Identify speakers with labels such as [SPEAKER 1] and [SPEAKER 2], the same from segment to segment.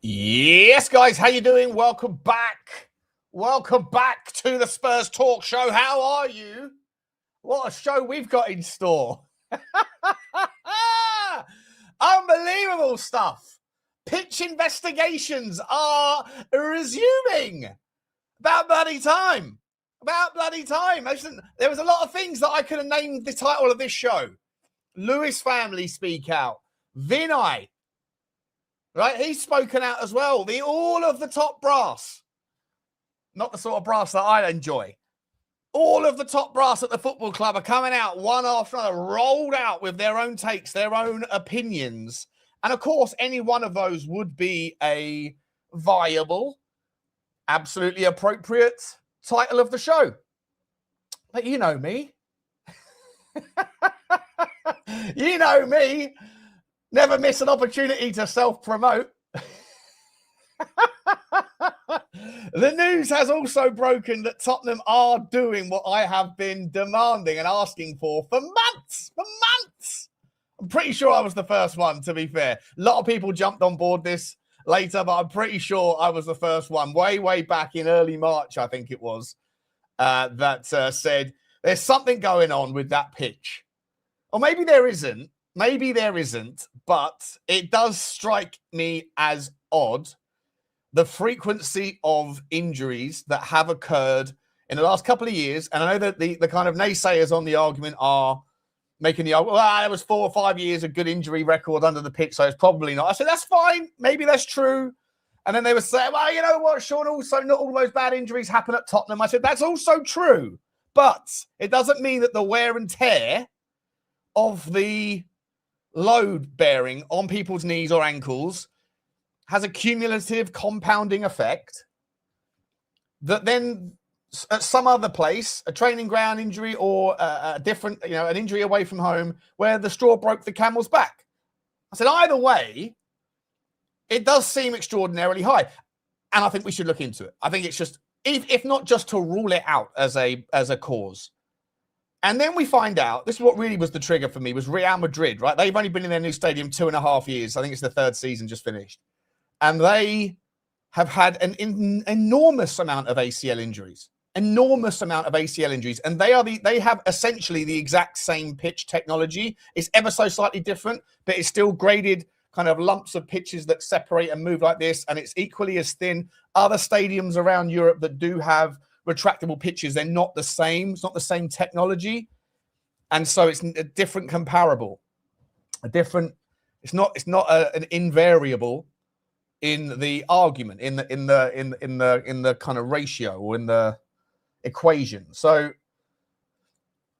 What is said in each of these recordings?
[SPEAKER 1] Yes, guys, how you doing? Welcome back. Welcome back to the Spurs Talk Show. How are you? What a show we've got in store. Unbelievable stuff. Pitch investigations are resuming. About bloody time. About bloody time. Listen, there was a lot of things that I could have named the title of this show. Lewis family speak out. Vinay. Right, he's spoken out as well. All of the top brass, not the sort of brass that I enjoy. All of the top brass at the football club are coming out one after another, rolled out with their own takes, their own opinions. And of course, any one of those would be a viable, absolutely appropriate title of the show. But you know me. You know me. Never miss an opportunity to self-promote. The news has also broken that Tottenham are doing what I have been demanding and asking for months. For months. I'm pretty sure I was the first one, to be fair. A lot of people jumped on board this later, but I'm pretty sure I was the first one. Way back in early March, I think it was, that said, there's something going on with that pitch. Or maybe there isn't. Maybe there isn't, but it does strike me as odd, the frequency of injuries that have occurred in the last couple of years. And I know that the kind of naysayers on the argument are making the argument, well, there was 4 or 5 years of good injury record under the pitch, so it's probably not. I said, that's fine. Maybe that's true. And then they were saying, well, you know what, Sean, also not all those bad injuries happen at Tottenham. I said, that's also true. But it doesn't mean that the wear and tear of the load bearing on people's knees or ankles has a cumulative compounding effect that then at some other place, a training ground injury or a different, an injury away from home where the straw broke the camel's back. I said, either way, it does seem extraordinarily high. And I think we should look into it. I think it's just, if not just to rule it out as a cause. And then we find out, this is what really was the trigger for me, was Real Madrid, right? They've only been in their new stadium 2.5 years. I think it's the 3rd season just finished. And they have had an enormous amount of ACL injuries. Enormous amount of ACL injuries. And they have essentially the exact same pitch technology. It's ever so slightly different, but it's still graded kind of lumps of pitches that separate and move like this. And it's equally as thin. Other stadiums around Europe that do have retractable pitches, they're not the same. It's not the same technology, and so it's a different comparable. It's not an invariable in the argument, in the kind of ratio or in the equation. So,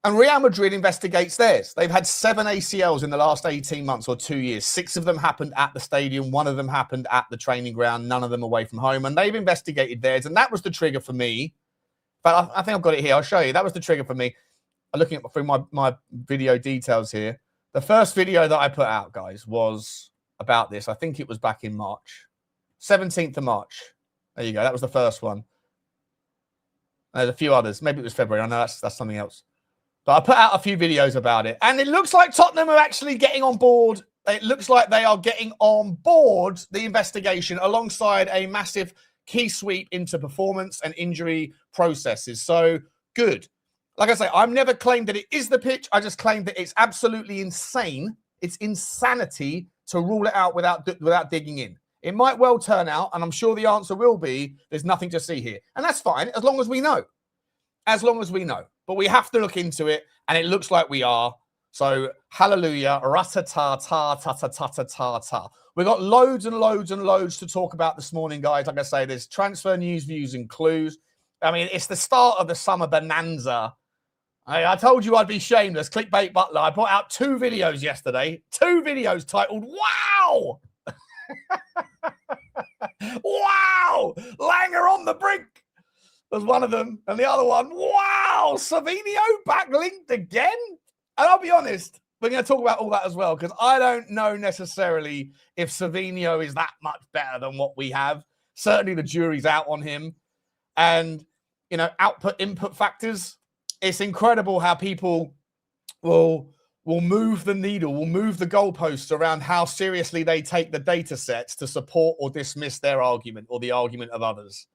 [SPEAKER 1] and Real Madrid investigates theirs. They've had 7 ACLs in the last 18 months or 2 years. 6 of them happened at the stadium. 1 of them happened at the training ground. None of them away from home. And they've investigated theirs, and that was the trigger for me. But I think I've got it here. I'll show you. That was the trigger for me. I'm looking through my video details here. The first video that I put out, guys, was about this. I think it was back in March. 17th of March. There you go. That was the first one. There's a few others. Maybe it was February. I know that's something else. But I put out a few videos about it. And it looks like Tottenham are actually getting on board. It looks like they are getting on board the investigation alongside a massive key sweep into performance and injury processes. So good. Like I say, I've never claimed that it is the pitch. I just claimed that it's absolutely insane. It's insanity to rule it out without digging in. It might well turn out, and I'm sure the answer will be, there's nothing to see here. And that's fine, as long as we know. As long as we know. But we have to look into it, and it looks like we are. So, hallelujah, rat-ta-ta-ta-ta-ta-ta-ta. We've got loads and loads and loads to talk about this morning, guys. Like I say, there's transfer news, views, and clues. I mean, it's the start of the summer bonanza. I told you I'd be shameless. Clickbait Butler. I put out 2 videos yesterday. 2 videos titled, Wow! Wow! Langer on the brink was one of them. And the other one, wow! Savinio back-linked again? And I'll be honest, we're going to talk about all that as well, because I don't know necessarily if Savinio is that much better than what we have. Certainly the jury's out on him. And, output, input factors. It's incredible how people will will move the needle, will move the goalposts around how seriously they take the data sets to support or dismiss their argument or the argument of others.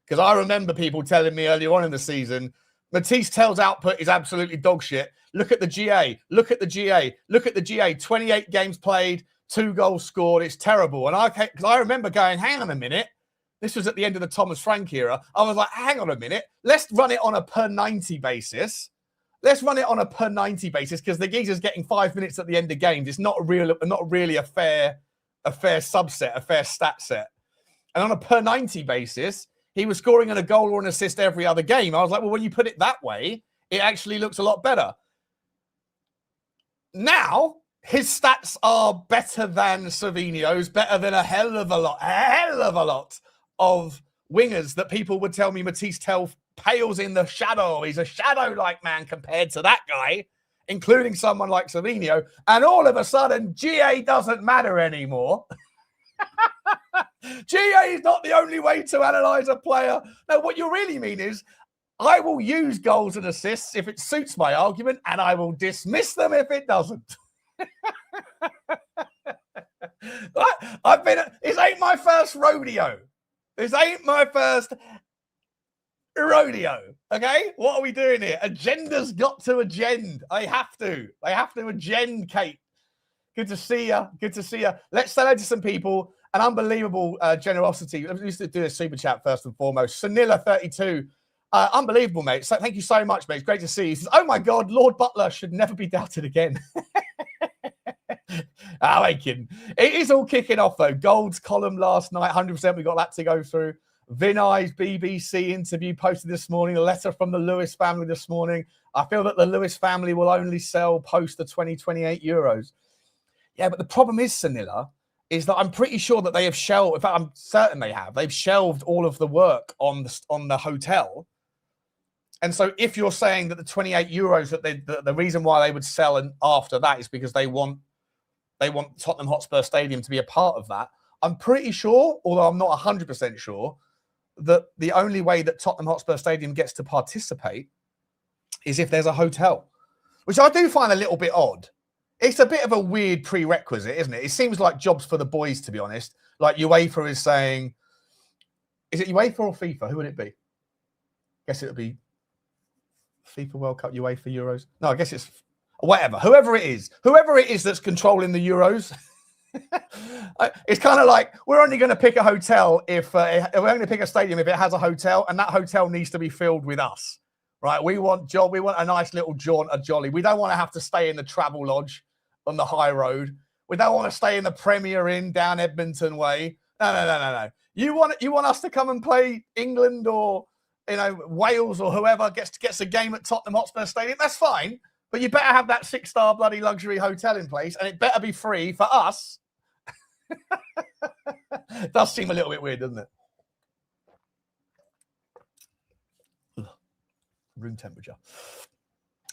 [SPEAKER 1] Because I remember people telling me earlier on in the season, Mathys Tel's output is absolutely dog shit. Look at the GA. Look at the GA. Look at the GA. 28 games played, 2 goals scored. It's terrible. And I remember going, hang on a minute. This was at the end of the Thomas Frank era. I was like, hang on a minute. Let's run it on a per 90 basis. Let's run it on a per 90 basis because the geezer's getting 5 minutes at the end of games. It's not really a fair subset, a fair stat set. And on a per 90 basis, he was scoring a goal or an assist every other game. I was like, well, when you put it that way, it actually looks a lot better. Now, his stats are better than Savinho's, better than a hell of a lot of wingers that people would tell me Mathys Tel pales in the shadow. He's a shadow-like man compared to that guy, including someone like Savinho. And all of a sudden, GA doesn't matter anymore. GA is not the only way to analyze a player. No, what you really mean is I will use goals and assists if it suits my argument, and I will dismiss them if it doesn't. This ain't my first rodeo. This ain't my first rodeo. Okay? What are we doing here? Agenda's got to agend. I have to agend, Kate. Good to see you. Good to see you. Let's say hello to some people. An unbelievable generosity. Let me just do a super chat first and foremost. Sanilla32. Unbelievable, mate. So thank you so much, mate. It's great to see you. He says, oh my God, Lord Butler should never be doubted again. I ain't kidding. It is all kicking off, though. Gold's column last night, 100%. We got that to go through. Vinay's BBC interview posted this morning. A letter from the Lewis family this morning. I feel that the Lewis family will only sell post the 2028 Euros. Yeah, but the problem is, Sanilla, is that I'm pretty sure that they have shelved, in fact, I'm certain they have. They've shelved all of the work on the hotel. And so if you're saying that the 28 Euros, that the reason why they would sell and after that is because they want Tottenham Hotspur Stadium to be a part of that, I'm pretty sure, although I'm not 100% sure, that the only way that Tottenham Hotspur Stadium gets to participate is if there's a hotel, which I do find a little bit odd. It's a bit of a weird prerequisite, isn't it? It seems like jobs for the boys, to be honest. Like UEFA is saying, is it UEFA or FIFA? Who would it be? I guess it would be FIFA World Cup, UEFA Euros. No, I guess it's whatever. Whoever it is that's controlling the Euros. It's kind of like we're only going to pick a hotel if we're only going to pick a stadium if it has a hotel, and that hotel needs to be filled with us, right? We want a nice little jaunt, a jolly. We don't want to have to stay in the travel lodge on the high road. We don't want to stay in the Premier Inn down Edmonton way. No. You want us to come and play England or Wales or whoever gets a game at Tottenham Hotspur Stadium. That's fine, but you better have that 6-star bloody luxury hotel in place, and it better be free for us. It does seem a little bit weird, doesn't it? Ugh. Room temperature.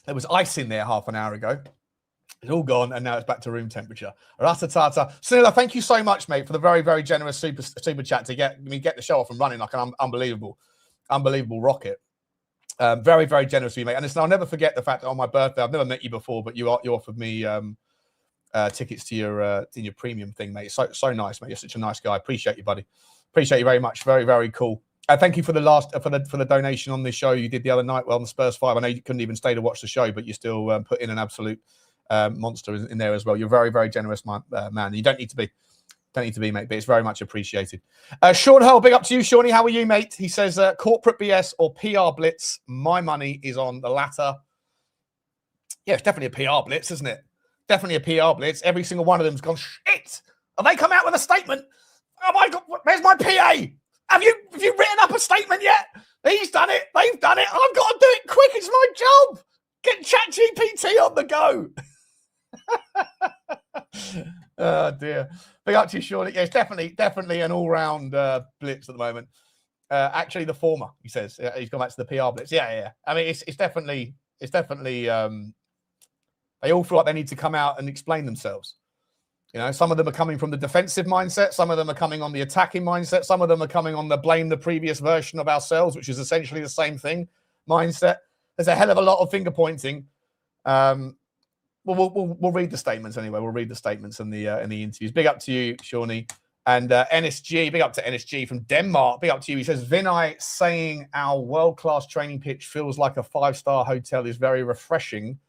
[SPEAKER 1] There was ice in there half an hour ago. It's all gone, and now it's back to room temperature. Ratatata. Sunila, thank you so much, mate, for the very, very generous super chat to get the show off and running like an unbelievable rocket. Very, very generous of you, mate. And listen, I'll never forget the fact that on my birthday, I've never met you before, but you offered me tickets to your premium thing, mate. So nice, mate. You're such a nice guy. Appreciate you, buddy. Appreciate you very much. Very, very cool. Thank you for the donation on this show you did the other night. Well, on the Spurs 5, I know you couldn't even stay to watch the show, but you still put in an absolute monster in there as well. You're very, very generous, man. You don't need to be. Mate, but it's very much appreciated. Sean Hull, big up to you, Shawnee. How are you, mate? He says, corporate BS or PR blitz. My money is on the latter. Yeah, it's definitely a PR blitz, isn't it? Definitely a PR blitz. Every single one of them's gone, shit. Have they come out with a statement? Oh my God, where's my PA? Have you written up a statement yet? He's done it. They've done it. I've got to do it quick. It's my job. Get ChatGPT on the go. Oh dear. Big up to you, Sean. Yeah, it's definitely an all-round blitz at the moment. Actually, the former, he says. He's gone back to the PR blitz. Yeah. I mean, it's definitely. They all feel like they need to come out and explain themselves. Some of them are coming from the defensive mindset. Some of them are coming on the attacking mindset. Some of them are coming on the blame the previous version of ourselves, which is essentially the same thing mindset. There's a hell of a lot of finger pointing. we'll read the statements anyway. We'll read the statements and the interviews. Big up to you, Shawnee. And NSG, big up to NSG from Denmark. Big up to you. He says, Vinay saying our world-class training pitch feels like a 5-star hotel is very refreshing,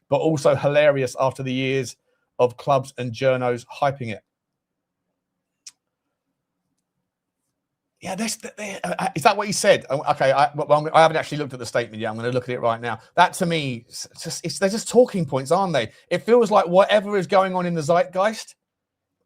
[SPEAKER 1] but also hilarious after the years of clubs and journos hyping it. Yeah, is that what he said? Okay, I haven't actually looked at the statement yet. I'm going to look at it right now. That to me, they're just talking points, aren't they? It feels like whatever is going on in the zeitgeist,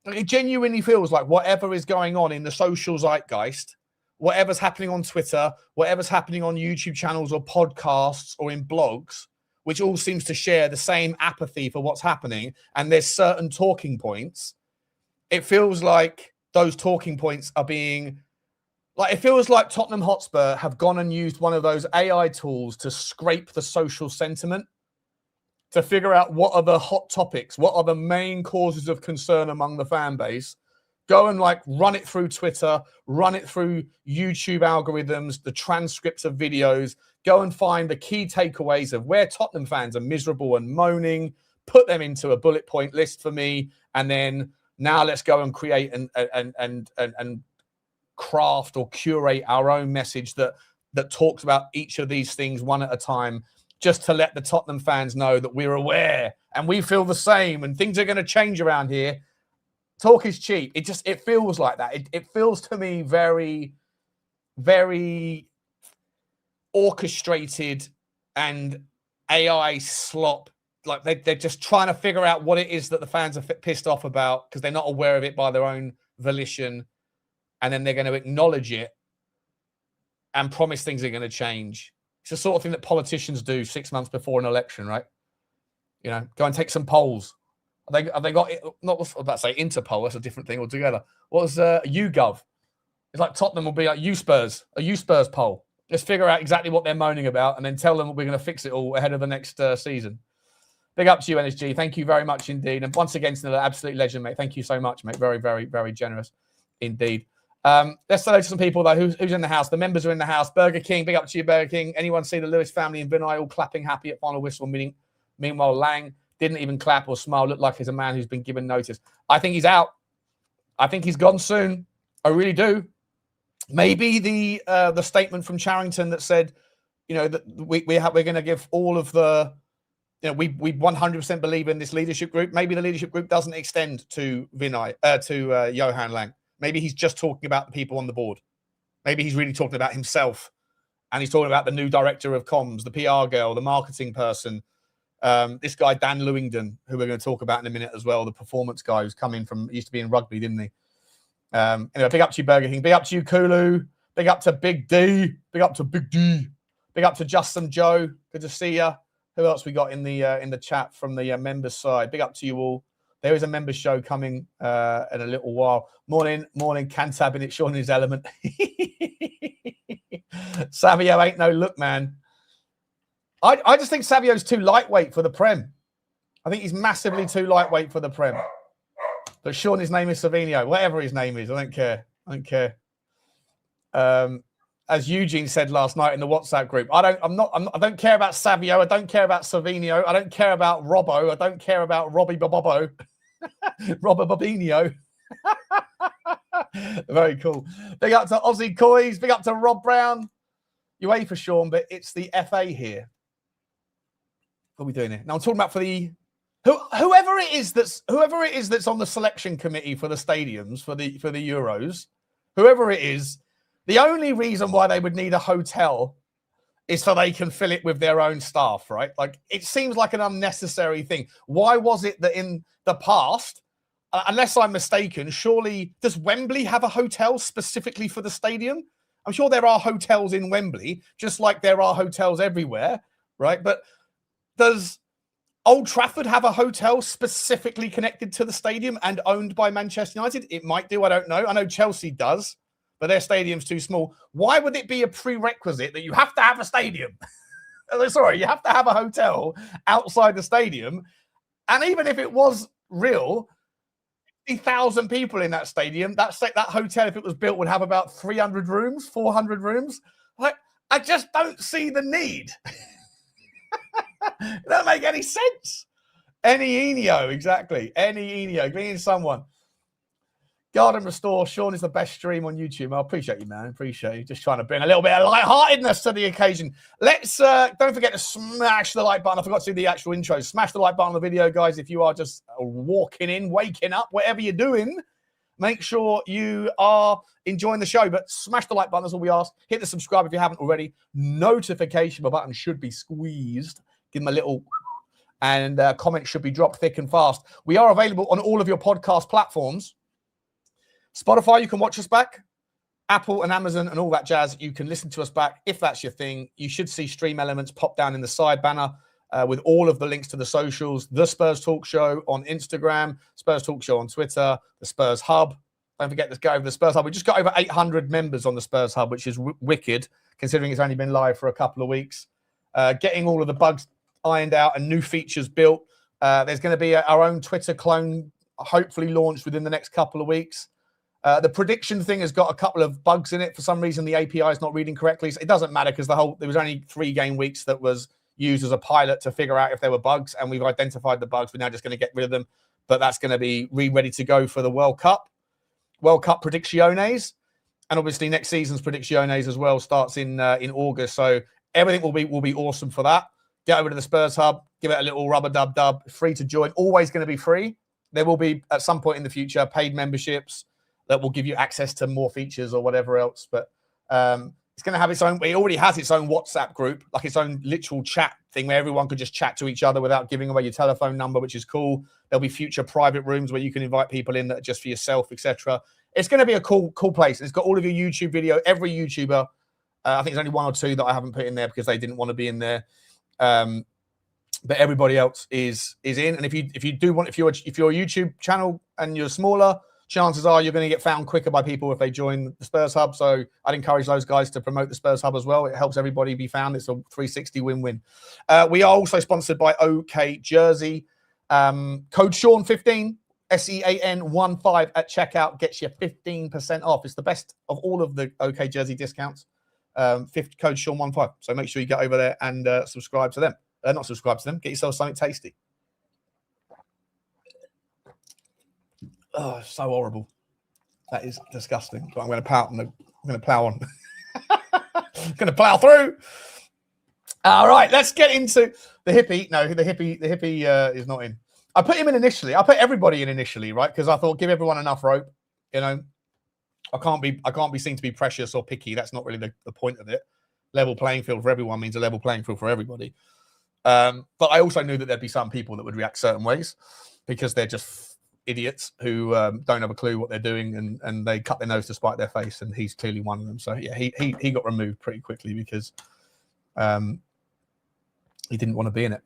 [SPEAKER 1] it genuinely feels like whatever is going on in the social zeitgeist, whatever's happening on Twitter, whatever's happening on YouTube channels or podcasts or in blogs, which all seems to share the same apathy for what's happening, and there's certain talking points. It feels like those talking points are being... Like, it feels like Tottenham Hotspur have gone and used one of those AI tools to scrape the social sentiment, to figure out what are the hot topics, what are the main causes of concern among the fan base, go and like run it through Twitter, run it through YouTube algorithms, the transcripts of videos, go and find the key takeaways of where Tottenham fans are miserable and moaning, put them into a bullet point list for me, and then now let's go and create and craft or curate our own message that talks about each of these things one at a time, just to let the Tottenham fans know that we're aware and we feel the same and things are going to change around here. Talk is cheap. It feels like that. It feels to me very, very orchestrated and AI slop. Like they're just trying to figure out what it is that the fans are pissed off about because they're not aware of it by their own volition. And then they're going to acknowledge it and promise things are going to change. It's the sort of thing that politicians do 6 months before an election, right? You know, go and take some polls. Have they got, not what I was about to say, Interpol, that's a different thing altogether. What was YouGov? It's like Tottenham will be like USpurs, a USpurs poll. Let's figure out exactly what they're moaning about and then tell them we're going to fix it all ahead of the next season. Big up to you, NSG. Thank you very much indeed. And once again, to the absolute legend, mate. Thank you so much, mate. Very, very, very generous indeed. Let's say hello to some people, though. Who's in the house? The members are in the house. Burger King, big up to you, Burger King. Anyone see the Lewis family and Vinay all clapping happy at final whistle meeting? Meanwhile, Lang didn't even clap or smile. Looked like he's a man who's been given notice. I think he's out. I think he's gone soon. I really do. Maybe the statement from Charrington that said, you know, that we're going to give all of the, you know, we 100% believe in this leadership group. Maybe the leadership group doesn't extend to Vinay, to Johan Lang. Maybe he's just talking about the people on the board. Maybe he's really talking about himself. And he's talking about the new director of comms, the PR girl, the marketing person, this guy, Dan Lewingdon, who we're going to talk about in a minute as well, the performance guy who's coming from, used to be in rugby, didn't he? Anyway, big up to you, Burger King. Big up to you, Kulu. Big up to Big D. Big up to Big D. Big up to Justin Joe. Good to see you. Who else we got in the chat from the members side? Big up to you all. There is a members show coming in a little while. Morning, Cantab in it, Sean in his element. Savio ain't no look, man. I just think Savio's too lightweight for the Prem. I think he's massively too lightweight for the Prem. But Sean, his name is Savinho. Whatever his name is, I don't care. I don't care. As Eugene said last night in the WhatsApp group, I don't care about Savio. I don't care about Savinho. I don't care about Robbo. I don't care about Robbie Bobo. Robert Babinho. Very cool. Big up to Aussie Coys. Big up to Rob Brown. UEFA Sean, but it's the FA here. What are we doing here? Now I'm talking about for the whoever it is that's on the selection committee for the stadiums for the Euros. Whoever it is, the only reason why they would need a hotel is so they can fill it with their own staff, right? Like, it seems like an unnecessary thing. Why was it that in the past, unless I'm mistaken, surely does Wembley have a hotel specifically for the stadium? I'm sure there are hotels in Wembley, just like there are hotels everywhere, right? But does Old Trafford have a hotel specifically connected to the stadium and owned by Manchester United? It might do, I don't know. I know Chelsea does, but their stadium's too small. Why would it be a prerequisite that you have to have a stadium? Sorry, you have to have a hotel outside the stadium. And even if it was real, 50,000 people in that stadium, that hotel, if it was built, would have about 300 rooms, 400 rooms. Like, I just don't see the need. It doesn't make any sense. Any Enio, exactly. Any Enio. Bring in someone. Garden Restore. Sean is the best stream on YouTube. I appreciate you, man. Appreciate you. Just trying to bring a little bit of lightheartedness to the occasion. Let's don't forget to smash the like button. I forgot to do the actual intro. Smash the like button on the video, guys. If you are just walking in, waking up, whatever you're doing, make sure you are enjoying the show. But smash the like button, that's all we ask. Hit the subscribe if you haven't already. Notification button should be squeezed. Give them a little... And comments should be dropped thick and fast. We are available on all of your podcast platforms. Spotify, you can watch us back. Apple and Amazon and all that jazz, you can listen to us back if that's your thing. You should see stream elements pop down in the side banner with all of the links to the socials. The Spurs Talk Show on Instagram, Spurs Talk Show on Twitter, the Spurs Hub. Don't forget to go over the Spurs Hub. We just got over 800 members on the Spurs Hub, which is wicked, considering it's only been live for a couple of weeks. Getting all of the bugs ironed out and new features built. There's going to be our own Twitter clone, hopefully launched within the next couple of weeks. The prediction thing has got a couple of bugs in it. For some reason, the API is not reading correctly. So it doesn't matter because there was only 3 game weeks that was used as a pilot to figure out if there were bugs, and we've identified the bugs. We're now just going to get rid of them. But that's going to be ready to go for the World Cup predicciones, and obviously next season's predicciones as well starts in August. So everything will be awesome for that. Get over to the Spurs Hub, give it a little rubber dub. Free to join. Always going to be free. There will be at some point in the future paid memberships that will give you access to more features or whatever else. But it's going to have its own, it already has its own WhatsApp group, like its own literal chat thing where everyone could just chat to each other without giving away your telephone number, which is cool. There'll be future private rooms where you can invite people in that are just for yourself, etc. It's going to be a cool place. It's got all of your YouTube video, every YouTuber. I think there's only 1 or 2 that I haven't put in there because they didn't want to be in there. But everybody else is in. And if you're a YouTube channel and you're smaller, chances are you're going to get found quicker by people if they join the Spurs Hub. So I'd encourage those guys to promote the Spurs Hub as well. It helps everybody be found. It's a 360 win-win. We are also sponsored by OK Jersey. Code Sean15, SEAN15 at checkout gets you 15% off. It's the best of all of the OK Jersey discounts. Code Sean15. So make sure you get over there and subscribe to them. Not subscribe to them. Get yourself something tasty. Oh, so horrible. That is disgusting. But I'm going to plow on. I'm going to plow on. I'm going to plow through. All right, let's get into the hippie. No, the hippie is not in. I put him in initially. I put everybody in initially, right? Because I thought give everyone enough rope. You know, I can't be seen to be precious or picky. That's not really the point of it. Level playing field for everyone means a level playing field for everybody. But I also knew that there'd be some people that would react certain ways because they're just idiots who don't have a clue what they're doing and they cut their nose to spite their face, and he's clearly one of them. So yeah, he got removed pretty quickly because he didn't want to be in it.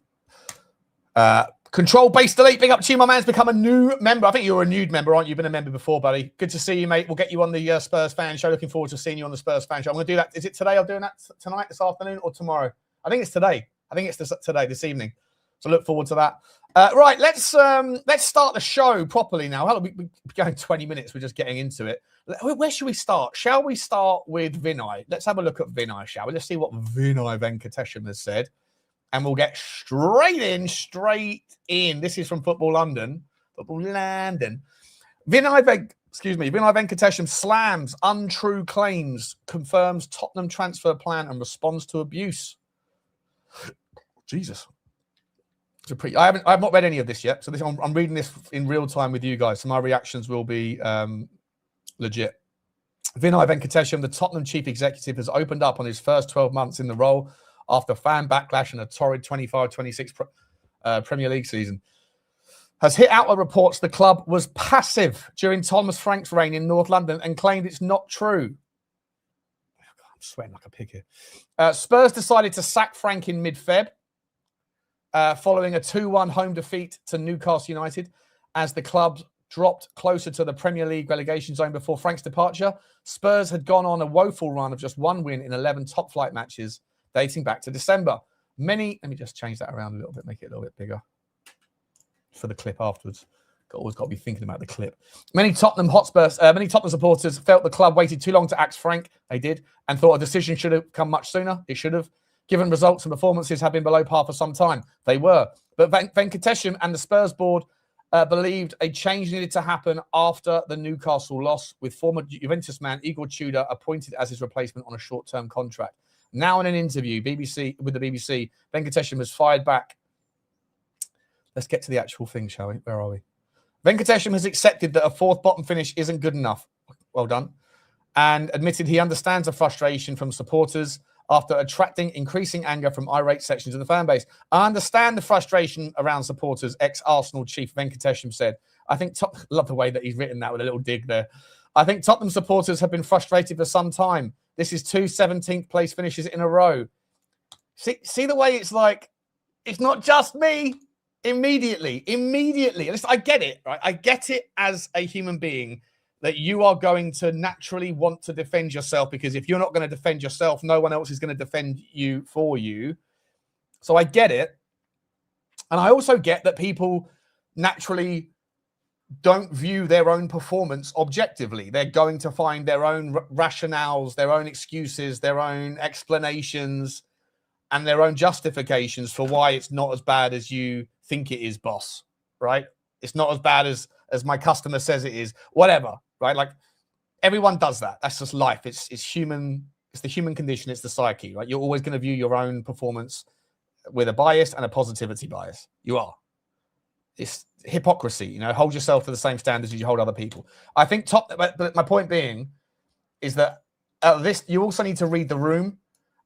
[SPEAKER 1] Control-based delete. Big up to you, my man's become a new member. I think you're a new member, aren't you? You've been a member before, buddy. Good to see you, mate. We'll get you on the Spurs Fan Show. Looking forward to seeing you on the Spurs Fan Show. I'm going to do that. Is it today? I'm doing that tonight, this afternoon, or tomorrow? I think it's today. I think it's today, this evening. So look forward to that. Right, let's start the show properly now. How we going 20 minutes? We're just getting into it. Where should we start? Shall we start with Vinay? Let's have a look at Vinay, shall we? Let's see what Vinay Venkatesham has said. And we'll get straight in. This is from Football London. Vinay Venkatesham slams untrue claims, confirms Tottenham transfer plan and responds to abuse. Jesus. I have not read any of this yet. So I'm reading this in real time with you guys. So my reactions will be legit. Vinay Venkatesham, the Tottenham chief executive, has opened up on his first 12 months in the role after fan backlash and a torrid 25-26 Premier League season. Has hit out reports the club was passive during Thomas Frank's reign in North London and claimed it's not true. I'm sweating like a pig here. Spurs decided to sack Frank in mid-Feb following a 2-1 home defeat to Newcastle United as the club dropped closer to the Premier League relegation zone before Frank's departure. Spurs had gone on a woeful run of just 1 win in 11 top-flight matches dating back to December. Let me just change that around a little bit, make it a little bit bigger for the clip afterwards. Always got to be thinking about the clip. Many Tottenham supporters felt the club waited too long to axe Frank. They did, and thought a decision should have come much sooner. It should have. given results and performances have been below par for some time. They were. But Venkatesham and the Spurs board believed a change needed to happen after the Newcastle loss, with former Juventus man Igor Tudor appointed as his replacement on a short-term contract. Now in an interview with the BBC, Venkatesham has fired back. Let's get to the actual thing, shall we? Where are we? Venkatesham has accepted that a fourth bottom finish isn't good enough. Well done. And admitted he understands the frustration from supporters after attracting increasing anger from irate sections of the fan base. I understand the frustration around supporters, ex-Arsenal chief Venkatesham said. I think, love the way that he's written that with a little dig there. I think Tottenham supporters have been frustrated for some time. This is 2 17th place finishes in a row. See the way it's like, it's not just me. Immediately. Listen, I get it, right? I get it as a human being that you are going to naturally want to defend yourself, because if you're not going to defend yourself, no one else is going to defend you for you. So I get it. And I also get that people naturally don't view their own performance objectively. They're going to find their own rationales, their own excuses, their own explanations, and their own justifications for why it's not as bad as you think it is, boss, right? It's not as bad as my customer says it is, whatever, right? Like, everyone does that. That's just life. It's human. It's the human condition. It's the psyche, right? You're always going to view your own performance with a bias and a positivity bias. You are. It's hypocrisy, you know, hold yourself to the same standards as you hold other people. I think but my point being is that you also need to read the room,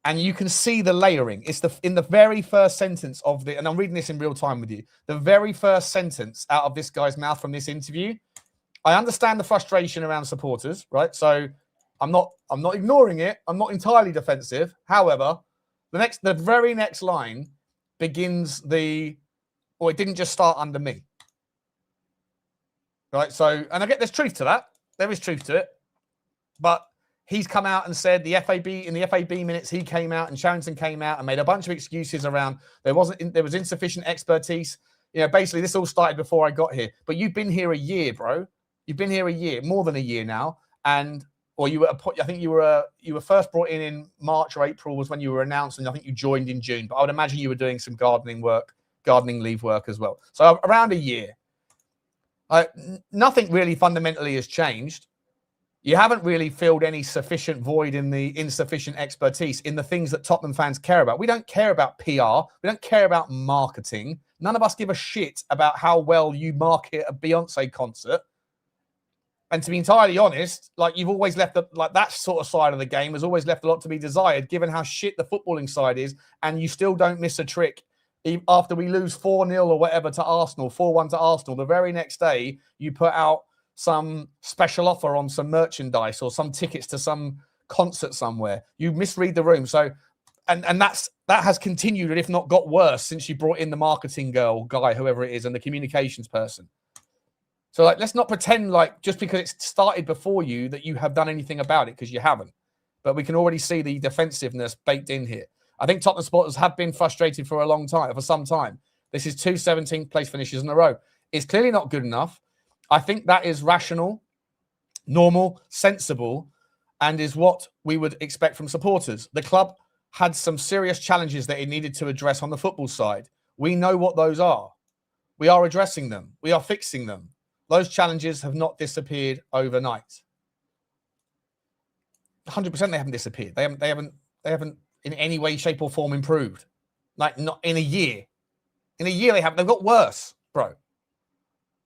[SPEAKER 1] and you can see the layering. It's in the very first sentence of and I'm reading this in real time with you. The very first sentence out of this guy's mouth from this interview. I understand the frustration around supporters, right? So I'm not ignoring it. I'm not entirely defensive. However, the very next line begins it didn't just start under me. Right? So, and I get there's truth to that. There is truth to it. But he's come out and said in the FAB minutes, he came out and Charrington came out and made a bunch of excuses around there was insufficient expertise. You know, basically this all started before I got here. But you've been here a year, bro. You've been here a year, more than a year now. I think you were first brought in March or April was when you were announced, and I think you joined in June. But I would imagine you were doing some gardening leave work as well. So around a year. Nothing really fundamentally has changed. You haven't really filled any sufficient void in the insufficient expertise in the things that Tottenham fans care about. We don't care about PR. We don't care about marketing. None of us give a shit about how well you market a Beyonce concert. And to be entirely honest, like, you've always left that sort of side of the game has always left a lot to be desired, given how shit the footballing side is. And you still don't miss a trick. After we lose 4-0 or whatever to Arsenal, 4-1 to Arsenal, the very next day you put out some special offer on some merchandise or some tickets to some concert somewhere. You misread the room. So, and that has continued, if not got worse, since you brought in the marketing guy, whoever it is, and the communications person. So, like, let's not pretend like just because it started before you that you have done anything about it, because you haven't. But we can already see the defensiveness baked in here. I think Tottenham supporters have been frustrated for some time. This is 2 17th place finishes in a row. It's clearly not good enough. I think that is rational, normal, sensible, and is what we would expect from supporters. The club had some serious challenges that it needed to address on the football side. We know what those are. We are addressing them. We are fixing them. Those challenges have not disappeared overnight. 100% they haven't disappeared. They haven't in any way, shape, or form improved. Like, not in a year. In a year they've got worse, bro.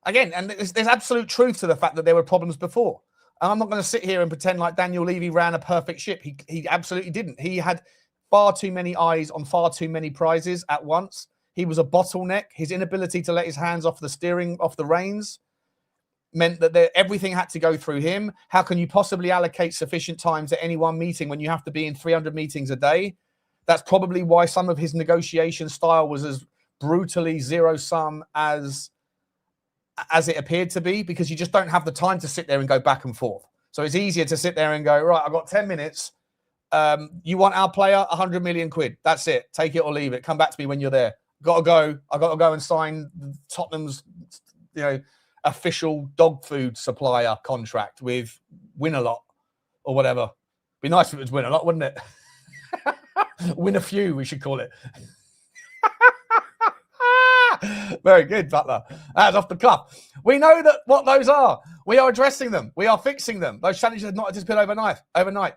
[SPEAKER 1] Again, and there's absolute truth to the fact that there were problems before. And I'm not going to sit here and pretend like Daniel Levy ran a perfect ship. He absolutely didn't. He had far too many eyes on far too many prizes at once. He was a bottleneck. His inability to let his hands off the steering, off the reins, meant that everything had to go through him. How can you possibly allocate sufficient time to any one meeting when you have to be in 300 meetings a day? That's probably why some of his negotiation style was as brutally zero-sum as it appeared to be, because you just don't have the time to sit there and go back and forth. So it's easier to sit there and go, right, I've got 10 minutes. You want our player? 100 million quid. That's it. Take it or leave it. Come back to me when you're there. I've got to go and sign Tottenham's, official dog food supplier contract with Win-A-Lot or whatever. Be nice if it was Win-A-Lot, wouldn't it? Win a few, we should call it. Very good, Butler. That's off the cuff. We know that what those are. We are addressing them. We are fixing them. Those challenges have not disappeared overnight.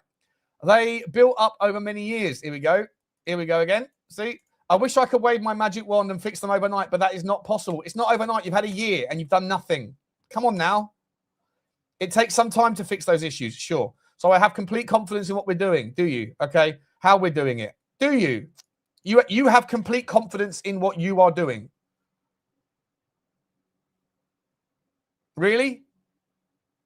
[SPEAKER 1] They built up over many years. Here we go. Here we go again. See? I wish I could wave my magic wand and fix them overnight, but that is not possible. It's not overnight. You've had a year and you've done nothing. Come on now. It takes some time to fix those issues, sure. So I have complete confidence in what we're doing. Do you? Okay. How we're doing it. Do you? You have complete confidence in what you are doing. Really?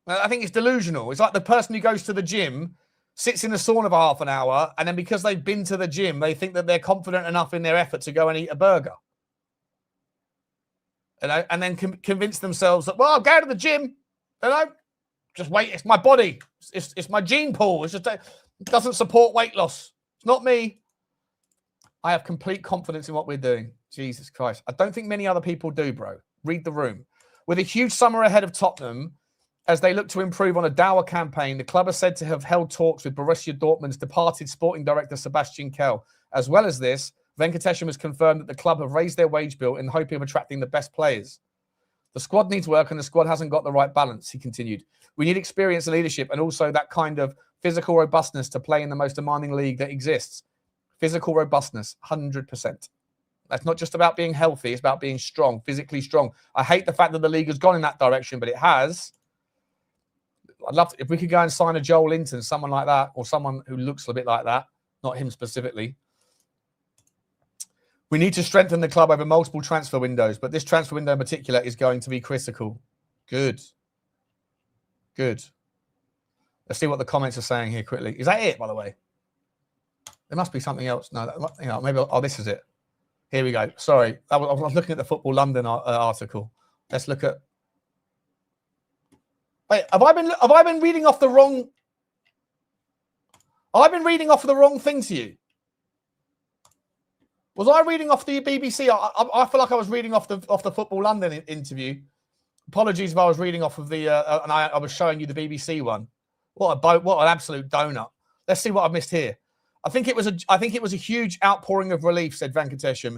[SPEAKER 1] I think it's delusional. It's like the person who goes to the gym, sits in the sauna for half an hour, and then because they've been to the gym, they think that they're confident enough in their effort to go and eat a burger. And then convince themselves that, well, I'll go to the gym. Just wait. It's my body. It's my gene pool. It doesn't support weight loss. It's not me. I have complete confidence in what we're doing. Jesus Christ. I don't think many other people do, bro. Read the room. With a huge summer ahead of Tottenham, as they look to improve on a dour campaign, the club is said to have held talks with Borussia Dortmund's departed sporting director, Sebastian Kehl. As well as this, Venkatesham has confirmed that the club have raised their wage bill in hoping of attracting the best players. The squad needs work and the squad hasn't got the right balance, he continued. We need experience and leadership and also that kind of physical robustness to play in the most demanding league that exists. Physical robustness, 100%. That's not just about being healthy. It's about being strong, physically strong. I hate the fact that the league has gone in that direction, but it has. I'd love to, if we could go and sign a Joel Linton, someone like that, or someone who looks a bit like that, not him specifically. We need to strengthen the club over multiple transfer windows, but this transfer window in particular is going to be critical. Good. Good. Let's see what the comments are saying here quickly. Is that it, by the way? There must be something else. No, maybe. Oh, this is it. Here we go. Sorry, I was looking at the Football London article. Let's look at. Wait, have I been reading off the wrong? I've been reading off the wrong thing to you. Was I reading off the BBC? I feel like I was reading off the Football London interview. Apologies if I was reading off of the and I was showing you the BBC one. What an absolute donut. Let's see what I've missed here. I think it was a huge outpouring of relief, said Venkatesham,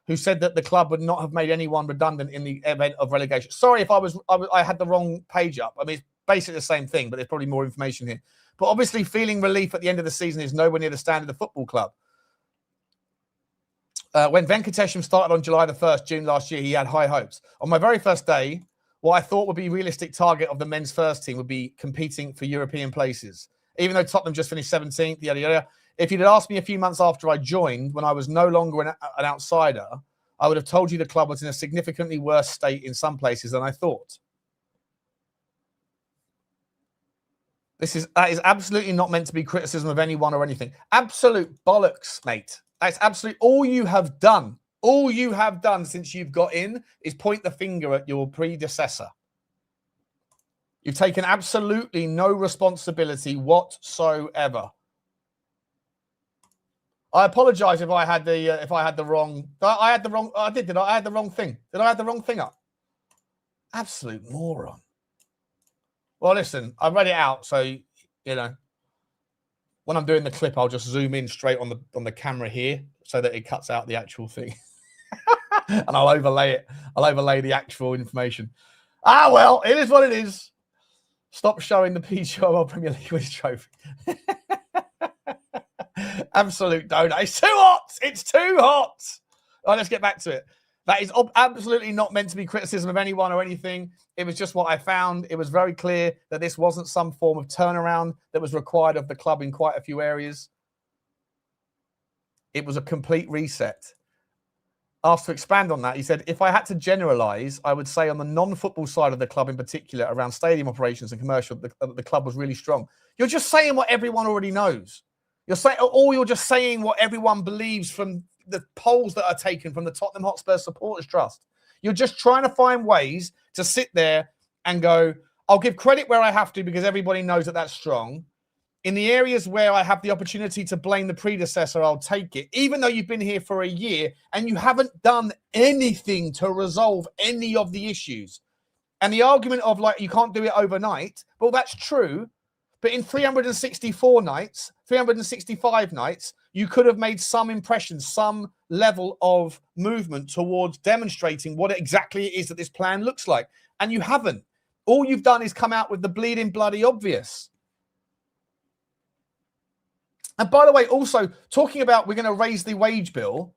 [SPEAKER 1] who said that the club would not have made anyone redundant in the event of relegation. Sorry if I had the wrong page up. I mean, it's basically the same thing, but there's probably more information here. But obviously, feeling relief at the end of the season is nowhere near the standard of the football club. When Venkatesham started on July the 1st, June last year, he had high hopes. On my very first day, what I thought would be a realistic target of the men's first team would be competing for European places. Even though Tottenham just finished 17th, yada, yada. If you'd asked me a few months after I joined, when I was no longer an outsider, I would have told you the club was in a significantly worse state in some places than I thought. That is absolutely not meant to be criticism of anyone or anything. Absolute bollocks, mate. That's absolutely all you have done. All you have done since you've got in is point the finger at your predecessor. You've taken absolutely no responsibility whatsoever. I apologise if I had the wrong. I had the wrong. I did. I had the wrong thing. Did I have the wrong thing up? Absolute moron. Well, listen, I read it out, so you know. When I'm doing the clip, I'll just zoom in straight on the camera here so that it cuts out the actual thing, and I'll overlay it. I'll overlay the actual information. Ah, well, it is what it is. Stop showing the PGMOL Premier League Quiz Trophy. Absolute donut. It's too hot. It's too hot. All right, let's get back to it. That is absolutely not meant to be criticism of anyone or anything. It was just what I found. It was very clear that this wasn't some form of turnaround that was required of the club in quite a few areas. It was a complete reset. Asked to expand on that, he said, if I had to generalise, I would say on the non-football side of the club in particular, around stadium operations and commercial, the club was really strong. You're just saying what everyone already knows. You're just saying what everyone believes from the polls that are taken from the Tottenham Hotspur Supporters Trust. You're just trying to find ways to sit there and go, I'll give credit where I have to because everybody knows that that's strong. In the areas where I have the opportunity to blame the predecessor, I'll take it, even though you've been here for a year and you haven't done anything to resolve any of the issues. And the argument of like, you can't do it overnight, well, that's true. But in 364 nights, 365 nights, you could have made some impression, some level of movement towards demonstrating what exactly it is that this plan looks like. And you haven't. All you've done is come out with the bleeding bloody obvious. And by the way, also talking about we're going to raise the wage bill.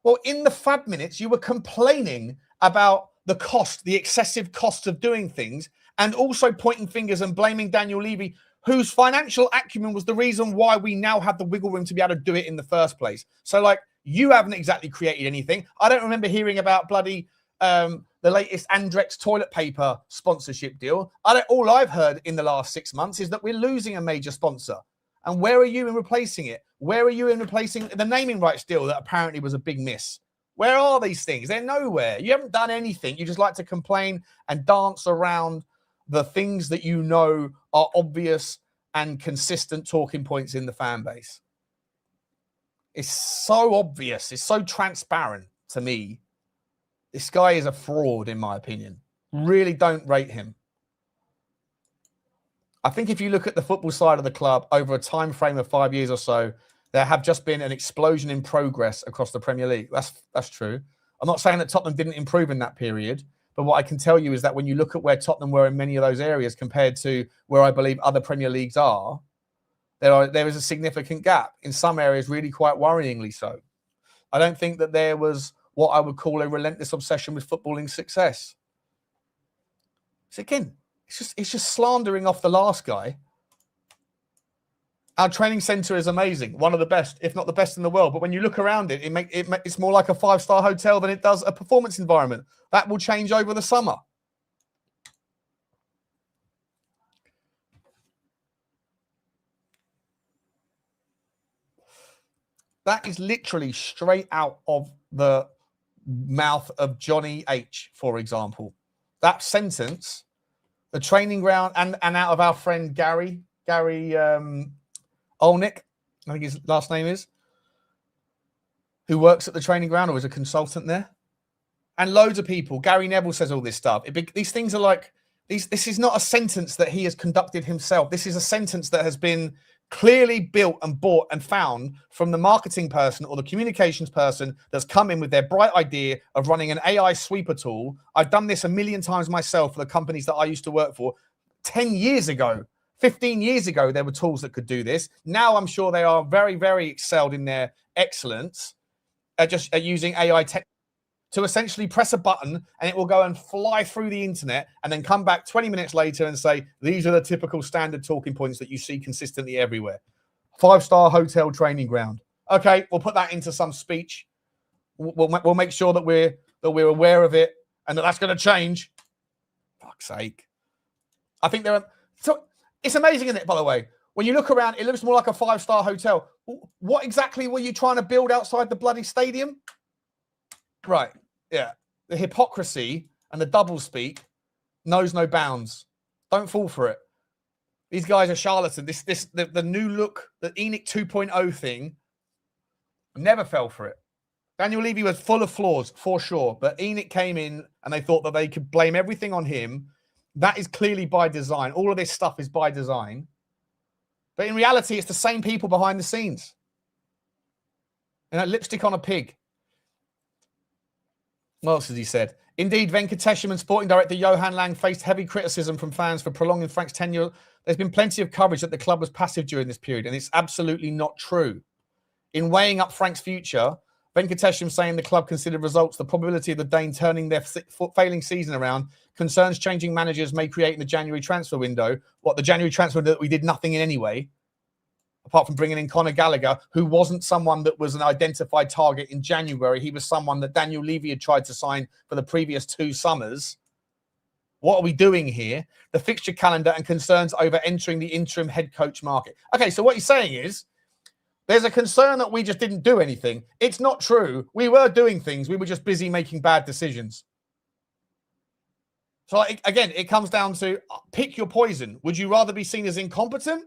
[SPEAKER 1] Well, in the Fab minutes, you were complaining about the cost, the excessive cost of doing things, and also pointing fingers and blaming Daniel Levy, whose financial acumen was the reason why we now have the wiggle room to be able to do it in the first place. So, like, you haven't exactly created anything. I don't remember hearing about bloody the latest Andrex toilet paper sponsorship deal. All I've heard in the last 6 months is that we're losing a major sponsor. And where are you in replacing it? Where are you in replacing the naming rights deal that apparently was a big miss? Where are these things? They're nowhere. You haven't done anything. You just like to complain and dance around the things that you know are obvious and consistent talking points in the fan base. It's so obvious. It's so transparent to me. This guy is a fraud, in my opinion. Really don't rate him. I think if you look at the football side of the club over a time frame of 5 years or so, there have just been an explosion in progress across the Premier League. That's true. I'm not saying that Tottenham didn't improve in that period, but what I can tell you is that when you look at where Tottenham were in many of those areas compared to where I believe other Premier Leagues are, there is a significant gap. In some areas, really quite worryingly so. I don't think that there was what I would call a relentless obsession with footballing success. So again, it's just slandering off the last guy. Our training centre is amazing, one of the best, if not the best in the world. But when you look around it, it's more like a 5-star hotel than it does a performance environment. That will change over the summer. That is literally straight out of the mouth of Johnny H, for example. That sentence, the training ground, and out of our friend Gary Olnick, I think his last name is, who works at the training ground or is a consultant there. And loads of people. Gary Neville says all this stuff. These things are like, this is not a sentence that he has conducted himself. This is a sentence that has been clearly built and bought and found from the marketing person or the communications person that's come in with their bright idea of running an AI sweeper tool. I've done this a million times myself for the companies that I used to work for. 10 years ago, 15 years ago, there were tools that could do this. Now I'm sure they are very, very excelled in their excellence at using AI tech to essentially press a button and it will go and fly through the internet and then come back 20 minutes later and say, these are the typical standard talking points that you see consistently everywhere. 5-star hotel training ground. Okay, we'll put that into some speech. We'll make sure that we're aware of it and that's going to change. Fuck's sake. I think there are... So it's amazing, isn't it, by the way? When you look around, it looks more like a 5-star hotel. What exactly were you trying to build outside the bloody stadium? Right. Yeah. The hypocrisy and the doublespeak knows no bounds. Don't fall for it. These guys are charlatan. The new look, the ENIC 2.0 thing, never fell for it. Daniel Levy was full of flaws, for sure. But ENIC came in and they thought that they could blame everything on him. That is clearly by design. All of this stuff is by design. But in reality, it's the same people behind the scenes. You know, lipstick on a pig. What else has he said? Indeed, Venkatesham and sporting director Johan Lang faced heavy criticism from fans for prolonging Frank's tenure. There's been plenty of coverage that the club was passive during this period, and it's absolutely not true. In weighing up Frank's future, Venkatesham saying the club considered results, the probability of the Dane turning their failing season around, concerns changing managers may create in the January transfer window. What, the January transfer window that we did nothing in anyway? Apart from bringing in Conor Gallagher, who wasn't someone that was an identified target in January. He was someone that Daniel Levy had tried to sign for the previous 2 summers. What are we doing here? The fixture calendar and concerns over entering the interim head coach market. Okay, so what he's saying is there's a concern that we just didn't do anything. It's not true. We were doing things. We were just busy making bad decisions. So again, it comes down to pick your poison. Would you rather be seen as incompetent?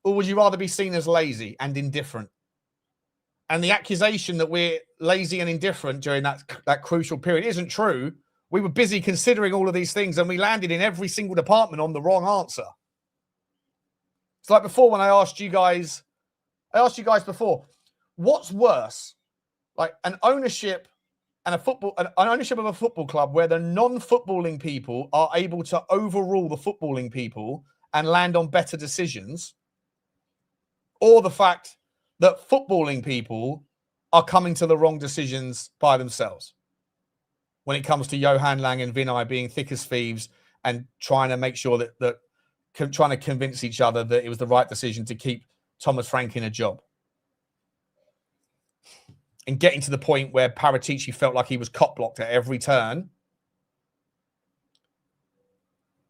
[SPEAKER 1] Or would you rather be seen as lazy and indifferent? And the accusation that we're lazy and indifferent during that crucial period isn't true. We were busy considering all of these things and we landed in every single department on the wrong answer. It's like before when I asked you guys before, what's worse, like an ownership and an ownership of a football club where the non-footballing people are able to overrule the footballing people and land on better decisions, or the fact that footballing people are coming to the wrong decisions by themselves when it comes to Johan Lang and Vinay being thick as thieves and trying to make sure that trying to convince each other that it was the right decision to keep Thomas Frank in a job. And getting to the point where Paratici felt like he was cop-blocked at every turn,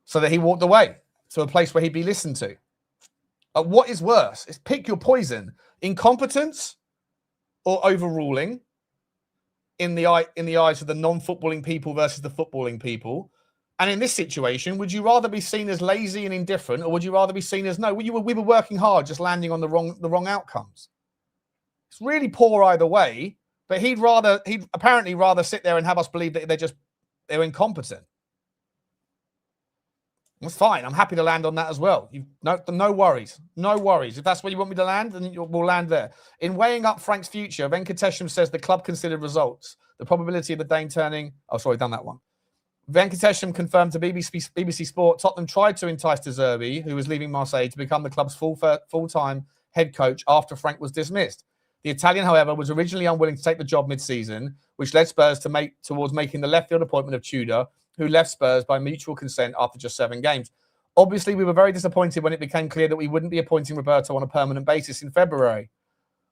[SPEAKER 1] so that he walked away to a place where he'd be listened to. What is worse? Is pick your poison. Incompetence or overruling in the eyes of the non-footballing people versus the footballing people. And in this situation, would you rather be seen as lazy and indifferent, or would you rather be seen as, no, we were working hard, just landing on the wrong outcomes? It's really poor either way, but he'd apparently rather sit there and have us believe that they're incompetent. That's fine. I'm happy to land on that as well. No worries. No worries. If that's where you want me to land, then we'll land there. In weighing up Frank's future, Venkatesham says the club considered results. The probability of the Dane turning... Oh, sorry, done that one. Venkatesham confirmed to BBC Sport Tottenham tried to entice De Zerbi, who was leaving Marseille, to become the club's full-time head coach after Frank was dismissed. The Italian, however, was originally unwilling to take the job mid-season, which led Spurs towards making the left-field appointment of Tudor, who left Spurs by mutual consent after just 7 games. Obviously, we were very disappointed when it became clear that we wouldn't be appointing Roberto on a permanent basis in February.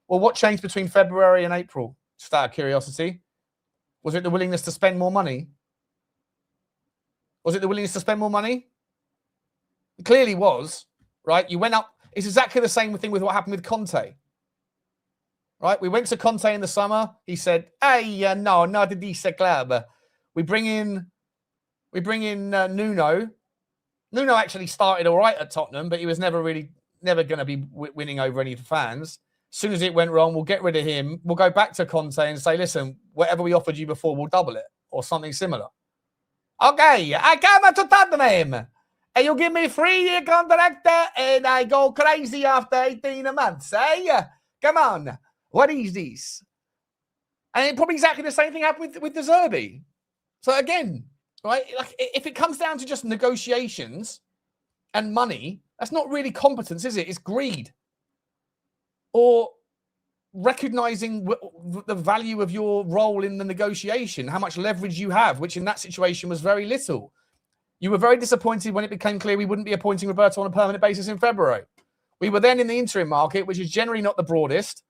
[SPEAKER 1] Well, what changed between February and April? Just out of curiosity. Was it the willingness to spend more money? Was it the willingness to spend more money? It clearly was, right? You went up. It's exactly the same thing with what happened with Conte. Right? We went to Conte in the summer. He said, hey, no, not this club. We bring in Nuno. Nuno actually started all right at Tottenham, but he was never going to be winning over any of the fans. As soon as it went wrong, we'll get rid of him. We'll go back to Conte and say, listen, whatever we offered you before, we'll double it or something similar. Okay, I come to Tottenham and you give me 3-year contract and I go crazy after 18 months, eh? Come on. What is this? And probably exactly the same thing happened with De Zerbi. So again, right, like if it comes down to just negotiations and money, that's not really competence, is it? It's greed. Or recognizing the value of your role in the negotiation, how much leverage you have, which in that situation was very little. You were very disappointed when it became clear we wouldn't be appointing Roberto on a permanent basis in February. We were then in the interim market, which is generally not the broadest.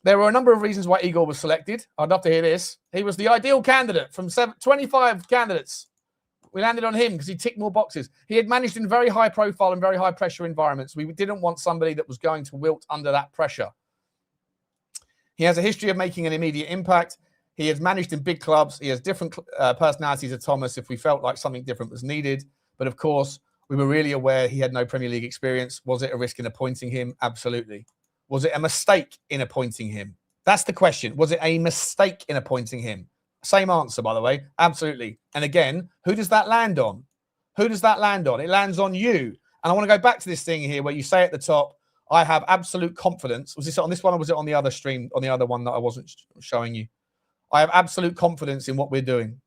[SPEAKER 1] There were a number of reasons why Igor was selected. I'd love to hear this. He was the ideal candidate from 25 candidates. We landed on him because he ticked more boxes. He had managed in very high profile and very high pressure environments. We didn't want somebody that was going to wilt under that pressure. He has a history of making an immediate impact. He has managed in big clubs. He has different personalities to Thomas if we felt like something different was needed. But of course, we were really aware he had no Premier League experience. Was it a risk in appointing him? Absolutely. Was it a mistake in appointing him? That's the question. Was it a mistake in appointing him? Same answer, by the way. Absolutely. And again, who does that land on? Who does that land on? It lands on you. And I want to go back to this thing here where you say at the top, I have absolute confidence. Was this on this one or was it on the other stream, on the other one that I wasn't showing you? I have absolute confidence in what we're doing.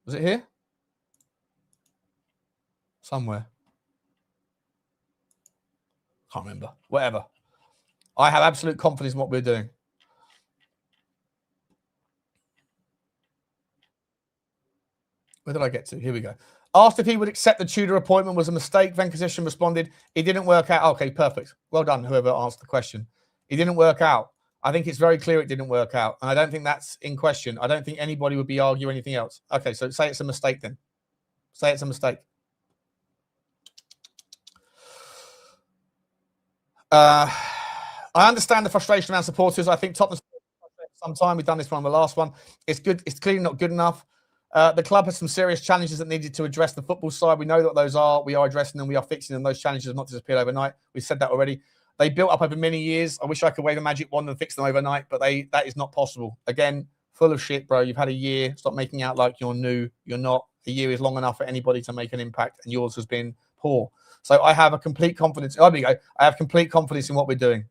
[SPEAKER 1] Was it here? Somewhere. Can't remember. Whatever. I have absolute confidence in what we're doing. Where did I get to? Here we go. Asked if he would accept the Tudor appointment was a mistake. Venkatesham responded, it didn't work out. Okay, perfect. Well done, whoever asked the question. It didn't work out. I think it's very clear it didn't work out. And I don't think that's in question. I don't think anybody would be arguing anything else. Okay, so say it's a mistake then. Say it's a mistake. I understand the frustration around supporters. I think Tottenham sometime. We've done this one on the last one. It's good. It's clearly not good enough. The club has some serious challenges that needed to address the football side. We know what those are. We are addressing them. We are fixing them. Those challenges have not disappeared overnight. We've said that already. They built up over many years. I wish I could wave a magic wand and fix them overnight, but that is not possible. Again, full of shit, bro. You've had a year. Stop making out like you're new. You're not. A year is long enough for anybody to make an impact, and yours has been poor. So I have a complete confidence. Oh, there you go. I have complete confidence in what we're doing.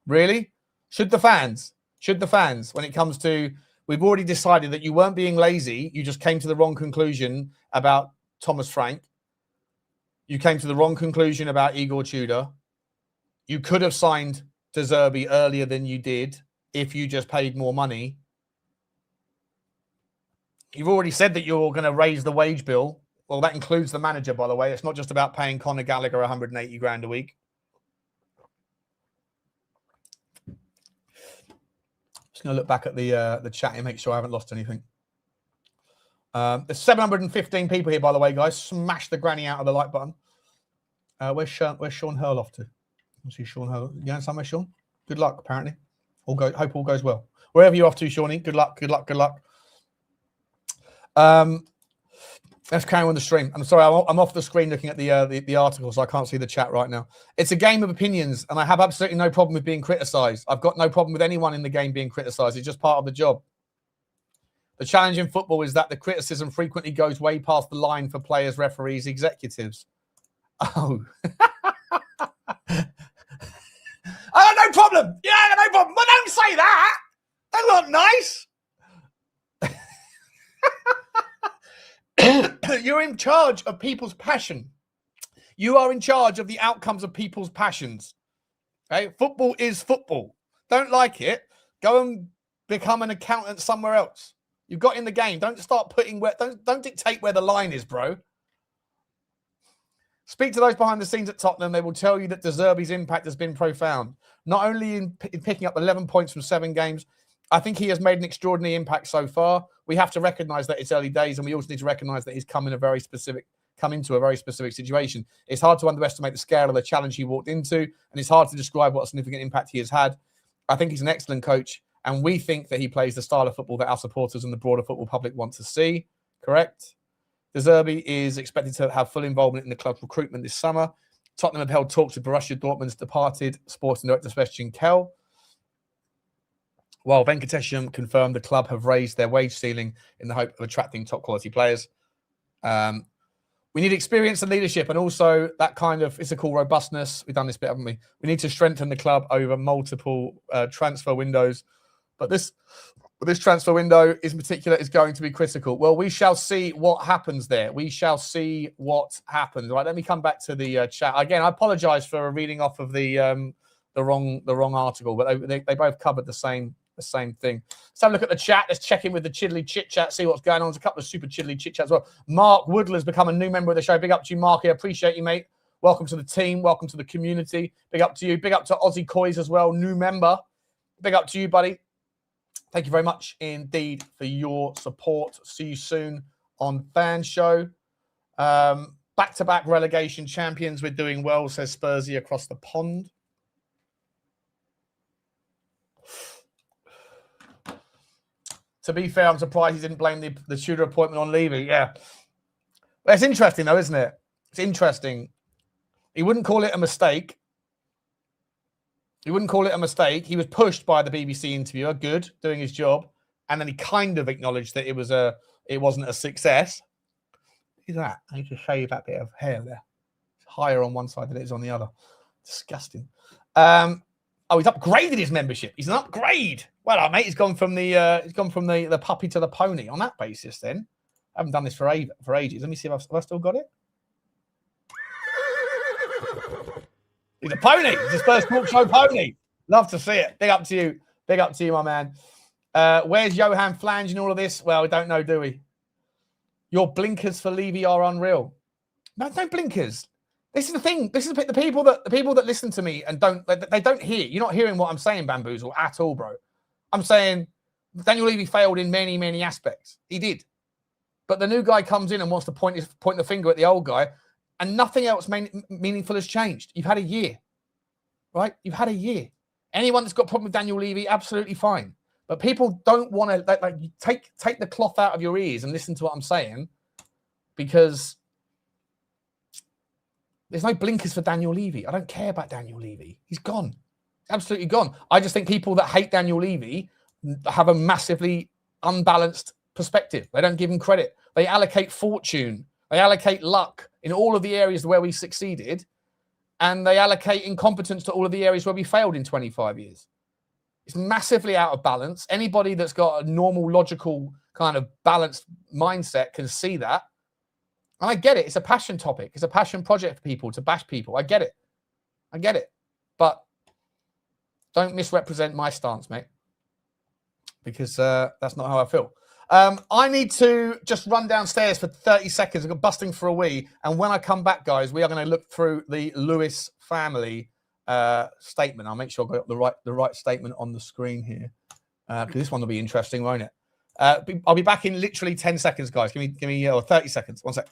[SPEAKER 1] Really? Should the fans, when it comes to, we've already decided that you weren't being lazy. You just came to the wrong conclusion about Thomas Frank. You came to the wrong conclusion about Igor Tudor. You could have signed De Zerbi earlier than you did if you just paid more money. You've already said that you're going to raise the wage bill. Well, that includes the manager, by the way. It's not just about paying Conor Gallagher 180 grand a week. Just going to look back at the chat and make sure I haven't lost anything. There's 715 people here, by the way, guys. Smash the granny out of the like button. Where's Sean Hurl off to? I see Sean Hurl. You going somewhere, Sean? Good luck, apparently. Hope all goes well. Wherever you're off to, Shawnee, good luck. Let's carry on with the stream. I'm sorry, I'm off the screen looking at the article, so I can't see the chat right now. It's a game of opinions, and I have absolutely no problem with being criticised. I've got no problem with anyone in the game being criticised. It's just part of the job. The challenge in football is that the criticism frequently goes way past the line for players, referees, executives. Oh. Oh, no problem. Yeah, no problem. But don't say that. That's not nice. You're in charge of people's passion. You are in charge of the outcomes of people's passions. Okay? Football is football. Don't like it? Go and become an accountant somewhere else. You've got in the game. Don't start putting don't dictate where the line is, bro. Speak to those behind the scenes at Tottenham. They will tell you that De Zerbi's impact has been profound. Not only in picking up 11 points from 7 games, I think he has made an extraordinary impact so far. We have to recognise that it's early days, and we also need to recognise that he's come into a very specific situation. It's hard to underestimate the scale of the challenge he walked into, and it's hard to describe what a significant impact he has had. I think he's an excellent coach, and we think that he plays the style of football that our supporters and the broader football public want to see. Correct? De Zerbi is expected to have full involvement in the club's recruitment this summer. Tottenham have held talks with Borussia Dortmund's departed sporting director Sebastian Kell, while Venkatesham confirmed the club have raised their wage ceiling in the hope of attracting top-quality players. We need experience and leadership, and also that kind of physical robustness. We've done this bit, haven't we? We need to strengthen the club over multiple transfer windows. But this transfer window in particular is going to be critical. Well, we shall see what happens there. We shall see what happens. Right, let me come back to the chat. Again, I apologise for reading off of the wrong article, but they both covered the same thing. Let's have a look at the chat. Let's check in with the Chidley Chit Chat, see what's going on. There's a couple of super Chidley Chit Chats as well. Mark Woodler has become a new member of the show. Big up to you, Mark. I appreciate you, mate. Welcome to the team. Welcome to the community. Big up to you. Big up to Aussie Coys as well, new member. Big up to you, buddy. Thank you very much indeed for your support. See you soon on Fan Show. Back-to-back relegation champions. We're doing well, says Spursy across the pond. To be fair, I'm surprised he didn't blame the Tudor appointment on Levy. Yeah. Well, it's interesting, though, isn't it? It's interesting. He wouldn't call it a mistake. He wouldn't call it a mistake. He was pushed by the BBC interviewer. Good, doing his job. And then he kind of acknowledged that it wasn't a success. Look at that. I need to shave that bit of hair there. It's higher on one side than it is on the other. Disgusting. Oh, he's upgraded his membership. He's an upgrade. Well, mate, he's gone from the puppy to the pony on that basis. Then I haven't done this for ages. Let me see if I've still got it. He's a pony. He's his first talk show pony. Love to see it. Big up to you. Big up to you, my man. Where's Johan Flange in all of this? Well, we don't know, do we? Your blinkers for Levy are unreal. No blinkers. This is the thing. This is the people that listen to me and they don't hear. You're not hearing what I'm saying, Bamboozle, at all, bro. I'm saying Daniel Levy failed in many, many aspects. He did. But the new guy comes in and wants to point the finger at the old guy, and nothing else meaningful has changed. You've had a year, right? You've had a year. Anyone that's got a problem with Daniel Levy, absolutely fine. But people don't want to take the cloth out of your ears and listen to what I'm saying, because there's no blinkers for Daniel Levy. I don't care about Daniel Levy. He's gone. Absolutely gone. I just think people that hate Daniel Levy have a massively unbalanced perspective. They don't give him credit. They allocate fortune. They allocate luck in all of the areas where we succeeded
[SPEAKER 2] and they allocate incompetence to all of the areas where we failed in 25 years. It's massively out of balance. Anybody that's got a normal, logical, kind of balanced mindset can see that. And I get it. It's a passion topic. It's a passion project for people to bash people. I get it. I get it. But don't misrepresent my stance, mate, because that's not how I feel. I need to just run downstairs for 30 seconds. I've got busting for a wee. And when I come back, guys, we are going to look through the Lewis family statement. I'll make sure I've got the right statement on the screen here, because this one will be interesting, won't it? I'll be back in literally 10 seconds, guys. Give me 30 seconds. One sec.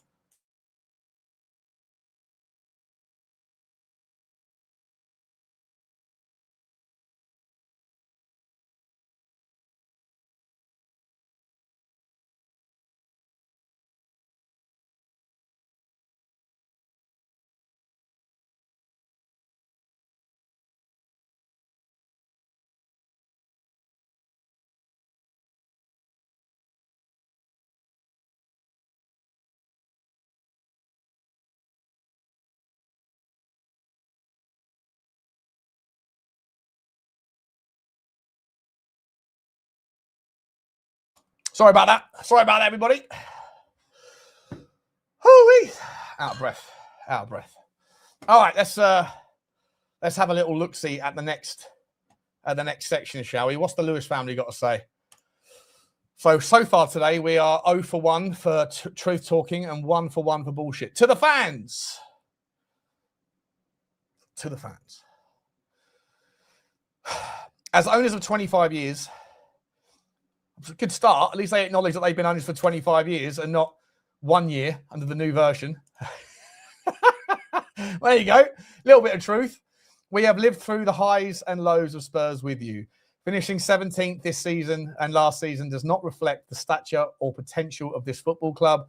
[SPEAKER 2] Sorry about that. Sorry about that, everybody. Hoo-wee. Out of breath. Out of breath. All right, let's have a little look-see at the next section, shall we? What's the Lewis family got to say? So far today, we are 0 for 1 for truth talking and 1 for 1 for bullshit. To the fans. To the fans. As owners of 25 years, it's a good start. At least they acknowledge that they've been owners for 25 years and not 1 year under the new version. There you go. A little bit of truth. We have lived through the highs and lows of Spurs with you. Finishing 17th this season and last season does not reflect the stature or potential of this football club.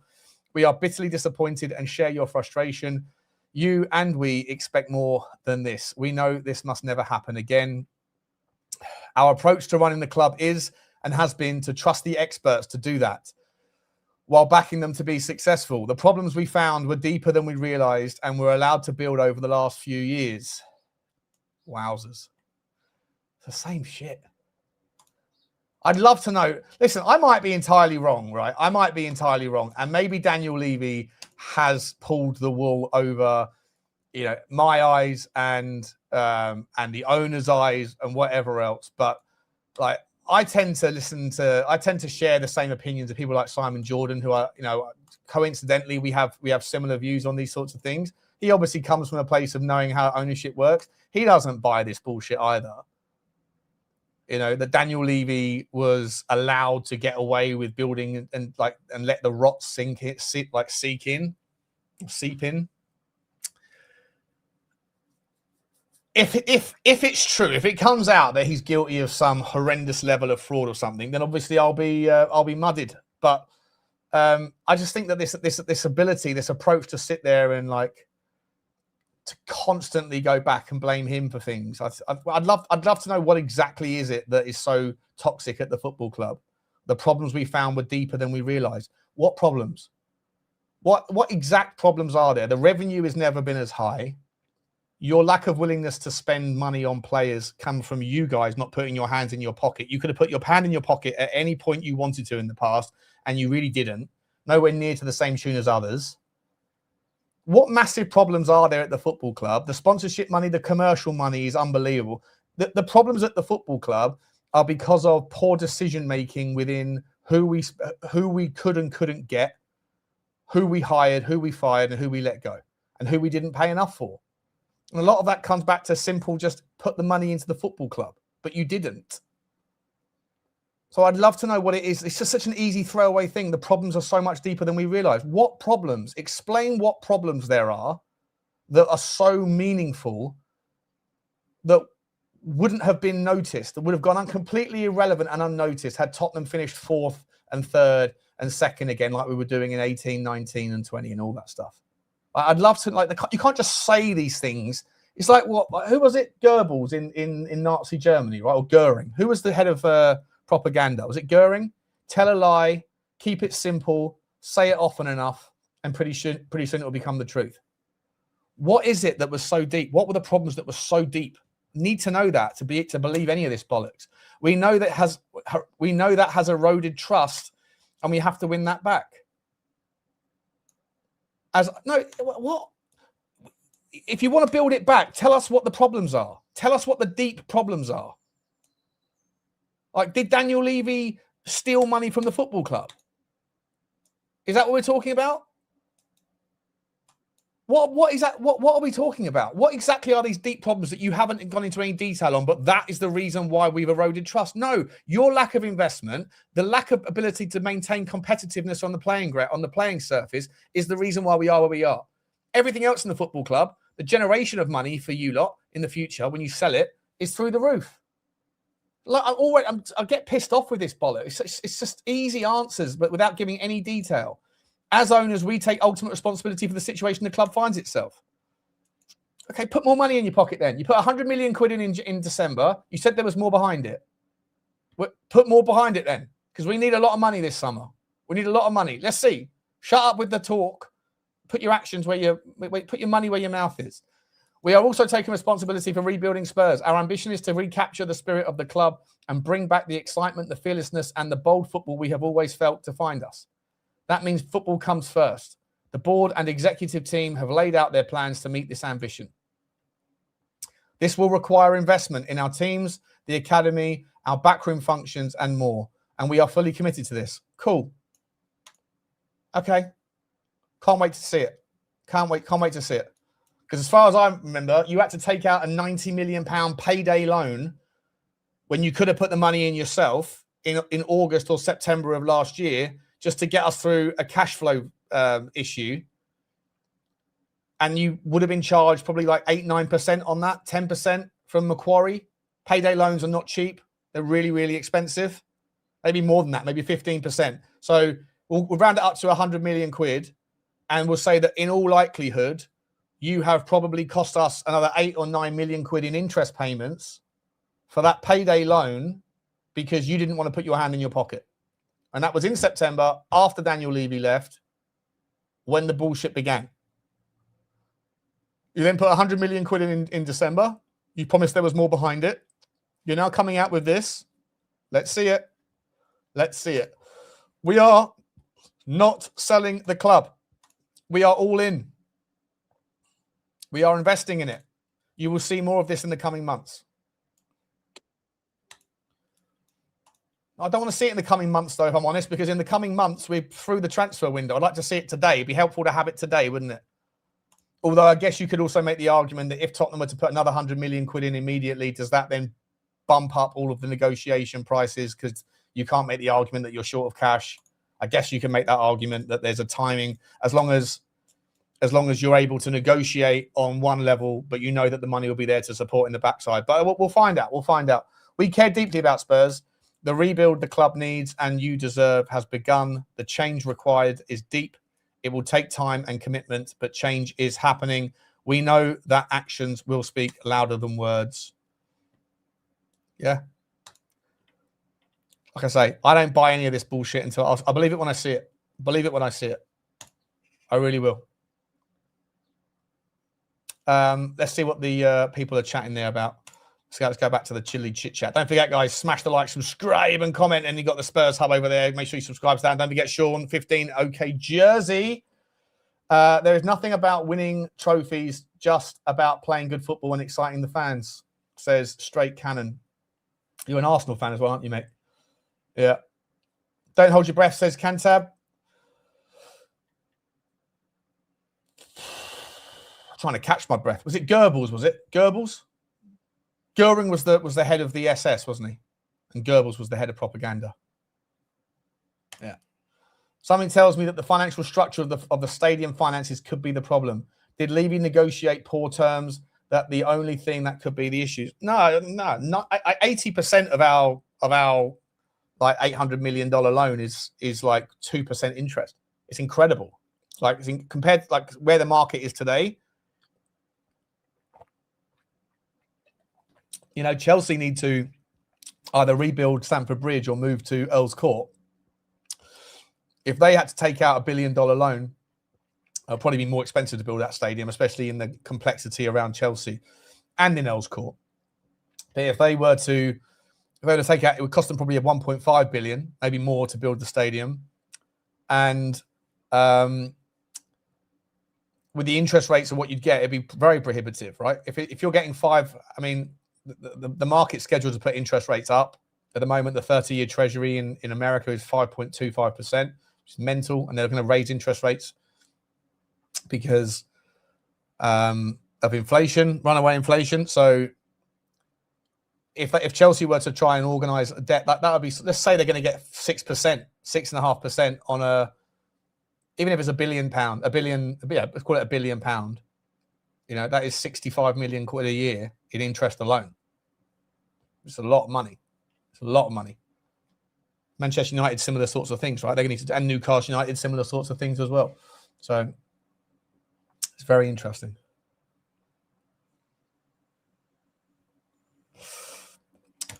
[SPEAKER 2] We are bitterly disappointed and share your frustration. You and we expect more than this. We know this must never happen again. Our approach to running the club is and has been to trust the experts to do that, while backing them to be successful. The problems we found were deeper than we realised and were allowed to build over the last few years. Wowzers. It's the same shit. I'd love to know. Listen, I might be entirely wrong, right? I might be entirely wrong. And maybe Daniel Levy has pulled the wool over, my eyes and the owner's eyes and whatever else. But I tend to share the same opinions of people like Simon Jordan, who are, coincidentally, we have similar views on these sorts of things. He obviously comes from a place of knowing how ownership works. He doesn't buy this bullshit either. That Daniel Levy was allowed to get away with building and let the rot seep in. If it's true, if it comes out that he's guilty of some horrendous level of fraud or something, then obviously I'll be mudded. But I just think that this ability, this approach to sit there and to constantly go back and blame him for things, I'd love to know what exactly is it that is so toxic at the football club. The problems we found were deeper than we realised. What problems? What exact problems are there? The revenue has never been as high. Your lack of willingness to spend money on players comes from you guys not putting your hands in your pocket. You could have put your hand in your pocket at any point you wanted to in the past, and you really didn't. Nowhere near to the same tune as others. What massive problems are there at the football club? The sponsorship money, the commercial money is unbelievable. The problems at the football club are because of poor decision-making within who we could and couldn't get, who we hired, who we fired, and who we let go, and who we didn't pay enough for. And a lot of that comes back to simple, just put the money into the football club, but you didn't. So I'd love to know what it is. It's just such an easy throwaway thing. The problems are so much deeper than we realize. What problems? Explain what problems there are that are so meaningful that wouldn't have been noticed, that would have gone on completely irrelevant and unnoticed had Tottenham finished 4th and 3rd and 2nd again, like we were doing in 18, 19 and 20 and all that stuff. I'd love to, you can't just say these things. It's like, who was it? Goebbels in Nazi Germany, right? Or Goering. Who was the head of propaganda? Was it Goering? Tell a lie, keep it simple, say it often enough, and pretty soon it will become the truth. What is it that was so deep? What were the problems that were so deep? Need to know that to believe any of this bollocks. We know that has eroded trust, and we have to win that back. What? If you want to build it back, tell us what the problems are. Tell us what the deep problems are. Like, did Daniel Levy steal money from the football club? Is that what we're talking about? What is that? What are we talking about? What exactly are these deep problems that you haven't gone into any detail on, but that is the reason why we've eroded trust? No, your lack of investment, the lack of ability to maintain competitiveness on the playing surface is the reason why we are where we are. Everything else in the football club, the generation of money for you lot in the future when you sell it is through the roof. Like, I get pissed off with this bollocks. It's just easy answers, but without giving any detail. As owners, we take ultimate responsibility for the situation the club finds itself. Okay, put more money in your pocket then. You put 100 million quid in December. You said there was more behind it. Put more behind it then, because we need a lot of money this summer. We need a lot of money. Let's see. Shut up with the talk. Put your actions put your money where your mouth is. We are also taking responsibility for rebuilding Spurs. Our ambition is to recapture the spirit of the club and bring back the excitement, the fearlessness, and the bold football we have always felt to find us. That means football comes first. The board and executive team have laid out their plans to meet this ambition. This will require investment in our teams, the academy, our backroom functions, and more. And we are fully committed to this. Cool. Okay. Can't wait to see it. Can't wait to see it. Because as far as I remember, you had to take out a £90 million payday loan when you could have put the money in yourself in August or September of last year, just to get us through a cash flow issue. And you would have been charged probably like 8-9% on that, 10% from Macquarie. Payday loans are not cheap. They're really, really expensive. Maybe more than that, maybe 15%. So we'll round it up to 100 million quid. And we'll say that in all likelihood, you have probably cost us another 8 or 9 million quid in interest payments for that payday loan because you didn't want to put your hand in your pocket. And that was in September, after Daniel Levy left, when the bullshit began. You then put 100 million quid in December. You promised there was more behind it. You're now coming out with this. Let's see it. Let's see it. We are not selling the club. We are all in. We are investing in it. You will see more of this in the coming months. I don't want to see it in the coming months, though, if I'm honest, because in the coming months, we're through the transfer window. I'd like to see it today. It'd be helpful to have it today, wouldn't it? Although I guess you could also make the argument that if Tottenham were to put another 100 million quid in immediately, does that then bump up all of the negotiation prices? Because you can't make the argument that you're short of cash. I guess you can make that argument that there's a timing, as long as you're able to negotiate on one level, but you know that the money will be there to support in the backside. But we'll find out. We'll find out. We care deeply about Spurs. The rebuild the club needs and you deserve has begun. The change required is deep. It will take time and commitment, but change is happening. We know that actions will speak louder than words. Yeah. Like I say, I don't buy any of this bullshit until I believe it when I see it. Believe it when I see it. I really will. Let's see what the people are chatting there about. Let's go back to the chilly chit chat. Don't forget, guys, smash the like, subscribe, and comment. And you got the Spurs Hub over there. Make sure you subscribe to that. And don't forget, Sean, 15 OK Jersey. There is nothing about winning trophies, just about playing good football and exciting the fans, says Straight Cannon. You're an Arsenal fan as well, aren't you, mate? Yeah. Don't hold your breath, says Cantab. I'm trying to catch my breath. Was it Goebbels? Was it Goebbels? Goering was the head of the SS, wasn't he? And Goebbels was the head of propaganda. Yeah. Something tells me that the financial structure of the stadium finances could be the problem. Did Levy negotiate poor terms? That the only thing that could be the issue? No, not 80% of our like $800 million loan is like 2% interest. It's incredible. Like compared to like where the market is today. You know, Chelsea need to either rebuild Stamford Bridge or move to Earl's Court. If they had to take out $1 billion loan It'll probably be more expensive to build that stadium, especially in the complexity around Chelsea and in Earls Court. But if they were to take out, it would cost them probably 1.5 billion, maybe more, to build the stadium. And with the interest rates and what you'd get, it'd be very prohibitive, right? If you're getting the market's scheduled to put interest rates up. At the moment, the 30-year Treasury in America is 5.25%, which is mental, and they're going to raise interest rates because of inflation, runaway inflation. So if Chelsea were to try and organise a debt, that would be, let's say they're going to get 6%, 6.5% on even if it's £1 billion, let's call it £1 billion. That is 65 million quid a year in interest alone. It's a lot of money. It's a lot of money. Manchester United, similar sorts of things, right? They're going to need to, and Newcastle United, similar sorts of things as well. So it's very interesting.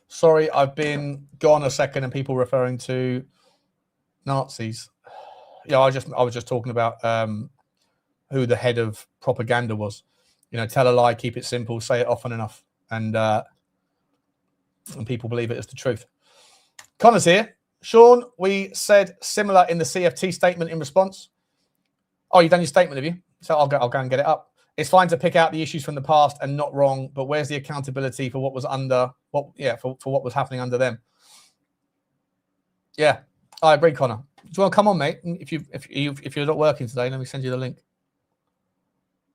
[SPEAKER 2] Sorry, I've been gone a second and people referring to Nazis. Yeah, I was just talking about who the head of propaganda was. Tell a lie, keep it simple, say it often enough, and people believe it is the truth. Connor's here. Sean, we said similar in the CFT statement in response. Oh, you've done your statement, have you? So I'll go and get it up. It's fine to pick out the issues from the past and not wrong, but where's the accountability for what was for what was happening under them? Yeah, I agree, Connor. Do you want to come on, mate? If you're not working today, let me send you the link.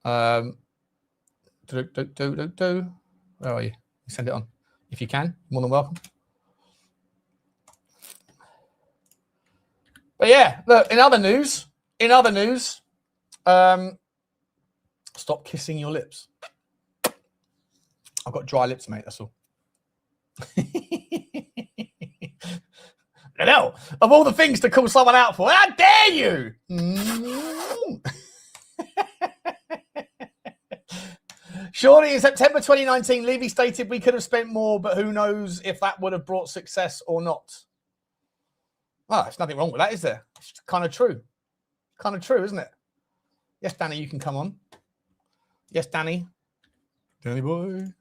[SPEAKER 2] Where are you? Send it on. If you can, more than welcome. But yeah, look, in other news, stop kissing your lips. I've got dry lips, mate, that's all. No, of all the things to call someone out for, how dare you? Surely in September 2019, Levy stated we could have spent more, but who knows if that would have brought success or not. Well, there's nothing wrong with that, is there? It's kind of true. Kind of true, isn't it? Yes, Danny, you can come on. Yes, Danny. Danny boy. As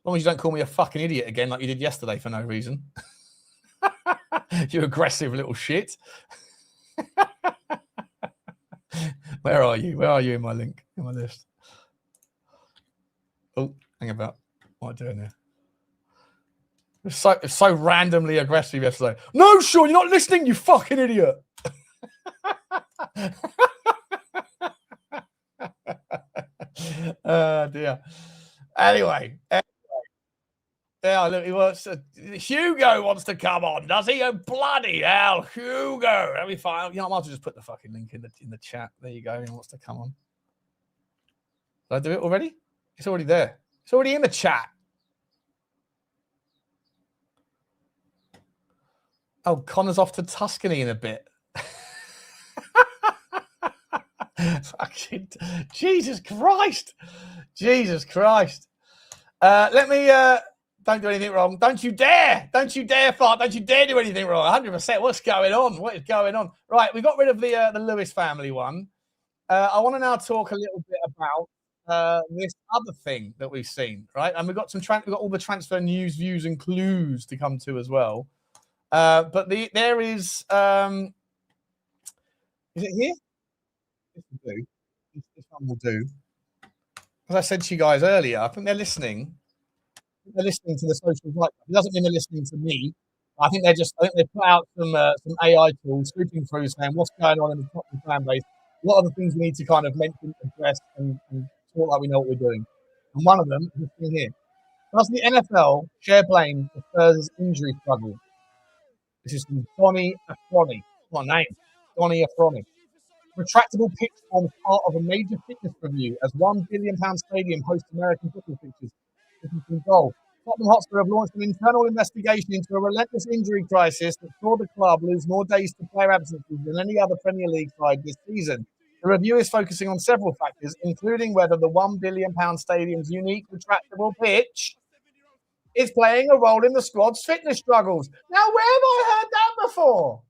[SPEAKER 2] long as you don't call me a fucking idiot again like you did yesterday for no reason. You aggressive little shit. Where are you? Where are you in my link, in my list? Oh, hang about. What am I doing there? It's so randomly aggressive yesterday. No, Sean, you're not listening, you fucking idiot. Dear. Anyway. Yeah, look, Hugo wants to come on, does he? Oh, bloody hell, Hugo. Let me find. I might as well just put the fucking link in the chat. There you go. He wants to come on. Did I do it already? It's already there. It's already in the chat. Oh, Connor's off to Tuscany in a bit. Fucking Jesus Christ. Jesus Christ. Let me don't do anything wrong. Don't you dare. Don't you dare fart. Don't you dare do anything wrong. 100%. What's going on? What is going on? Right, we got rid of the Lewis family one. I want to now talk a little bit about this other thing that we've seen, right? And we've got we've got all the transfer news, views, and clues to come to as well. But there is it here? This will do. This one will do. As I said to you guys earlier, I think they're listening. They're listening to the social right. It doesn't mean they're listening to me. I think they put out some AI tools, sweeping through, saying what's going on in the Tottenham fan base. What are the things we need to kind of mention, address, and talk like we know what we're doing? And one of them is this thing here. Does the NFL share blame for Spurs' injury struggle? This is from Donny Afroni. What a name. Donny Afroni. Retractable pitch forms part of a major fitness review as £1 billion stadium hosts American football pitches. This is from goal. Tottenham Hotspur have launched an internal investigation into a relentless injury crisis that saw the club lose more days to player absences than any other Premier League side this season. The review is focusing on several factors, including whether the £1 billion stadium's unique retractable pitch is playing a role in the squad's fitness struggles. Now, where have I heard that before?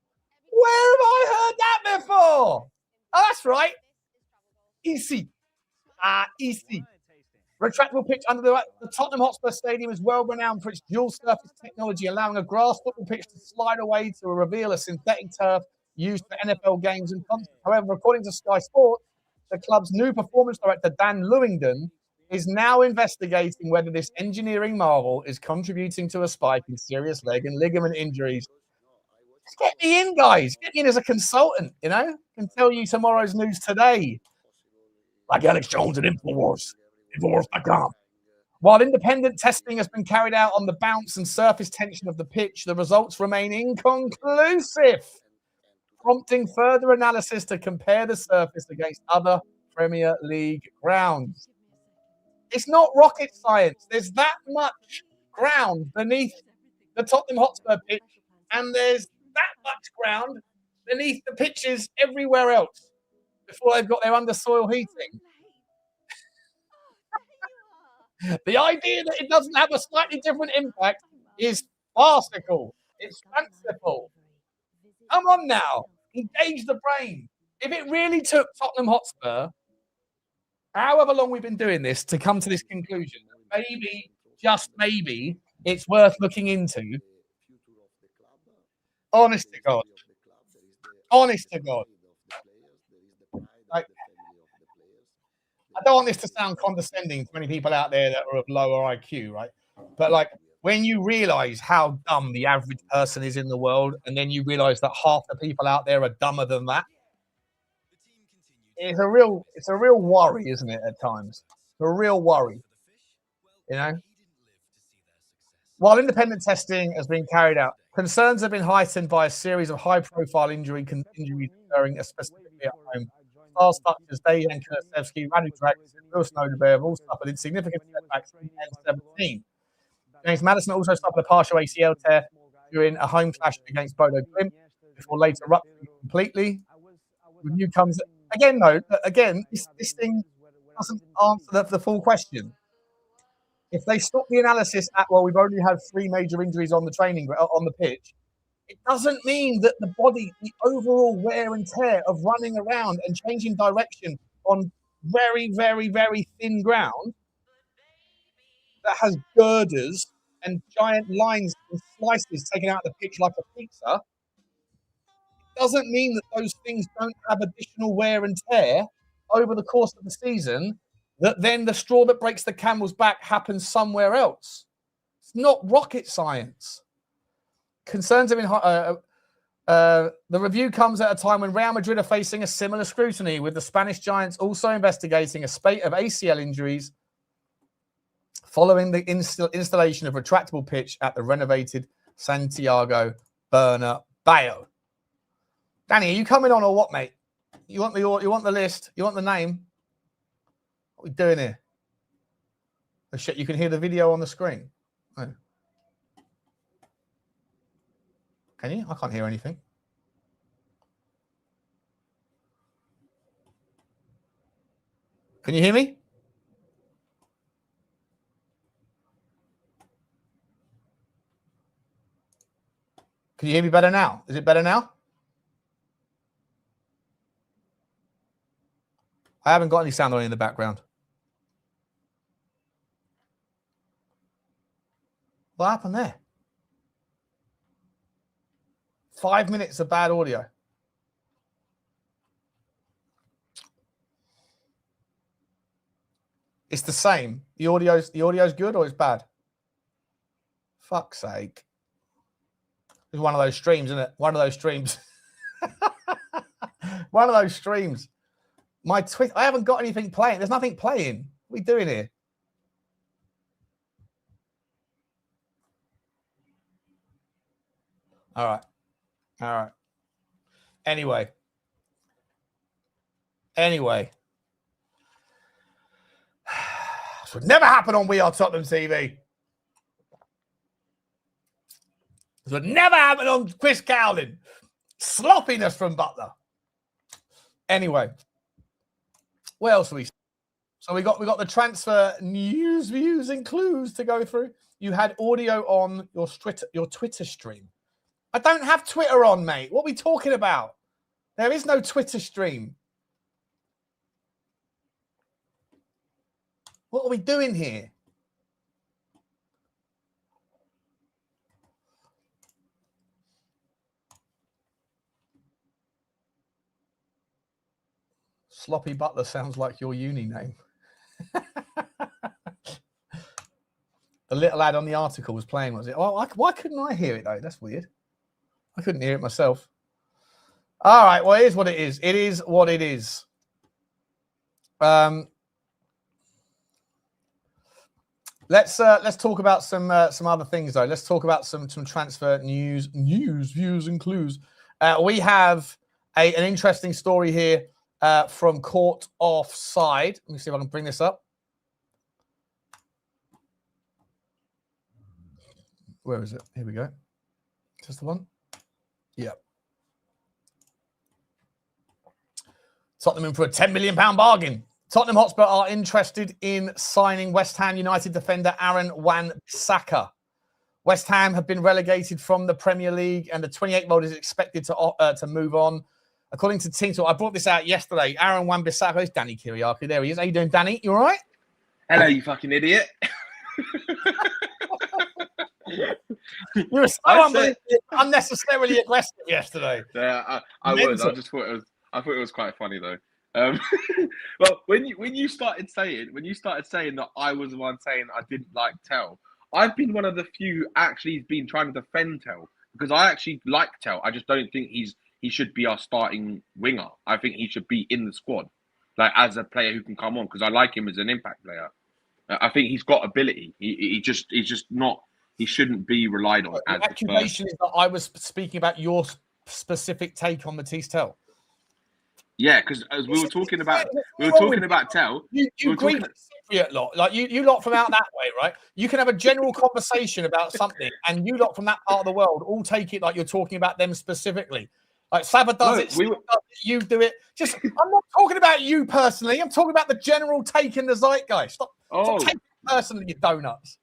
[SPEAKER 2] Where have I heard that before? Oh, that's right.
[SPEAKER 1] Easy. Easy. Retractable pitch under the Tottenham Hotspur Stadium is well renowned for its dual surface technology, allowing a grass football pitch to slide away to reveal a synthetic turf used for NFL games and concerts. However, according to Sky Sports, the club's new performance director, Dan Lewingdon, is now investigating whether this engineering marvel is contributing to a spike in serious leg and ligament injuries. Just get me in, guys. Get me in as a consultant, you know? I can tell you tomorrow's news today. Like Alex Jones at InfoWars. InfoWars.com. While independent testing has been carried out on the bounce and surface tension of the pitch, the results remain inconclusive, prompting further analysis to compare the surface against other Premier League grounds. It's not rocket science. There's that much ground beneath the Tottenham Hotspur pitch, and there's that much ground beneath the pitches everywhere else before they've got their undersoil heating. The idea that it doesn't have a slightly different impact is farcical. It's fanciful. Come on now. Engage the brain. If it really took Tottenham Hotspur, however long we've been doing this, to come to this conclusion, maybe, just maybe, it's worth looking into. Honest to God. Honest to God. Like, I don't want this to sound condescending to many people out there that are of lower IQ, right? But like, when you realize how dumb the average person is in the world, and then you realize that half the people out there are dumber than that, it's a real worry, isn't it? At times, a real worry. You know. While independent testing has been carried out, concerns have been heightened by a series of high-profile injuries occurring, specifically at home. Stars such as Dejan Kulusevski, Radu Dragic, and Wilson Odebear have all suffered significant setbacks in 2017. James Maddison also suffered a partial ACL tear during a home clash against Bodo Glimt before later rupturing completely. Review comes again, though. Again, this thing doesn't answer the full question. If they stop the analysis at, well, we've only had 3 major injuries on the pitch, it doesn't mean that the body, the overall wear and tear of running around and changing direction on very, very, very thin ground that has girders and giant lines and slices taken out of the pitch like a pizza, doesn't mean that those things don't have additional wear and tear over the course of the season, that then the straw that breaks the camel's back happens somewhere else. It's not rocket science. Concerns have been the review comes at a time when Real Madrid are facing a similar scrutiny, with the Spanish giants also investigating a spate of ACL injuries following the installation of retractable pitch at the renovated Santiago Bernabeu. Danny, are you coming on or what, mate? You want the list? You want the name? What are we doing here? Oh shit! You can hear the video on the screen. Oh. Can you? I can't hear anything. Can you hear me? Can you hear me better now? Is it better now? I haven't got any sound on in the background. What happened there? 5 minutes of bad audio. It's the same. The audio's good or it's bad? Fuck's sake. It's one of those streams, isn't it? One of those streams. One of those streams. My Twitter, I haven't got anything playing. There's nothing playing. What are we doing here? All right. All right. Anyway. This would never happen on We Are Tottenham TV. This would never happen on Chris Cowlin. Sloppiness from Butler. Anyway. What else are we? So we got the transfer news, views, and clues to go through. You had audio on your Twitter stream. I don't have Twitter on, mate. What are we talking about? There is no Twitter stream.
[SPEAKER 2] What are we doing here? Sloppy Butler sounds like your uni name. The little lad on the article was playing, was it? Oh, why couldn't I hear it, though? That's weird. I couldn't hear it myself. All right, well, it is what it is. It is what it is. Let's talk about some other things, though. Let's talk about some transfer news, views, and clues. We have an interesting story here from Court Offside. Let me see if I can bring this up. Where is it? Here we go. Is this the one? Yeah. Tottenham in for a £10 million bargain. Tottenham Hotspur are interested in signing West Ham United defender Aaron Wan-Bissaka. West Ham have been relegated from the Premier League, and the 28-year-old is expected to move on. According to Team Talk, I brought this out yesterday. Aaron Wan-Bissaka is Danny Kiriaki. There he is. How you doing, Danny? You all right?
[SPEAKER 3] Hello, you fucking idiot.
[SPEAKER 2] You were so unnecessarily aggressive yesterday.
[SPEAKER 3] Yeah, I was. I just thought it was quite funny though. Well, when you started saying that I was the one saying I didn't like Tel, I've been one of the few actually been trying to defend Tel because I actually like Tel. I just don't think he should be our starting winger. I think he should be in the squad, like as a player who can come on because I like him as an impact player. I think he's got ability. He's just not. He shouldn't be relied on.
[SPEAKER 2] The accusation is that I was speaking about your specific take on Mathys Tel.
[SPEAKER 3] Yeah, because as we were talking about Tel.
[SPEAKER 2] You Greek Cypriot lot, like you lot from out that way, right? You can have a general conversation about something, and you lot from that part of the world all take it like you're talking about them specifically. Like Saba does it, you do it. I'm not talking about you personally. I'm talking about the general take in the zeitgeist. Stop taking it personally, you donuts.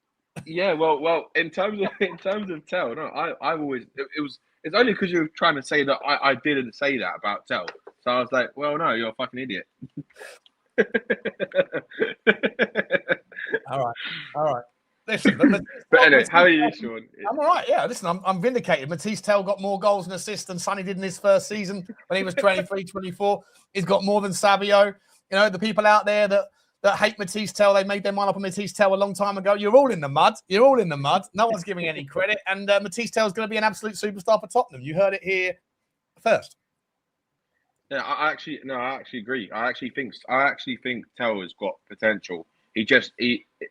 [SPEAKER 3] Yeah, well, in terms of Tel, no, I've always it's only because you're trying to say that I didn't say that about Tel. So I was like, well, no, you're a fucking idiot.
[SPEAKER 2] All right. Listen,
[SPEAKER 3] but anyway, how are you, Sean?
[SPEAKER 2] I'm all right. Yeah, listen, I'm vindicated. Mathys Tel got more goals and assists than Sonny did in his first season when he was 23, 24. He's got more than Savio. You know, the people out there that hate Mathys Tel, they made their mind up on Mathys Tel a long time ago. You're all in the mud. No one's giving any credit. And Mathys Tel is going to be an absolute superstar for Tottenham. You heard it here first.
[SPEAKER 3] Yeah, I actually agree. I actually think Tel has got potential.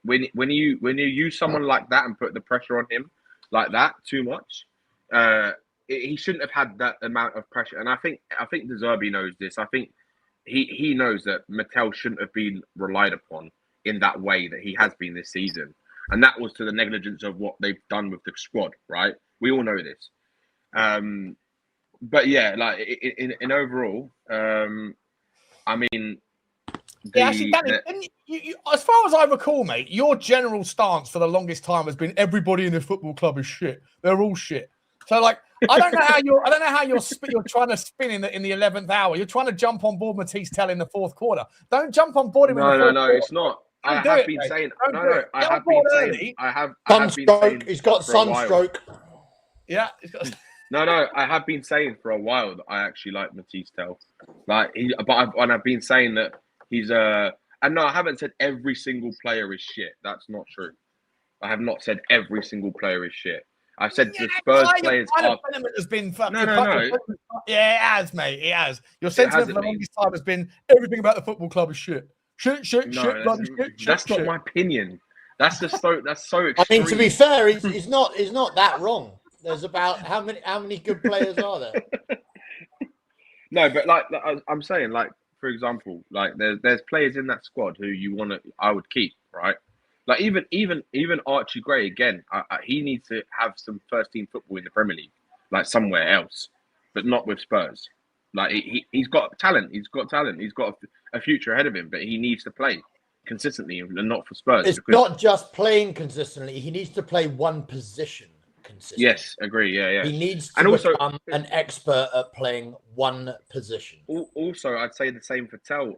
[SPEAKER 3] When you use someone like that and put the pressure on him like that too much, he shouldn't have had that amount of pressure. And I think De Zerbi knows this. I think he knows that Mattel shouldn't have been relied upon in that way that he has been this season. And that was to the negligence of what they've done with the squad, right? We all know this. But yeah, like in overall, I mean...
[SPEAKER 2] Danny, as far as I recall, mate, your general stance for the longest time has been everybody in this football club is shit. They're all shit. So, like, I don't know how you're trying to spin in the 11th hour. You're trying to jump on board Mathys Tel in the fourth quarter. Don't jump on board him in the fourth quarter.
[SPEAKER 3] No, it's not. I have been saying.
[SPEAKER 4] Sunstroke. He's got sunstroke.
[SPEAKER 2] Yeah.
[SPEAKER 3] No. I have been saying for a while that I actually like Mathys Tel. I've been saying that he's and no, I haven't said every single player is shit. That's not true. I have not said every single player is shit. I've said the Spurs players are...
[SPEAKER 2] has been fucking...
[SPEAKER 3] No.
[SPEAKER 2] Yeah, it has, mate. It has. Your sentiment for the longest time has been everything about the football club is shit. Shit, bloody shit.
[SPEAKER 3] That's not my opinion. That's just that's so extreme.
[SPEAKER 4] I mean, to be fair, it's not that wrong. There's about how many good players are there?
[SPEAKER 3] No, but like I'm saying, like for example, like there's players in that squad who I would keep, right? Like even Archie Gray again, he needs to have some first team football in the Premier League, like somewhere else, but not with Spurs. Like he's got talent. He's got a future ahead of him, but he needs to play consistently and not for Spurs.
[SPEAKER 4] It's not just playing consistently. He needs to play one position consistently.
[SPEAKER 3] Yes, agree. Yeah.
[SPEAKER 4] He needs to become an expert at playing one position.
[SPEAKER 3] Also, I'd say the same for Tel.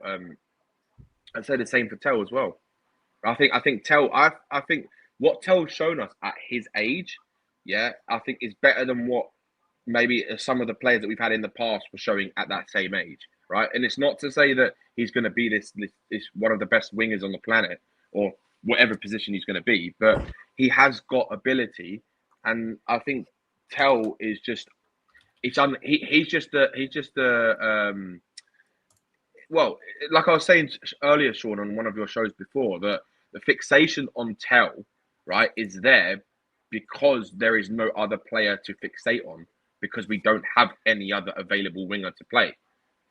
[SPEAKER 3] I'd say the same for Tel as well. I think Tel. I think what Tel's shown us at his age, I think is better than what maybe some of the players that we've had in the past were showing at that same age, right? And it's not to say that he's going to be this one of the best wingers on the planet or whatever position he's going to be, but he has got ability, and I think Tel is just he's just well, like I was saying earlier, Sean, on one of your shows before, that the fixation on Tel, right, is there because there is no other player to fixate on, because we don't have any other available winger to play.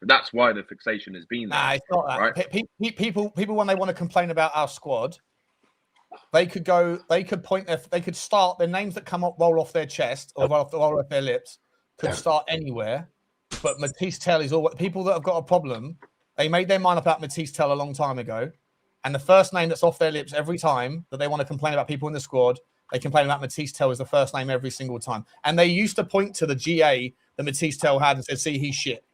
[SPEAKER 3] That's why the fixation has been there.
[SPEAKER 2] Nah, it's not that.
[SPEAKER 3] Right?
[SPEAKER 2] People, when they want to complain about our squad, they could start the names that come up, roll off their chest or roll off their lips, could start anywhere. But Mathys Tel is all people that have got a problem. They made their mind up about Mathys Tel a long time ago, and the first name that's off their lips every time that they want to complain about people in the squad, they complain about Mathys Tel is the first name every single time. And they used to point to the GA that Mathys Tel had and said, "See, he's shit."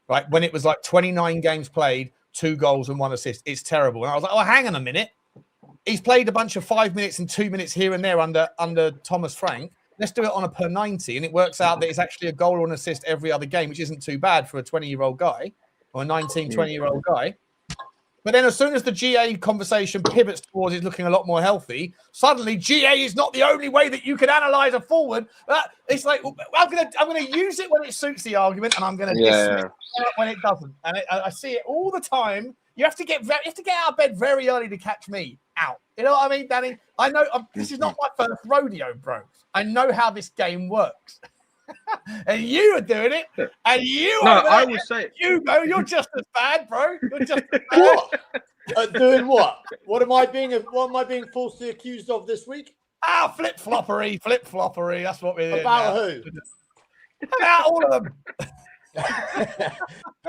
[SPEAKER 2] Right? When it was like 29 games played, 2 goals and 1 assist, it's terrible. And I was like, "Oh, hang on a minute. He's played a bunch of 5 minutes and 2 minutes here and there under Thomas Frank. Let's do it on a per 90, and it works out that it's actually a goal or an assist every other game, which isn't too bad for a 20-year-old guy or a 19, 20-year-old guy." But then as soon as the GA conversation pivots towards it looking a lot more healthy, suddenly GA is not the only way that you can analyze a forward. It's like, I'm gonna use it when it suits the argument, and I'm gonna dismiss it when it doesn't. And I see it all the time. You have to get out of bed very early to catch me out. You know what I mean, Danny? I know this is not my first rodeo, bro. I know how this game works. And you are doing it, and you are.
[SPEAKER 3] I would say,
[SPEAKER 2] Hugo, you're just as bad, bro. You're just as bad.
[SPEAKER 4] What? Doing what? What am I being falsely accused of this week?
[SPEAKER 2] Flip-floppery. That's what we're doing.
[SPEAKER 4] About who?
[SPEAKER 2] About all of them.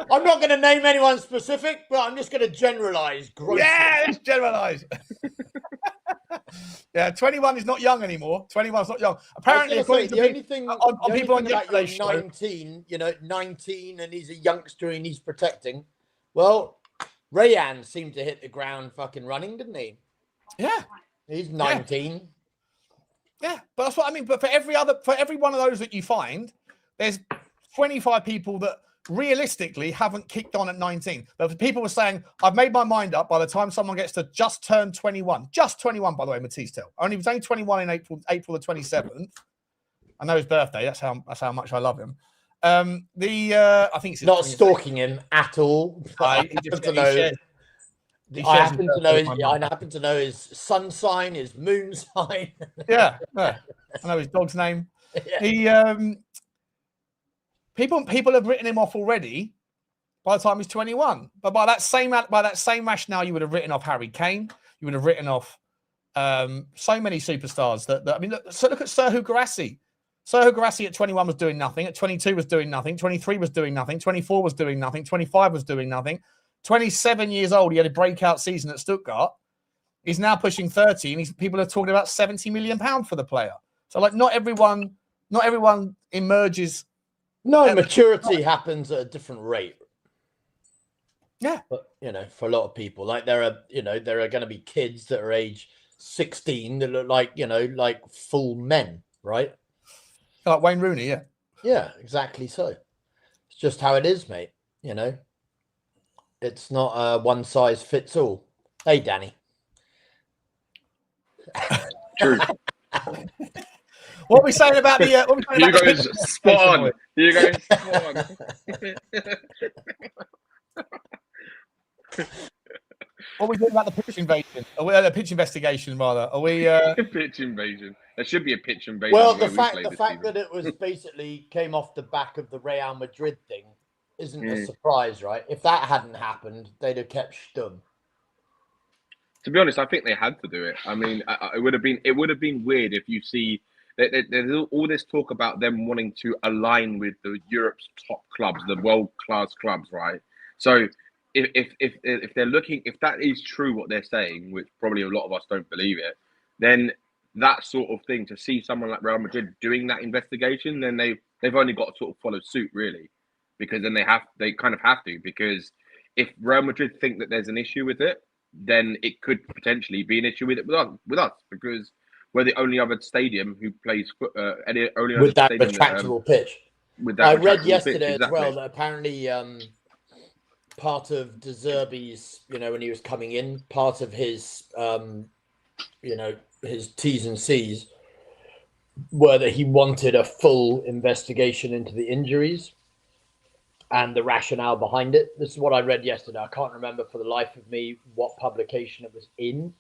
[SPEAKER 4] I'm not going to name anyone specific, but I'm just going to generalize.
[SPEAKER 2] Yeah, let's generalize. Yeah, 21 is not young anymore. 21's not young. Apparently,
[SPEAKER 4] the only thing
[SPEAKER 2] on people on
[SPEAKER 4] yesterday's show, 19, 19, and he's a youngster and he's protecting. Well, Rayan seemed to hit the ground fucking running, didn't he?
[SPEAKER 2] Yeah,
[SPEAKER 4] he's 19.
[SPEAKER 2] Yeah, but that's what I mean. But for every one of those that you find, there's 25 people that realistically haven't kicked on at 19. But people were saying, I've made my mind up by the time someone gets to just turn 21. Just 21, by the way, Mathys Tel. He was only 21 in April the 27th. I know his birthday. That's how much I love him. I think it's
[SPEAKER 4] not stalking him at all. I happen to know his sun sign, his moon sign.
[SPEAKER 2] Yeah. I know his dog's name. Yeah. He People have written him off already by the time he's 21. But by that same rationale, you would have written off Harry Kane. You would have written off so many superstars. Look at Serhou Guirassy. Serhou Guirassy at 21 was doing nothing. At 22 was doing nothing. 23 was doing nothing. 24 was doing nothing. 25 was doing nothing. 27 years old, he had a breakout season at Stuttgart. He's now pushing 30, and people are talking about £70 million for the player. So, not everyone emerges.
[SPEAKER 4] No, maturity happens at a different rate.
[SPEAKER 2] Yeah.
[SPEAKER 4] But, for a lot of people, there are going to be kids that are age 16 that look like full men, right?
[SPEAKER 2] Like Wayne Rooney, yeah.
[SPEAKER 4] Yeah, exactly so. It's just how it is, mate. It's not a one size fits all. Hey, Danny.
[SPEAKER 3] True.
[SPEAKER 2] What are we saying about the?
[SPEAKER 3] You guys spot on. You guys spot on.
[SPEAKER 2] What are we doing about the pitch invasion? Are we the pitch investigation rather? Are we
[SPEAKER 3] pitch invasion? There should be a pitch invasion.
[SPEAKER 4] Well, the fact that it was basically came off the back of the Real Madrid thing isn't a surprise, right? If that hadn't happened, they'd have kept Stum.
[SPEAKER 3] To be honest, I think they had to do it. I mean, it would have been weird if you see. There's all this talk about them wanting to align with the Europe's top clubs, the world-class clubs, right? So if they're looking, if that is true what they're saying, which probably a lot of us don't believe it, then that sort of thing, to see someone like Real Madrid doing that investigation, then they've only got to sort of follow suit, really, because then they kind of have to, because if Real Madrid think that there's an issue with it, then it could potentially be an issue with us because we're the only other stadium who plays only
[SPEAKER 4] with that
[SPEAKER 3] stadium
[SPEAKER 4] retractable pitch.
[SPEAKER 3] With that
[SPEAKER 4] I read
[SPEAKER 3] retractable
[SPEAKER 4] yesterday
[SPEAKER 3] pitch,
[SPEAKER 4] as well that apparently part of De Zerbi's, when he was coming in, part of his, his T's and C's were that he wanted a full investigation into the injuries and the rationale behind it. This is what I read yesterday. I can't remember for the life of me what publication it was in,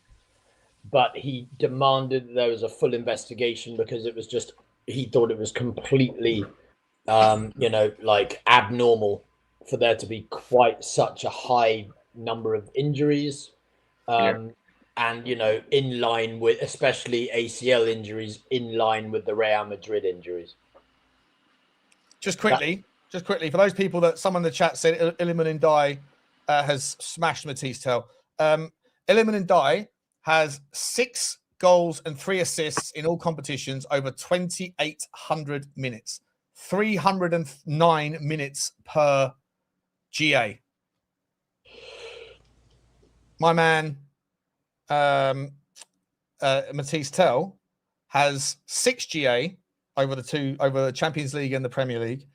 [SPEAKER 4] but he demanded that there was a full investigation because it was just, he thought it was completely, abnormal for there to be quite such a high number of injuries. And, in line with, especially ACL injuries, in line with the Real Madrid injuries.
[SPEAKER 2] Just quickly, for those people that someone in the chat said Iliman Ndiaye has smashed Mathys Tel. Iliman Ndiaye has 6 goals and 3 assists in all competitions over 2,800 minutes, 309 minutes per GA. My man, Mathys Tel has 6 GA over the Champions League and the Premier League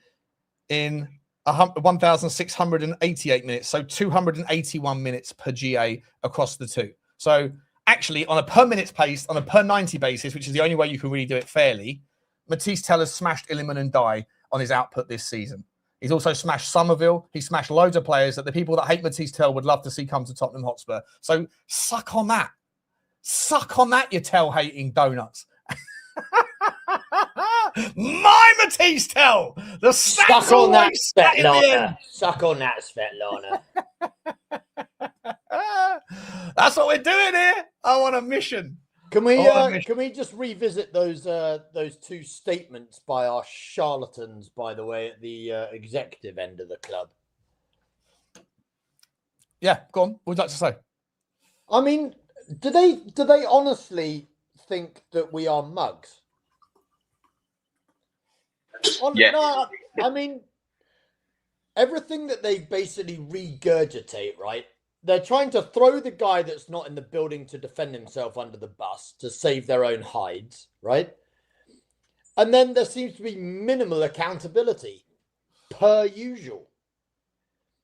[SPEAKER 2] in 1,688 minutes, so 281 minutes per GA across the two. So actually, on a per minutes pace, on a per 90 basis, which is the only way you can really do it fairly, Mathys Tel has smashed Iliman Ndiaye on his output this season. He's also smashed Somerville. He smashed loads of players that the people that hate Mathys Tel would love to see come to Tottenham Hotspur. So suck on that. Suck on that, you Tel-hating donuts. My Mathys Tel! The
[SPEAKER 4] suck on that, Svetlana. Suck on that, Svetlana.
[SPEAKER 2] That's what we're doing here. I want a mission.
[SPEAKER 4] Can we just revisit those 2 statements by our charlatans, by the way, at the executive end of the club?
[SPEAKER 2] Yeah, go on. What would you like to say?
[SPEAKER 4] I mean, do they honestly think that we are mugs?
[SPEAKER 3] Yeah.
[SPEAKER 4] No, I mean, everything that they basically regurgitate, right? They're trying to throw the guy that's not in the building to defend himself under the bus to save their own hides, right? And then there seems to be minimal accountability per usual.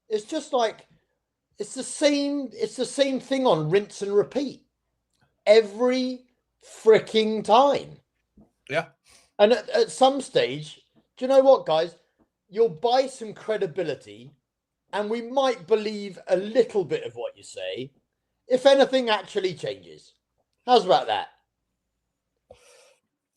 [SPEAKER 4] It's just like, it's the same thing on rinse and repeat every freaking time.
[SPEAKER 2] Yeah.
[SPEAKER 4] And at some stage, do you know what, guys? You'll buy some credibility and we might believe a little bit of what you say if anything actually changes. How's about that?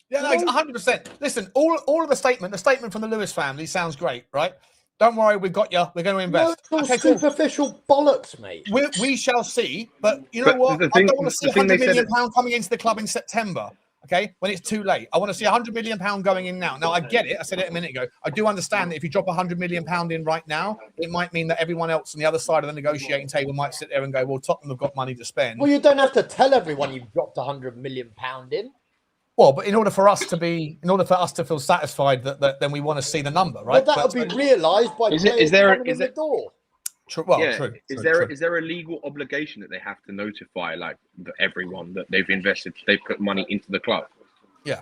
[SPEAKER 2] Yeah, no, 100%. Listen, all of the statement from the Lewis family sounds great, right? Don't worry, we've got you. We're going to invest.
[SPEAKER 4] No, it's all superficial bollocks, mate.
[SPEAKER 2] We shall see. But you know what? I don't want to see £100 million coming into the club in September. Okay, when it's too late. I want to see £100 million going in now. Now, I get it. I said it a minute ago. I do understand that if you drop £100 million in right now, it might mean that everyone else on the other side of the negotiating table might sit there and go, well, Tottenham have got money to spend.
[SPEAKER 4] Well, you don't have to tell everyone you've dropped £100 million in.
[SPEAKER 2] Well, but in order for us to feel satisfied that then we want to see the number, right?
[SPEAKER 4] Well, that'll be realised by the door.
[SPEAKER 2] True. Well,
[SPEAKER 3] yeah.
[SPEAKER 2] True.
[SPEAKER 3] Is
[SPEAKER 2] true.
[SPEAKER 3] there a legal obligation that they have to notify everyone that they've invested, they've put money into the club?
[SPEAKER 2] Yeah.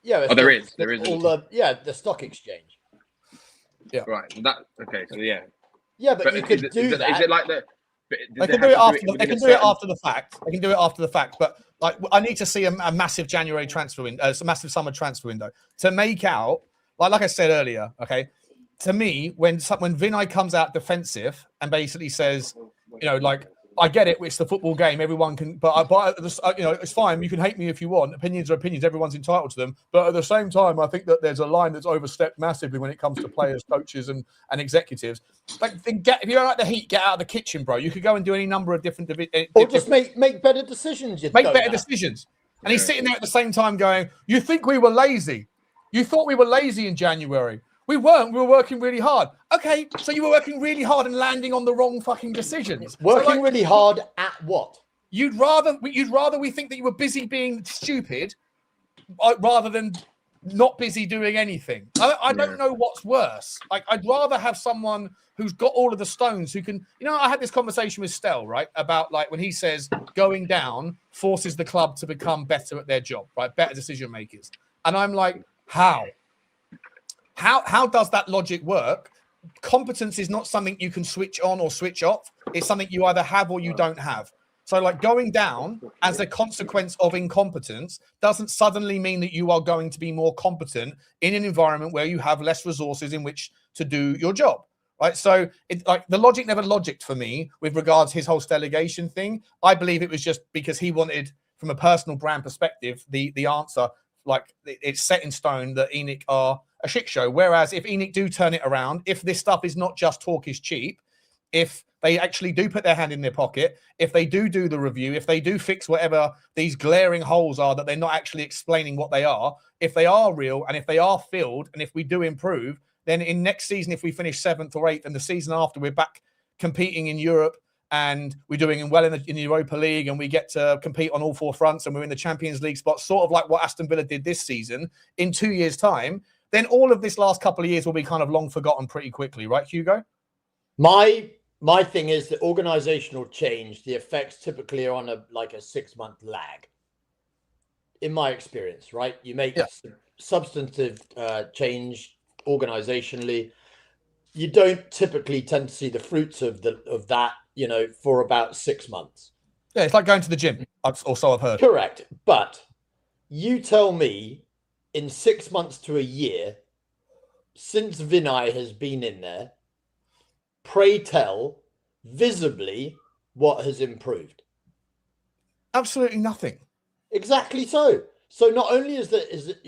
[SPEAKER 4] Yeah.
[SPEAKER 3] Oh, there is.
[SPEAKER 4] The stock exchange.
[SPEAKER 2] Yeah.
[SPEAKER 3] Right. Okay. So yeah.
[SPEAKER 4] Yeah, but you could do that.
[SPEAKER 3] Is it like that?
[SPEAKER 2] They can do it after the fact. They can do it after the fact. But like, I need to see a massive January transfer window, a massive summer transfer window to make out. Like I said earlier, okay. To me, when Vinay comes out defensive and basically says, I get it, it's the football game, everyone can, but it's fine. You can hate me if you want. Opinions are opinions. Everyone's entitled to them. But at the same time, I think that there's a line that's overstepped massively when it comes to players, coaches, and executives. Like, if you don't like the heat, get out of the kitchen, bro. You could go and do any number of different
[SPEAKER 4] or just make better decisions.
[SPEAKER 2] Make better decisions. And he's sitting there at the same time going, "You think we were lazy? You thought we were lazy in January." We weren't. We were working really hard. Okay, so you were working really hard and landing on the wrong fucking decisions.
[SPEAKER 4] Working really hard at what?
[SPEAKER 2] You'd rather we think that you were busy being stupid, rather than not busy doing anything. I don't know what's worse. Like, I'd rather have someone who's got all of the stones, who can, I had this conversation with Stel, right? About like when he says going down forces the club to become better at their job, right? Better decision makers. And I'm like, how does that logic work? Competence is not something you can switch on or switch off. It's something you either have or you don't have. So like going down as a consequence of incompetence doesn't suddenly mean that you are going to be more competent in an environment where you have less resources in which to do your job. Right. So it, like, the logic never logicked for me with regards to his whole delegation thing. I believe it was just because he wanted, from a personal brand perspective, the answer, like, it's set in stone that ENIC are a shit show. Whereas if ENIC do turn it around, if this stuff is not just talk is cheap, if they actually do put their hand in their pocket, if they do the review, if they do fix whatever these glaring holes are that they're not actually explaining what they are, if they are real and if they are filled, and if we do improve, then in next season, if we finish 7th or 8th, and the season after we're back competing in Europe and we're doing well in the Europa League and we get to compete on all 4 fronts and we're in the Champions League spot, sort of like what Aston Villa did this season, in 2 years' time, then all of this last couple of years will be kind of long forgotten pretty quickly, right, Hugo?
[SPEAKER 4] My thing is that organizational change, the effects typically are on a 6-month lag. In my experience, right? You make substantive change organizationally, you don't typically tend to see the fruits of that, for about 6 months.
[SPEAKER 2] Yeah, it's like going to the gym, or so I've heard.
[SPEAKER 4] Correct. But you tell me, in 6 months to a year, since Vinay has been in there, pray tell, visibly, what has improved?
[SPEAKER 2] Absolutely nothing.
[SPEAKER 4] Exactly so. So not only is it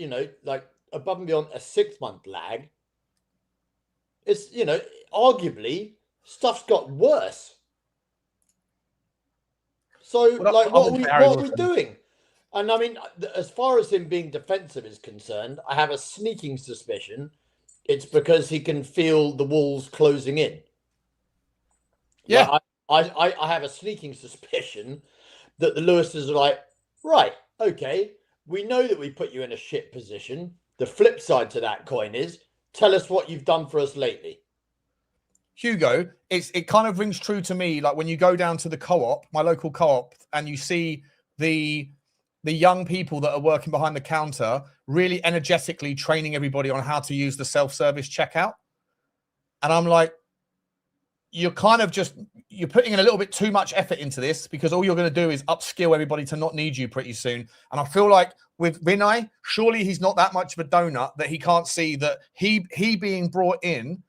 [SPEAKER 4] above and beyond a 6-month lag, it's, arguably stuff's got worse. So what are we doing? And I mean, as far as him being defensive is concerned, I have a sneaking suspicion it's because he can feel the walls closing in.
[SPEAKER 2] Yeah.
[SPEAKER 4] I have a sneaking suspicion that the Lewises are like, right, okay, we know that we put you in a shit position. The flip side to that coin is, tell us what you've done for us lately.
[SPEAKER 2] Hugo, it kind of rings true to me, like when you go down to the co-op, my local co-op, and you see the young people that are working behind the counter really energetically training everybody on how to use the self-service checkout. And I'm like, you're kind of you're putting in a little bit too much effort into this, because all you're going to do is upskill everybody to not need you pretty soon. And I feel like with Vinay, surely he's not that much of a donut that he can't see that he being brought in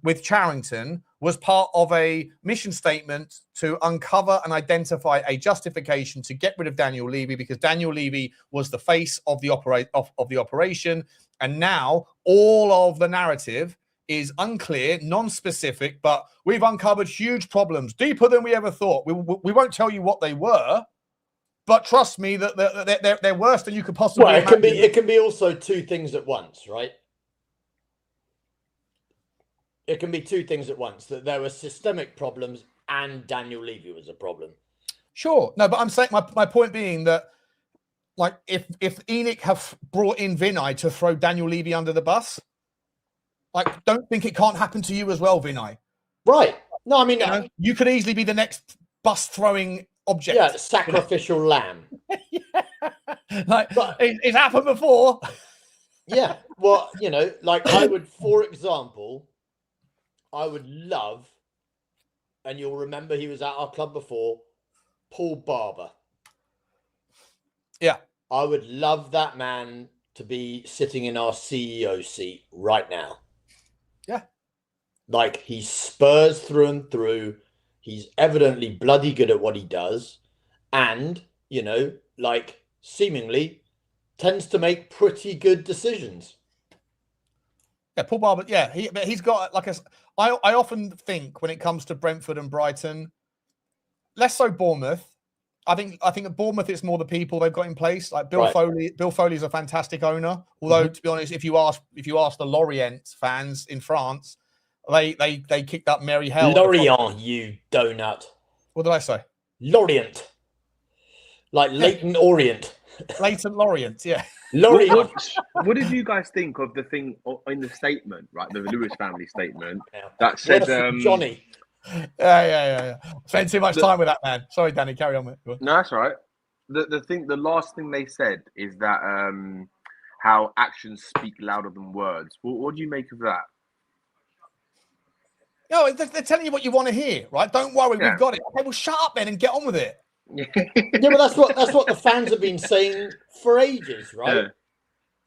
[SPEAKER 2] with Charrington was part of a mission statement to uncover and identify a justification to get rid of Daniel Levy, because Daniel Levy was the face of the operation. And now all of the narrative is unclear, non-specific, but we've uncovered huge problems, deeper than we ever thought. We won't tell you what they were, but trust me that they're worse than you could possibly imagine.
[SPEAKER 4] It can be also two things at once, right? It can be two things at once, that there were systemic problems and Daniel Levy was a problem.
[SPEAKER 2] Sure. No, but I'm saying my point being that, like, if ENIC have brought in Vinay to throw Daniel Levy under the bus, like, don't think it can't happen to you as well, Vinay.
[SPEAKER 4] Right. No, I mean,
[SPEAKER 2] you could easily be the next bus throwing object.
[SPEAKER 4] Yeah, sacrificial lamb.
[SPEAKER 2] Yeah. Like, it's happened before.
[SPEAKER 4] Yeah. Well, I would, for example, I would love, and you'll remember he was at our club before, Paul Barber.
[SPEAKER 2] Yeah.
[SPEAKER 4] I would love that man to be sitting in our CEO seat right now.
[SPEAKER 2] Yeah.
[SPEAKER 4] Like, he's Spurs through and through. He's evidently bloody good at what he does. And, seemingly tends to make pretty good decisions.
[SPEAKER 2] Yeah, Paul Barber. Yeah, he's got I often think when it comes to Brentford and Brighton, less so Bournemouth. I think at Bournemouth it's more the people they've got in place. Like Bill Foley. Bill Foley's a fantastic owner. Although to be honest, if you ask the Lorient fans in France, they kicked up merry hell.
[SPEAKER 4] Lorient, you donut.
[SPEAKER 2] What did I say?
[SPEAKER 4] Lorient. Like Leighton Orient.
[SPEAKER 2] Leighton Lorient, yeah.
[SPEAKER 4] Laurie,
[SPEAKER 3] What did you guys think of the thing in the statement, right? The Lewis family statement that said,
[SPEAKER 4] Johnny.
[SPEAKER 2] Yeah. Spent too much time with that man. Sorry, Danny, carry on. Go on.
[SPEAKER 3] No, that's right. The last thing they said is that how actions speak louder than words. What do you make of that?
[SPEAKER 2] No, they're telling you what you want to hear, right? Don't worry, we've got it. Okay, well, shut up then and get on with it.
[SPEAKER 4] Yeah, but that's what the fans have been saying for ages, right?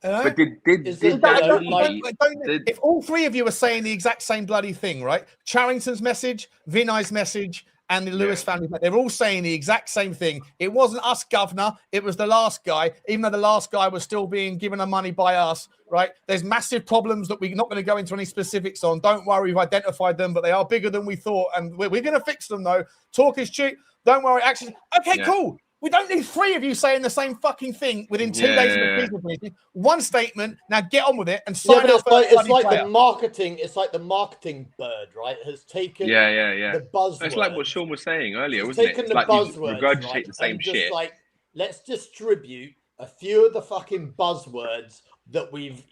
[SPEAKER 3] But did
[SPEAKER 2] if all three of you are saying the exact same bloody thing, right? Charrington's message, Vinay's message, and the Lewis family, they're all saying the exact same thing. It wasn't us, governor. It was the last guy, even though the last guy was still being given the money by us, right? There's massive problems that we're not going to go into any specifics on. Don't worry, we've identified them, but they are bigger than we thought. And we're going to fix them, though. Talk is cheap. Don't worry. Actually, okay, cool. We don't need three of you saying the same fucking thing within 2 days of the business meeting. One statement. Now get on with it and sign up.
[SPEAKER 4] It's like the marketing. It's like the marketing bird, right? Has taken the buzzwords.
[SPEAKER 3] It's like what Sean was saying earlier, wasn't it?
[SPEAKER 4] Taken the buzzwords,
[SPEAKER 3] regurgitate the same shit.
[SPEAKER 4] Just like, let's distribute a few of the fucking buzzwords that we've,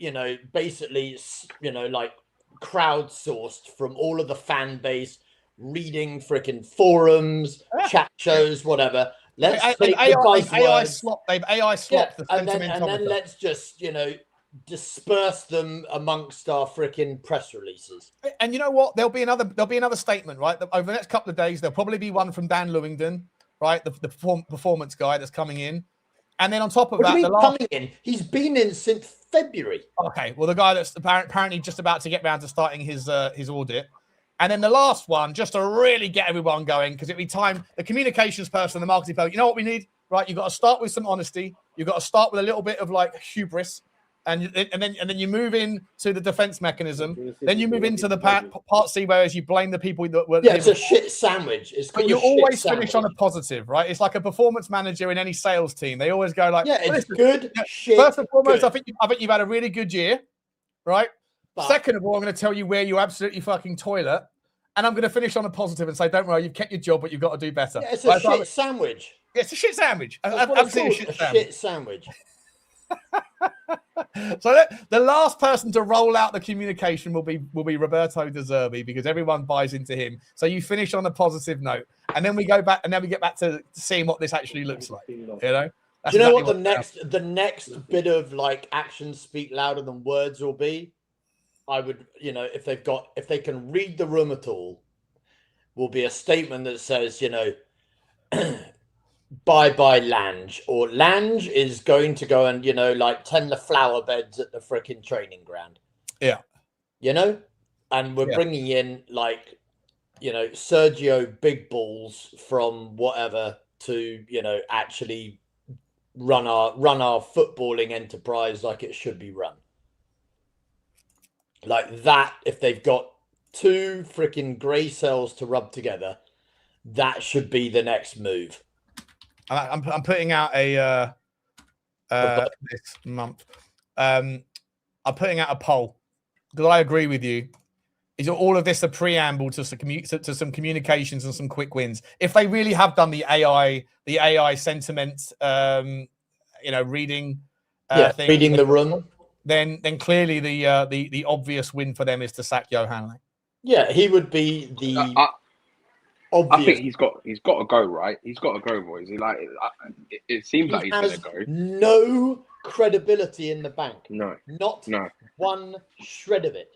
[SPEAKER 4] basically, like crowdsourced from all of the fan base, reading freaking forums, chat shows, whatever. Let's take the buzzwords.
[SPEAKER 2] They've AI slopped the
[SPEAKER 4] and then let's just, disperse them amongst our freaking press releases.
[SPEAKER 2] And you know what? There'll be another statement, right? Over the next couple of days, there'll probably be one from Dan Lewington, right? The performance guy that's coming in. And then on top of
[SPEAKER 4] coming in? He's been in since February.
[SPEAKER 2] Okay, well, the guy that's apparently just about to get round to starting his audit. And then the last one, just to really get everyone going, because it'll be time, the communications person, the marketing person, you know what we need, right? You've got to start with some honesty. You've got to start with a little bit of like hubris. And then you move into the defense mechanism. Then you move into the part C, whereas you blame the people that were.
[SPEAKER 4] Yeah, it's a shit sandwich.
[SPEAKER 2] But you always finish on a positive, right? It's like a performance manager in any sales team. They always go like,
[SPEAKER 4] yeah, it's good shit.
[SPEAKER 2] First and foremost,
[SPEAKER 4] good.
[SPEAKER 2] I think you've had a really good year, right? But second of all, I'm going to tell you where you absolutely fucking toilet. And I'm going to finish on a positive and say, don't worry, you've kept your job, but you've got to do better.
[SPEAKER 4] Yeah, it's a shit sandwich.
[SPEAKER 2] Yeah, it's a shit sandwich.
[SPEAKER 4] Absolutely a shit sandwich.
[SPEAKER 2] So the last person to roll out the communication will be Roberto De Zerbi, because everyone buys into him. So you finish on a positive note, and then we go back, and then we get back to seeing what this actually looks like. You know?
[SPEAKER 4] That's do you know what the next bit of like actions speak louder than words will be? I would, if they can read the room at all, will be a statement that says, bye-bye Lange, or Lange is going to go and, like tend the flower beds at the freaking training ground.
[SPEAKER 2] Yeah.
[SPEAKER 4] And we're bringing in like, Sergio Big Balls from whatever to, actually run our footballing enterprise like it should be run. Like that, if they've got two freaking grey cells to rub together, that should be the next move.
[SPEAKER 2] I'm putting out a this month. I'm putting out a poll because I agree with you. Is all of this a preamble to some communications and some quick wins? If they really have done the AI sentiment, reading, thing,
[SPEAKER 4] reading the room.
[SPEAKER 2] Then clearly the obvious win for them is to sack Johan.
[SPEAKER 4] Yeah, he would be the obvious.
[SPEAKER 3] I think he's got to go, right? He's got to go, boys. It seems like he's going to go.
[SPEAKER 4] No credibility in the bank.
[SPEAKER 3] No,
[SPEAKER 4] not one shred of it.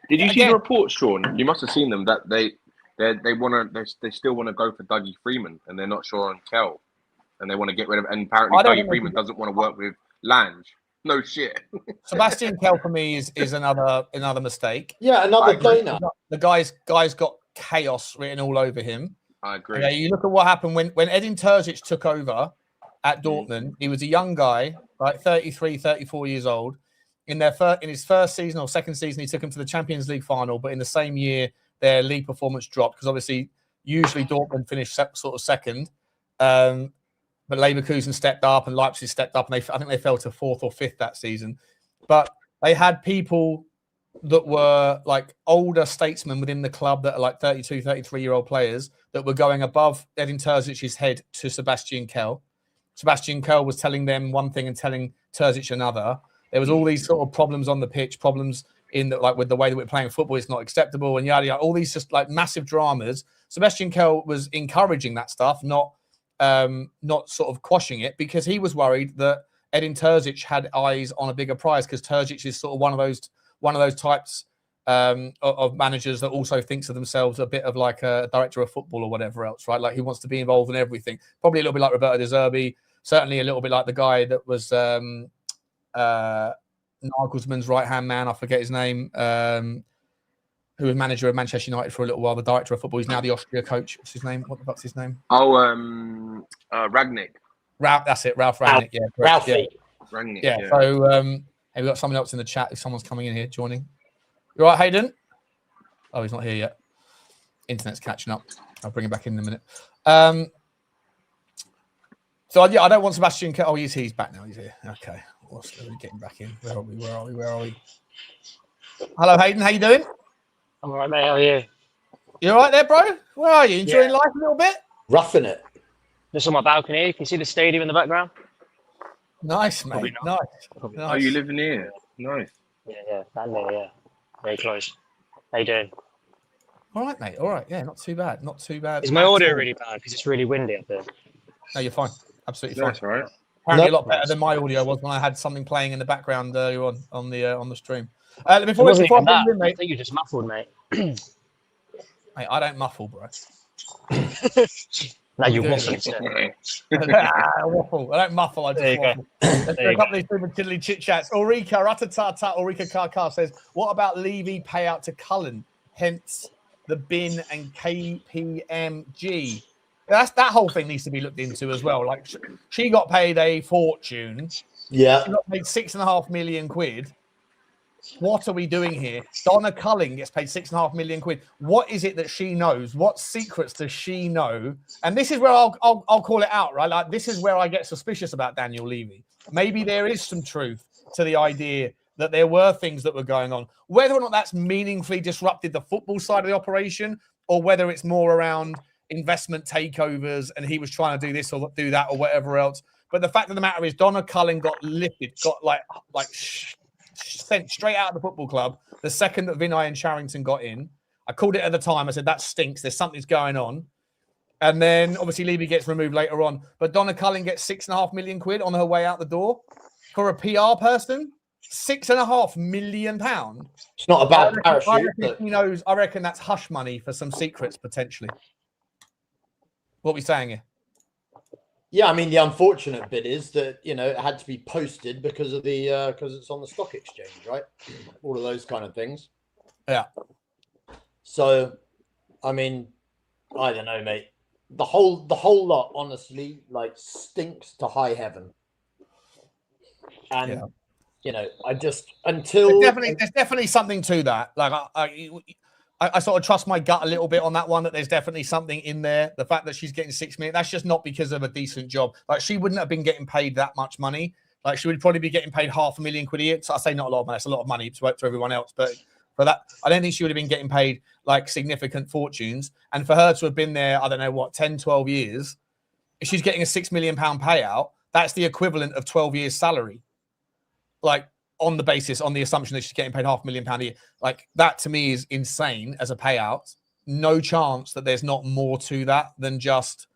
[SPEAKER 3] Did you see the report, Sean? You must have seen them that they still want to go for Dougie Freeman, and they're not sure on Kel, and they want to get rid of. And apparently Dougie Freeman doesn't want to work with Lange. No shit.
[SPEAKER 2] Sebastian Kel for me is another mistake.
[SPEAKER 4] Yeah, another donor.
[SPEAKER 2] The guy's got chaos written all over him.
[SPEAKER 3] I agree.
[SPEAKER 2] Okay, you look at what happened when Edin Terzic took over at Dortmund. He was a young guy, like 33, 34 years old. In his first season or second season, he took him to the Champions League final. But in the same year, their league performance dropped because obviously, usually Dortmund finished sort of second. But Leverkusen stepped up and Leipzig stepped up, and I think they fell to fourth or fifth that season. But they had people that were like older statesmen within the club that are like 32, 33-year-old players that were going above Edin Terzic's head to Sebastian Kel. Sebastian Kerr was telling them one thing and telling Terzic another. There was all these sort of problems on the pitch, problems in the, like with the way that we're playing football, it's not acceptable, and yada yada. All these just like massive dramas. Sebastian Kerr was encouraging that stuff, not sort of quashing it, because he was worried that Edin Terzic had eyes on a bigger prize, because Terzic is sort of one of those types of managers that also thinks of themselves a bit of like a director of football or whatever else, right? Like he wants to be involved in everything. Probably a little bit like Roberto De Zerbi, certainly a little bit like the guy that was Nagelsmann's right-hand man, I forget his name, who was manager of Manchester United for a little while, the director of football. He's now the Austria coach. What's his name? What the fuck's his name?
[SPEAKER 3] Oh, Ragnick.
[SPEAKER 2] Ralph, that's it, Ralph Rangnick. Yeah, correct.
[SPEAKER 4] Ralphie.
[SPEAKER 2] Yeah.
[SPEAKER 3] Ragnick.
[SPEAKER 2] Yeah.
[SPEAKER 3] Yeah.
[SPEAKER 2] So have we got someone else in the chat? If someone's coming in here, joining. You all right, Hayden? Oh, he's not here yet. Internet's catching up. I'll bring him back in a minute. So yeah, I don't want Sebastian. Oh, he's back now. He's here. Okay. What's getting back in? Where are we? Hello, Hayden. How you doing?
[SPEAKER 5] I'm all right, mate. How are you?
[SPEAKER 2] You all right there, bro? Where are you? Enjoying life a little bit?
[SPEAKER 4] Roughing it.
[SPEAKER 5] Just on my balcony. Can you see the stadium in the background?
[SPEAKER 2] Nice, mate. Nice.
[SPEAKER 5] Probably
[SPEAKER 2] Nice.
[SPEAKER 3] Oh, you living here? Nice.
[SPEAKER 5] Yeah. Down there, yeah. Very close. How you doing?
[SPEAKER 2] All right, mate. All right. Yeah, not too bad. Not too bad.
[SPEAKER 5] Is my audio really bad? Because it's really windy up there.
[SPEAKER 2] No, you're fine. Absolutely fine.
[SPEAKER 3] That's all right.
[SPEAKER 2] Apparently
[SPEAKER 4] No.
[SPEAKER 2] a lot better than my audio was when I had something playing in the background earlier on the stream. Before
[SPEAKER 5] It wasn't
[SPEAKER 2] I
[SPEAKER 5] even that.
[SPEAKER 2] bring you in,
[SPEAKER 5] I
[SPEAKER 2] mate,
[SPEAKER 5] think you just muffled, mate.
[SPEAKER 2] mate, I don't muffle, bro.
[SPEAKER 5] Now you
[SPEAKER 2] doing
[SPEAKER 5] waffle
[SPEAKER 2] it.
[SPEAKER 5] instead.
[SPEAKER 2] I waffle. I don't muffle. I just
[SPEAKER 5] There you go.
[SPEAKER 2] waffle. Let's
[SPEAKER 5] There
[SPEAKER 2] do a
[SPEAKER 5] you
[SPEAKER 2] couple of these super tiddly chit chats. Ulrika Ratatata, Ulrika Karkar says, "What about Levy payout to Cullen? Hence the bin and KPMG." That whole thing needs to be looked into as well. Like she got paid a fortune.
[SPEAKER 4] Yeah.
[SPEAKER 2] She got paid £6.5 million. What are we doing here? Donna Cullen gets paid £6.5 million. What is it that she knows? What secrets does she know? And this is where I'll call it out, right? Like this is where I get suspicious about Daniel Levy. Maybe there is some truth to the idea that there were things that were going on. Whether or not that's meaningfully disrupted the football side of the operation, or whether it's more around investment takeovers and he was trying to do this or do that or whatever else. But the fact of the matter is, Donna Cullen got lifted, got sent straight out of the football club the second that Vinay and Sharrington got in. I called it at the time. I said, that stinks. There's something's going on. And then obviously Levy gets removed later on. But Donna Cullen gets £6.5 million on her way out the door for a PR person. £6.5 million.
[SPEAKER 4] It's not a bad parachute. But...
[SPEAKER 2] He knows. I reckon that's hush money for some secrets potentially. What are we saying here?
[SPEAKER 4] Yeah, I mean, the unfortunate bit is that, it had to be posted because of because it's on the stock exchange, right? All of those kind of things.
[SPEAKER 2] Yeah.
[SPEAKER 4] So, I mean, I don't know, mate. The whole lot, honestly, stinks to high heaven. And, I just, until...
[SPEAKER 2] There's definitely something to that. Like, I sort of trust my gut a little bit on that one, that there's definitely something in there. The fact that she's getting $6 million, that's just not because of a decent job. Like, she wouldn't have been getting paid that much money. Like, she would probably be getting paid £500,000 a year. So I say not a lot of money. It's a lot of money to everyone else. But for that, I don't think she would have been getting paid like significant fortunes. And for her to have been there, I don't know what, 10, 12 years, if she's getting a £6 million payout, that's the equivalent of 12 years salary. Like, on the assumption that she's getting paid £500,000 a year. Like, that to me is insane as a payout. No chance that there's not more to that than just,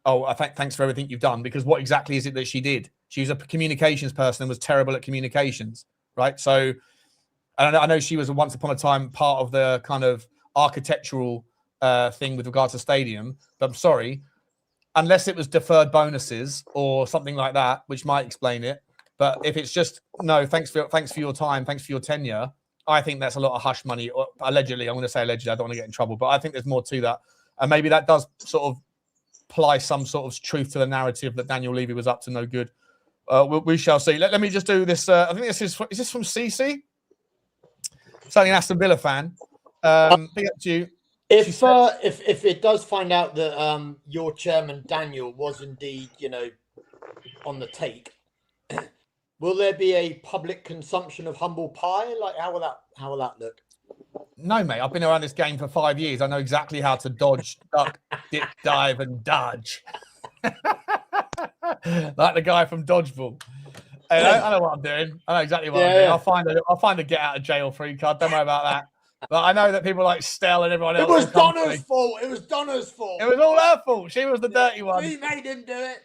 [SPEAKER 2] thanks for everything you've done. Because what exactly is it that she did? She was a communications person and was terrible at communications, right? So, I know she was once upon a time part of the kind of architectural thing with regards to stadium, but I'm sorry, unless it was deferred bonuses or something like that, which might explain it. But if it's just, no, thanks for your time, thanks for your tenure, I think that's a lot of hush money. Or allegedly, I'm going to say allegedly, I don't want to get in trouble, but I think there's more to that. And maybe that does sort of apply some sort of truth to the narrative that Daniel Levy was up to no good. We shall see. Let me just do this. I think is this from CC? Certainly an Aston Villa fan. Big up to you.
[SPEAKER 4] If it does find out that your chairman, Daniel, was indeed, on the take, will there be a public consumption of humble pie? Like, how will that look?
[SPEAKER 2] No, mate. I've been around this game for 5 years. I know exactly how to dodge, duck, dip, dive, and dodge. Like the guy from Dodgeball. Hey, I know what I'm doing. I know exactly what I'm doing. I'll find a get out of jail free card. Don't worry about that. But I know that people like Stel and everyone else.
[SPEAKER 4] It was Donna's fault. It was Donna's fault.
[SPEAKER 2] It was all her fault. She was the dirty one.
[SPEAKER 4] She made him do it.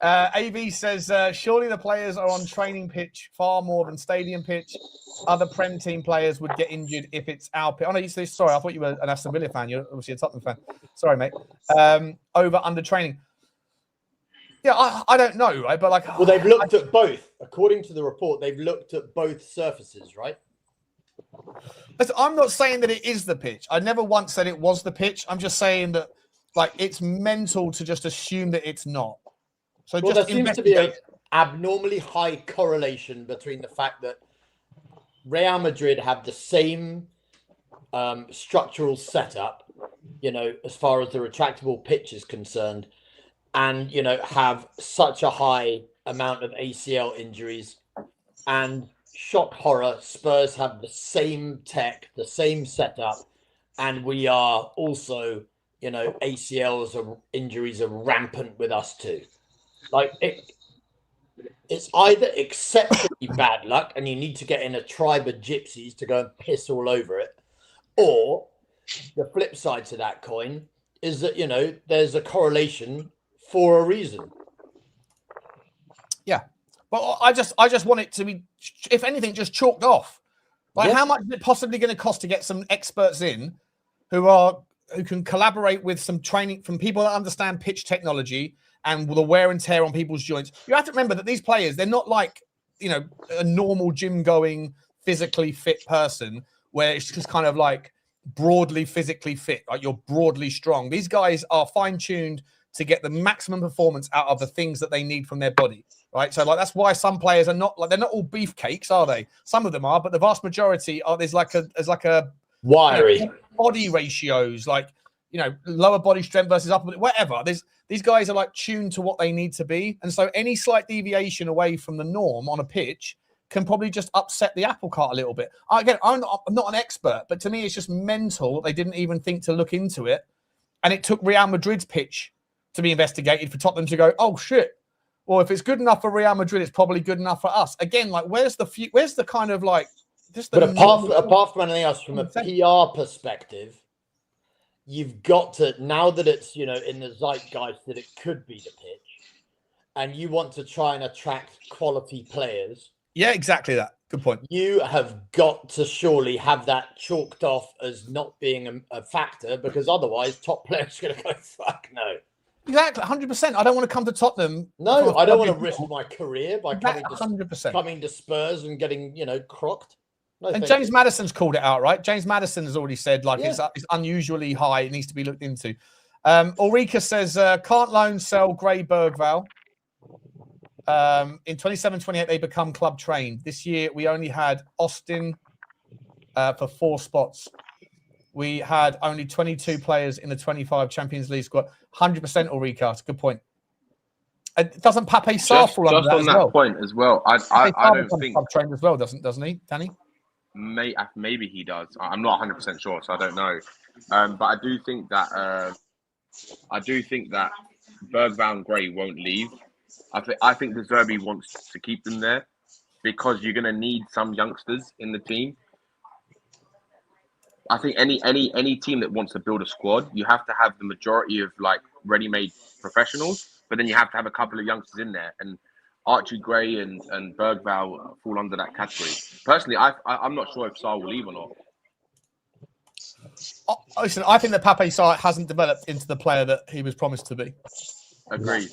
[SPEAKER 2] AV says, surely the players are on training pitch far more than stadium pitch. Other Prem team players would get injured if it's our pitch. Oh, no, sorry, I thought you were an Aston Villa fan. You're obviously a Tottenham fan. Sorry, mate. Over under training. Yeah, I don't know, right? But like,
[SPEAKER 4] well, they've looked at both. According to the report, they've looked at both surfaces, right?
[SPEAKER 2] Listen, I'm not saying that it is the pitch. I never once said it was the pitch. I'm just saying that, like, it's mental to just assume that it's not. So
[SPEAKER 4] well,
[SPEAKER 2] just
[SPEAKER 4] there seems to be an abnormally high correlation between the fact that Real Madrid have the same structural setup, you know, as far as the retractable pitch is concerned, and, you know, have such a high amount of ACL injuries. And shock horror, Spurs have the same tech, the same setup, and we are also, you know, ACLs or injuries are rampant with us too. Like, it's either exceptionally bad luck and you need to get in a tribe of gypsies to go and piss all over it, or the flip side to that coin is that, you know, there's a correlation for a reason.
[SPEAKER 2] Yeah. Well, I just want it to be, if anything, just chalked off. Like, how much is it possibly going to cost to get some experts in who can collaborate with some training from people that understand pitch technology and the wear and tear on people's joints? You have to remember that these players, they're not like, you know, a normal gym going, physically fit person where it's just kind of like broadly physically fit, like you're broadly strong. These guys are fine tuned to get the maximum performance out of the things that they need from their body, right? So, like, that's why some players are not, like, they're not all beefcakes, are they? Some of them are, but the vast majority are. There's like a
[SPEAKER 4] wiry,
[SPEAKER 2] you know, body ratios, like, you know, lower body strength versus upper, whatever. These guys are like tuned to what they need to be, and so any slight deviation away from the norm on a pitch can probably just upset the apple cart a little bit. Again, I'm not an expert, but to me, it's just mental. They didn't even think to look into it, and it took Real Madrid's pitch to be investigated for Tottenham to go, oh shit, well, if it's good enough for Real Madrid, it's probably good enough for us. Again, like, where's the kind of like, just the,
[SPEAKER 4] but apart from anything else, from a PR perspective, you've got to, now that it's, you know, in the zeitgeist that it could be the pitch, and you want to try and attract quality players.
[SPEAKER 2] Yeah, exactly that. Good point.
[SPEAKER 4] You have got to surely have that chalked off as not being a factor, because otherwise top players are going to go, fuck no.
[SPEAKER 2] Exactly, 100%. I don't want to come to Tottenham.
[SPEAKER 4] No, I don't want to risk my career by coming to Spurs and getting, you know, crocked. No,
[SPEAKER 2] and James Maddison's called it out, right? James Maddison has already said, like, it's unusually high. It needs to be looked into. Ulrika says, can't loan sell Gray Berghvall. In 27-28, they become club trained. This year, we only had Austin for 4 spots. We had only 22 players in the 25 Champions League squad. 100% Ulrika. That's a good point. Doesn't Pape Sarr fall under that as well? Just on that
[SPEAKER 3] point as well, I don't think
[SPEAKER 2] club trained as well, doesn't he, Danny?
[SPEAKER 3] Maybe he does. I'm not 100% sure, so I don't know. But I do think that Berghvall and Gray won't leave. I think De Zerbi wants to keep them there because you're going to need some youngsters in the team. I think any team that wants to build a squad, you have to have the majority of like ready-made professionals, but then you have to have a couple of youngsters in there. And Archie Gray and Berghvall fall under that category. Personally, I'm not sure if Sarr will leave or not.
[SPEAKER 2] Listen, I think that Pape Sarr hasn't developed into the player that he was promised to be.
[SPEAKER 3] Agreed.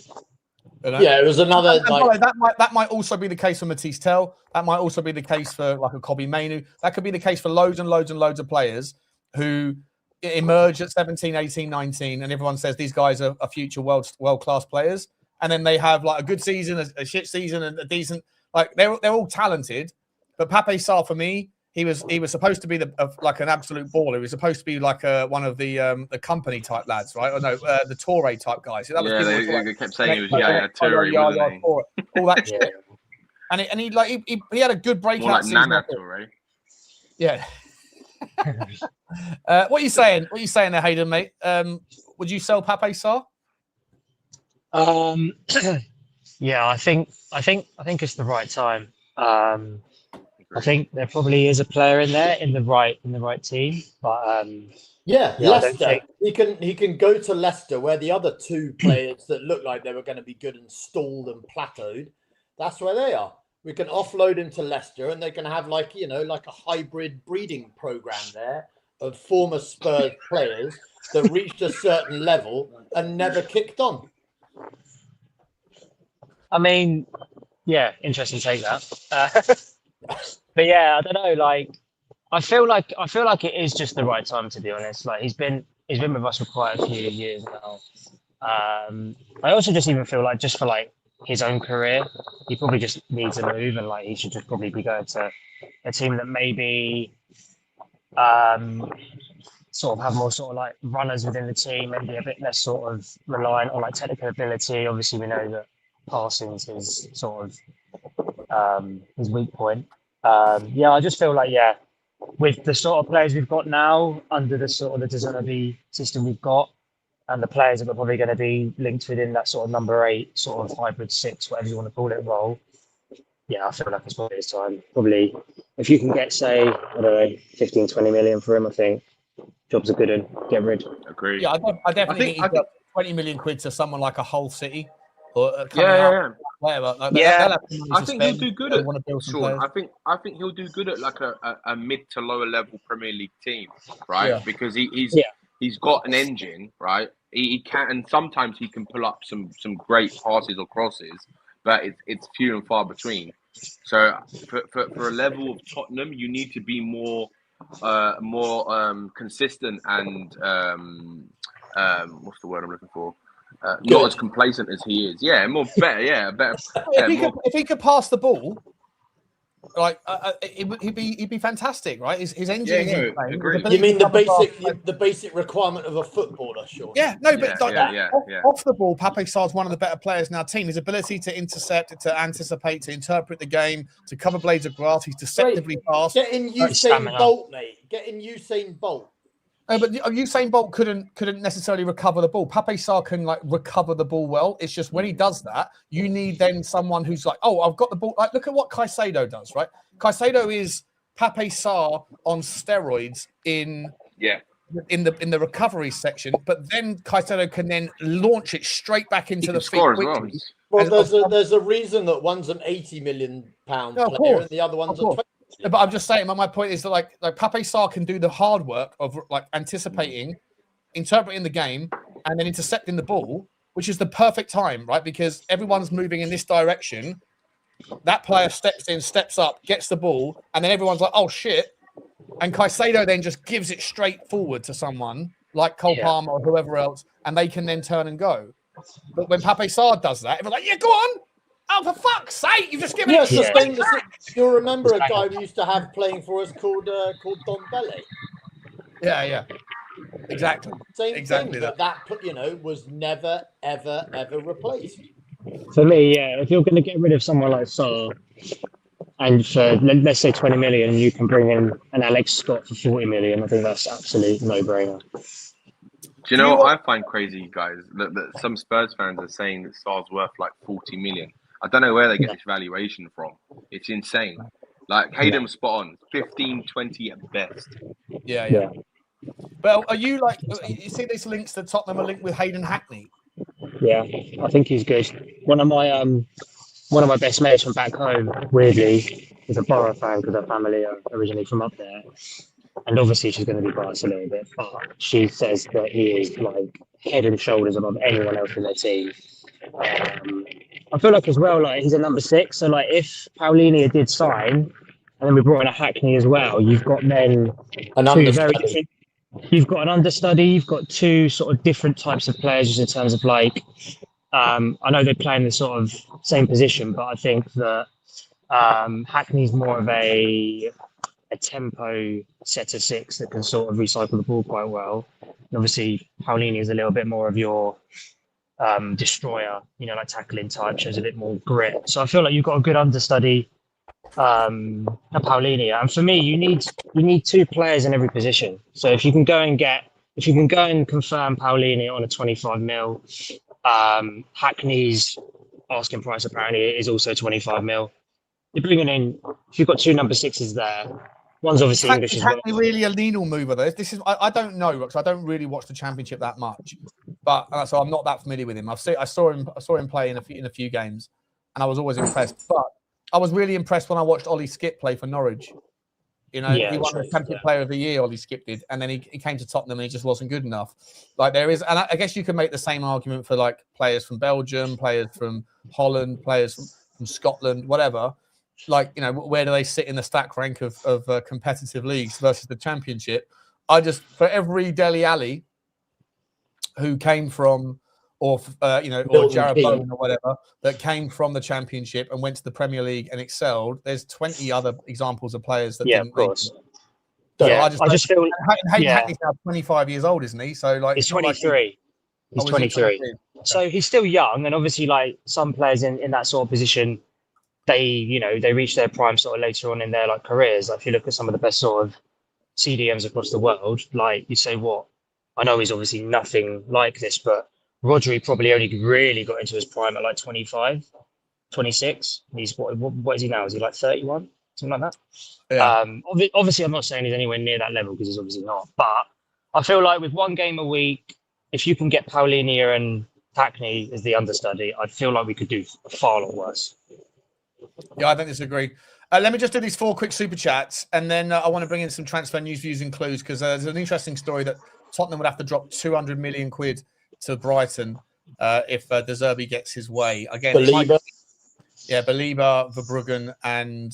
[SPEAKER 2] You know?
[SPEAKER 4] Yeah, it was another.
[SPEAKER 2] That might also be the case for Mathys Tel. That might also be the case for like a Kobbie Mainoo. That could be the case for loads and loads and loads of players who emerge at 17, 18, 19, and everyone says these guys are future world-class players. And then they have like a good season, a shit season, and a decent. Like they're all talented, but Pape Sarr for me, he was supposed to be like an absolute baller. He was supposed to be like one of the company type lads, right? Or no, the Toure type guys. So that was
[SPEAKER 3] they kept saying he was Toure, wasn't he?
[SPEAKER 2] All that shit. And he had a good breakout season.
[SPEAKER 3] Nana Toure.
[SPEAKER 2] Yeah. What are you saying? What are you saying there, Hayden, mate? Would you sell Pape Sarr?
[SPEAKER 5] Yeah, I think it's the right time. I think there probably is a player in there in the right team, but
[SPEAKER 4] Yeah,
[SPEAKER 5] yeah, I don't
[SPEAKER 4] Leicester.
[SPEAKER 5] think.
[SPEAKER 4] He can go to Leicester, where the other two players that looked like they were going to be good and stalled and plateaued. That's where they are. We can offload him to Leicester, and they can have like a hybrid breeding program there of former Spurs players that reached a certain level and never kicked on.
[SPEAKER 5] I mean, yeah, interesting take that. But yeah, I don't know. Like, I feel like it is just the right time, to be honest. Like, he's been with us for quite a few years now. I also just even feel like, just for like his own career, he probably just needs a move, and like he should just probably be going to a team that maybe sort of have more sort of like runners within the team, maybe a bit less sort of reliant on like technical ability. Obviously, we know that passing is his sort of his weak point. Yeah, I just feel like, yeah, with the sort of players we've got now under the sort of the De Zerbi system we've got, and the players that are probably going to be linked within that sort of number 8 sort of hybrid 6, whatever you want to call it, role. Yeah, I feel like it's probably his time. Probably, if you can get, say, I don't know, 15, 20 million for him, I think job's a good one. Get rid.
[SPEAKER 3] Agree.
[SPEAKER 2] Yeah, I definitely think 20 million quid to someone like a Hull City. Or whatever. Like,
[SPEAKER 5] Yeah.
[SPEAKER 3] I think he'll do good at
[SPEAKER 2] Sean.
[SPEAKER 3] I think he'll do good at like a mid to lower level Premier League team, right?
[SPEAKER 2] Yeah.
[SPEAKER 3] Because he's got an engine, right? He can, and sometimes he can pull up some great passes or crosses, but it's few and far between. So for a level of Tottenham, you need to be more consistent and what's the word I'm looking for? Not as complacent as he is. Yeah, better. Yeah, better.
[SPEAKER 2] If he could pass the ball, like he'd be fantastic, right? His engine is insane.
[SPEAKER 3] Agree.
[SPEAKER 4] You mean the basic requirement of a footballer, Sean?
[SPEAKER 2] Yeah, no, but off the ball, Pape Sarr's one of the better players in our team. His ability to intercept, to anticipate, to interpret the game, to cover blades of grass, he's deceptively fast.
[SPEAKER 4] Get in Usain Bolt, mate. Get in Usain Bolt.
[SPEAKER 2] No, but Usain Bolt couldn't necessarily recover the ball. Pape Sarr can like recover the ball well. It's just when he does that, you need then someone who's like, oh, I've got the ball. Like, look at what Caicedo does, right? Caicedo is Pape Sarr on steroids in the recovery section, but then Caicedo can then launch it straight back into the feet quickly.
[SPEAKER 4] Well, there's a reason that one's an £80 million player and the other one's a 20.
[SPEAKER 2] But I'm just saying, my point is that like Pape Sarr can do the hard work of like anticipating, interpreting the game, and then intercepting the ball, which is the perfect time, right? Because everyone's moving in this direction. That player steps in, steps up, gets the ball, and then everyone's like, oh shit. And Caicedo then just gives it straight forward to someone like Cole Palmer or whoever else, and they can then turn and go. But when Pape Sarr does that, everyone's like, yeah, go on. Oh, for fuck's sake, you've just given it.
[SPEAKER 4] You'll remember a guy we used to have playing for us called Don Belli.
[SPEAKER 2] Yeah. Exactly.
[SPEAKER 4] Same thing, but that was never, ever, ever replaced.
[SPEAKER 5] For me, yeah, if you're going to get rid of someone like Sarr, and for, let's say 20 million, you can bring in an Alex Scott for 40 million, I think that's absolute no-brainer.
[SPEAKER 3] Do you know what I find crazy, guys? That some Spurs fans are saying that Sarr's worth like 40 million. I don't know where they get this valuation from. It's insane. Like, Hayden's spot on. 15, 20 at best.
[SPEAKER 2] Yeah. But are you like, you see these links to Tottenham are linked with Hayden Hackney?
[SPEAKER 5] Yeah, I think he's good. One of my best mates from back home, weirdly, is a Borough fan because her family are originally from up there. And obviously she's going to be biased a little bit, but she says that he is like head and shoulders above anyone else in their team. I feel like as well, like he's a number 6. So like if Paulinho did sign, and then we brought in a Hackney as well, you've got then you've got an understudy, you've got 2 sort of different types of players just in terms of like, I know they play in the sort of same position, but I think that Hackney's more of a tempo setter 6 that can sort of recycle the ball quite well. And obviously Paulinho is a little bit more of your destroyer, like tackling type, shows a bit more grit. So I feel like you've got a good understudy at Paulinho. And for me, you need 2 players in every position. So if you can go and confirm Paulinho on a 25 mil, Hackney's asking price apparently is also 25 mil. You're bringing in, if you've got 2 number 6s there, one's obviously English
[SPEAKER 2] Is
[SPEAKER 5] as well.
[SPEAKER 2] Hackney really a needle mover though? This is I don't know because I don't really watch the Championship that much, but so I'm not that familiar with him. I saw him play in a few games, and I was always impressed. But I was really impressed when I watched Ollie Skip play for Norwich. You know, he won the Championship Player of the Year. Ollie Skip did, and then he came to Tottenham and he just wasn't good enough. Like there is, and I guess you can make the same argument for like players from Belgium, players from Holland, players from Scotland, whatever. Like, you know, where do they sit in the stack rank of competitive leagues versus the Championship? For every Dele Alli who came from, or Jarrod Bowen or whatever, that came from the Championship and went to the Premier League and excelled, there's 20 other examples of players that didn't.
[SPEAKER 5] Of course.
[SPEAKER 2] So
[SPEAKER 5] yeah, I just feel
[SPEAKER 2] Hackney's now 25 years old, isn't he? So like,
[SPEAKER 5] he's 23. He's 23. So he's still young, and obviously, like some players in that sort of position, they reach their prime sort of later on in their like careers. Like if you look at some of the best sort of CDMs across the world, like you say, I know he's obviously nothing like this, but Rodri probably only really got into his prime at like 25, 26. He's what is he now? Is he like 31? Something like that? Yeah. Obviously, I'm not saying he's anywhere near that level because he's obviously not. But I feel like with one game a week, if you can get Paulinho and Hackney as the understudy, I feel like we could do a far lot worse.
[SPEAKER 2] Yeah, I don't disagree. Let me just do these 4 quick super chats, and then I want to bring in some transfer news, views, and clues because there's an interesting story that Tottenham would have to drop 200 million quid to Brighton if De Zerbi gets his way. Again, Belieber, Verbruggen, and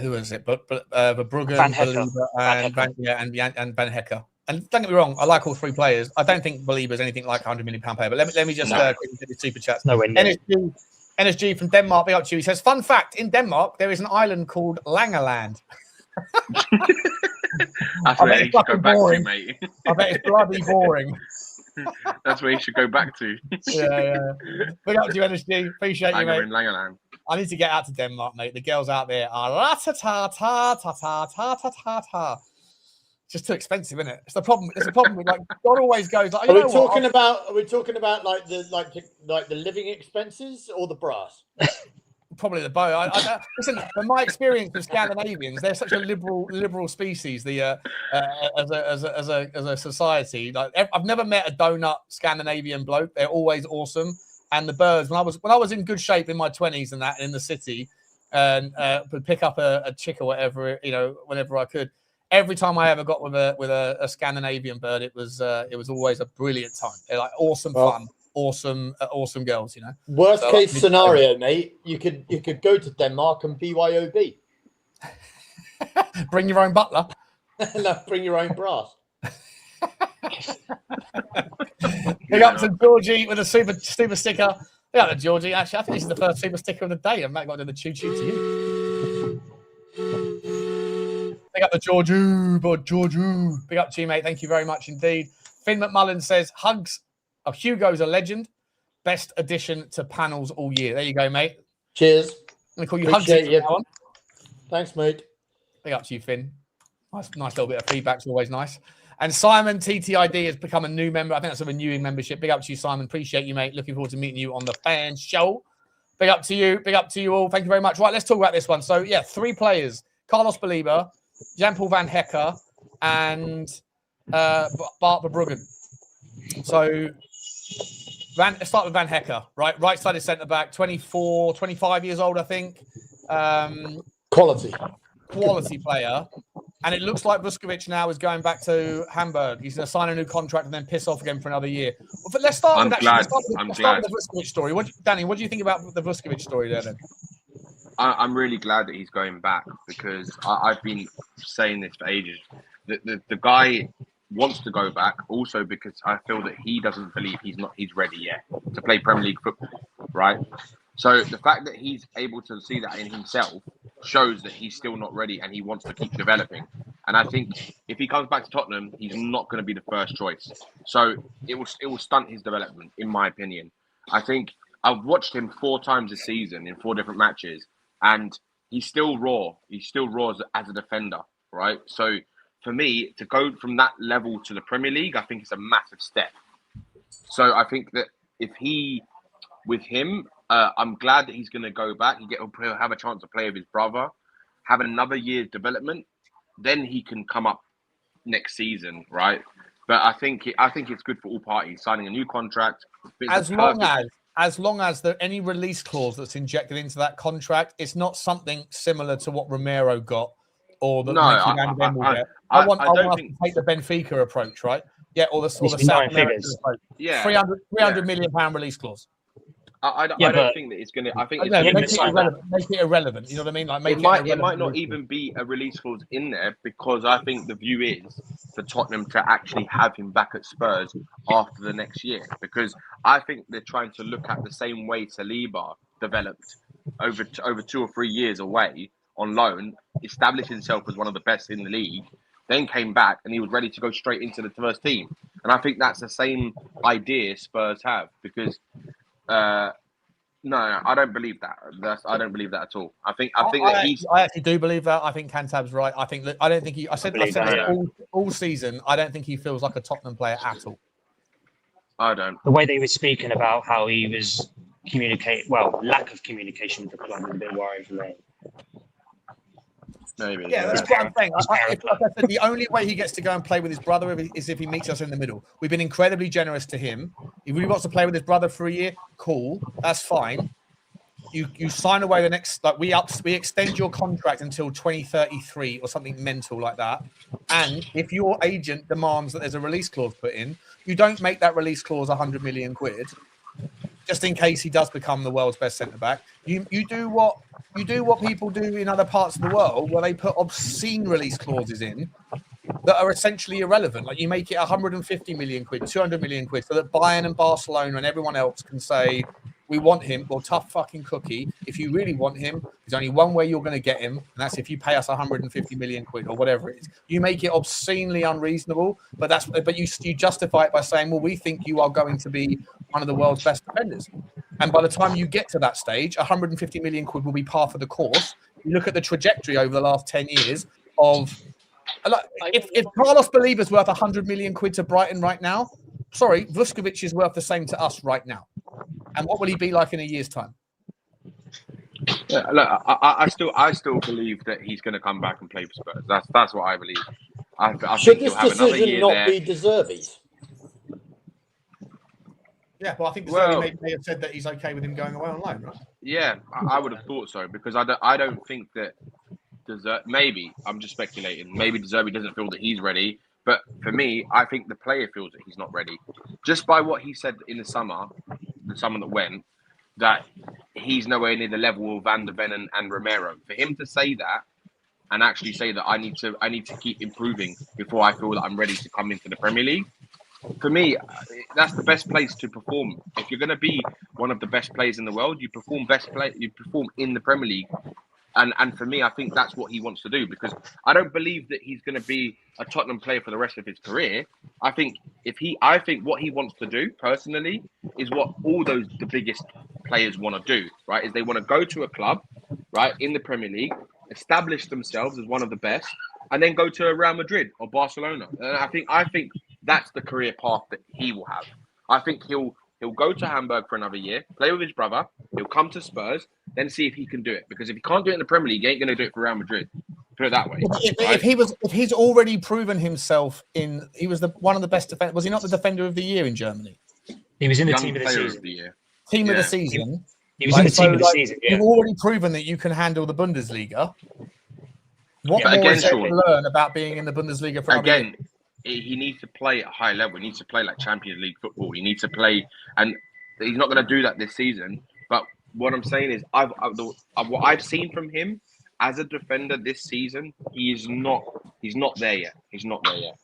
[SPEAKER 2] who is it? Verbruggen, Belieber, and Van Hecker. And don't get me wrong, I like all 3 players. I don't think Belieber is anything like £100 million player. But let me just quickly do the super chats. NSG from Denmark, big up to you. He says, fun fact, in Denmark, there is an island called Langeland.
[SPEAKER 3] That's where you should go back to, mate.
[SPEAKER 2] I bet it's bloody boring.
[SPEAKER 3] That's where you should go back to.
[SPEAKER 2] Yeah. Big up to you, NSG. Appreciate you, mate.
[SPEAKER 3] In Langeland.
[SPEAKER 2] I need to get out to Denmark, mate. The girls out there are la-ta-ta-ta-ta-ta-ta-ta-ta. It's just too expensive, isn't it? It's the problem. It's a problem with like God always goes. Like,
[SPEAKER 4] Are we talking about like the living expenses or the brass?
[SPEAKER 2] Probably the bow. Listen, from my experience with Scandinavians, they're such a liberal species. As a society, like I've never met a donut Scandinavian bloke. They're always awesome. And the birds, when I was in good shape in my 20s and that in the city, and would pick up a chick or whatever, whenever I could. Every time I ever got with a Scandinavian bird, it was always a brilliant time. They're like awesome fun, awesome girls,
[SPEAKER 4] Worst case scenario, mate, you could go to Denmark and BYOB.
[SPEAKER 2] Bring your own butler.
[SPEAKER 4] No, bring your own brass.
[SPEAKER 2] Big up to Georgie with a super sticker. Big up to Georgie. Actually, I think this is the first super sticker of the day. I might got to do the choo-choo to you. Big up to Georgiou. Big up to you, mate. Thank you very much indeed. Finn McMullen says, Hugs. Hugo's a legend. Best addition to panels all year. There you go, mate.
[SPEAKER 4] Cheers.
[SPEAKER 2] I'm going to call you Hugs.
[SPEAKER 4] Thanks, mate.
[SPEAKER 2] Big up to you, Finn. Nice little bit of feedback. It's always nice. And Simon, TTID, has become a new member. I think that's a renewing membership. Big up to you, Simon. Appreciate you, mate. Looking forward to meeting you on the fan show. Big up to you. Big up to you all. Thank you very much. Right, let's talk about this one. So, yeah, 3 players. Carlos Belieber, Jan-Paul Van Hecker, and Bart Verbruggen. So, let's start with Van Hecker, right? Right-sided centre-back, 24, 25 years old, I think. Quality player. And it looks like Vuskovic now is going back to Hamburg. He's going to sign a new contract and then piss off again for another year. But let's start with the Vuskovic story. Danny, what do you think about the Vuskovic story there then?
[SPEAKER 3] I'm really glad that he's going back because I've been saying this for ages. The guy wants to go back also because I feel that he doesn't believe he's ready yet to play Premier League football, right? So the fact that he's able to see that in himself shows that he's still not ready and he wants to keep developing. And I think if he comes back to Tottenham, he's not going to be the first choice. So it will stunt his development, in my opinion. I think I've watched him 4 times this season in 4 different matches, and he's still raw. He's still raw as a defender, right? So for me, to go from that level to the Premier League, I think it's a massive step. So I think that with him, I'm glad that he's going to go back. He'll have a chance to play with his brother, have another year's development. Then he can come up next season, right? But I think it's good for all parties, signing a new contract.
[SPEAKER 2] As long as there any release clause that's injected into that contract, it's not something similar to what Romero got or that Micky Van Den will get. I want us to take the Benfica approach, right? Yeah, or the South American approach.
[SPEAKER 3] Yeah,
[SPEAKER 2] 300 million pound release clause.
[SPEAKER 3] I don't think that it's going to. I think it's
[SPEAKER 2] make it irrelevant. You know what I mean? Like
[SPEAKER 3] it might not even be a release clause in there, because I think the view is for Tottenham to actually have him back at Spurs after the next year, because I think they're trying to look at the same way Saliba developed over 2 or 3 years away on loan, established himself as one of the best in the league, then came back and he was ready to go straight into the first team. And I think that's the same idea Spurs have, because. No, I don't believe that. I don't believe that at all. I actually
[SPEAKER 2] do believe that. I think Cantab's right. I think that I don't think he. I said this all season. I don't think he feels like a Tottenham player at all.
[SPEAKER 3] I don't.
[SPEAKER 5] The way they were speaking about how he was lack of communication with the club was a bit worrying for me.
[SPEAKER 3] Maybe.
[SPEAKER 2] Yeah, that's what I'm saying. Like I said, the only way he gets to go and play with his brother is if he meets us in the middle. We've been incredibly generous to him. If he wants to play with his brother for a year, cool, that's fine. You sign away the next, like we extend your contract until 2033 or something mental like that. And if your agent demands that there's a release clause put in, you don't make that release clause 100 million quid, just in case he does become the world's best centre back. You do what people do in other parts of the world, where they put obscene release clauses in that are essentially irrelevant. Like you make it 150 million quid, 200 million quid, so that Bayern and Barcelona and everyone else can say, we want him, or tough fucking cookie. If you really want him, there's only one way you're going to get him, and that's if you pay us 150 million quid or whatever it is. You make it obscenely unreasonable, but you justify it by saying, well, we think you are going to be one of the world's best defenders. And by the time you get to that stage, 150 million quid will be par for the course. You look at the trajectory over the last 10 years of, if Carlos Baliba's worth 100 million quid to Brighton right now, sorry, Vuskovic is worth the same to us right now. And what will he be like in a year's time?
[SPEAKER 3] Yeah, look, I still believe that he's going to come back and play for Spurs. That's what I believe. I
[SPEAKER 4] Should
[SPEAKER 3] think
[SPEAKER 4] this decision not be De Zerbi's?
[SPEAKER 2] Yeah, well, I think Zerbi may have said that he's okay with him going away on loan, right?
[SPEAKER 3] Yeah, I would have thought so, because I don't think that maybe I'm just speculating. Maybe De Zerbi doesn't feel that he's ready. But for me, I think the player feels that he's not ready. Just by what he said in the summer that went, that he's nowhere near the level of Van der Ven and Romero. For him to say that and actually say that I need to keep improving before I feel that I'm ready to come into the Premier League, for me, that's the best place to perform. If you're going to be one of the best players in the world, you perform in the Premier League. And for me, I think that's what he wants to do, because I don't believe that he's going to be a Tottenham player for the rest of his career. I think what he wants to do personally is what all the biggest players want to do, right? Is they want to go to a club, right, in the Premier League, establish themselves as one of the best, and then go to Real Madrid or Barcelona. And I think that's the career path that he will have. I think he'll go to Hamburg for another year, play with his brother. He'll come to Spurs, then see if he can do it. Because if he can't do it in the Premier League, he ain't going to do it for Real Madrid. Put it that way.
[SPEAKER 2] If he's already proven himself he was one of the best defenders. Was he not the defender of the year in Germany?
[SPEAKER 5] He was in the team of the season.
[SPEAKER 2] Team of the season.
[SPEAKER 5] He was in the team of the season. Yeah.
[SPEAKER 2] You've already proven that you can handle the Bundesliga. What more is there to learn about being in the Bundesliga for another year?
[SPEAKER 3] He needs to play at a high level. He needs to play like Champions League football. He needs to play, and he's not going to do that this season. But what I'm saying is, what I've seen from him as a defender this season, he's not there yet. He's not there yet.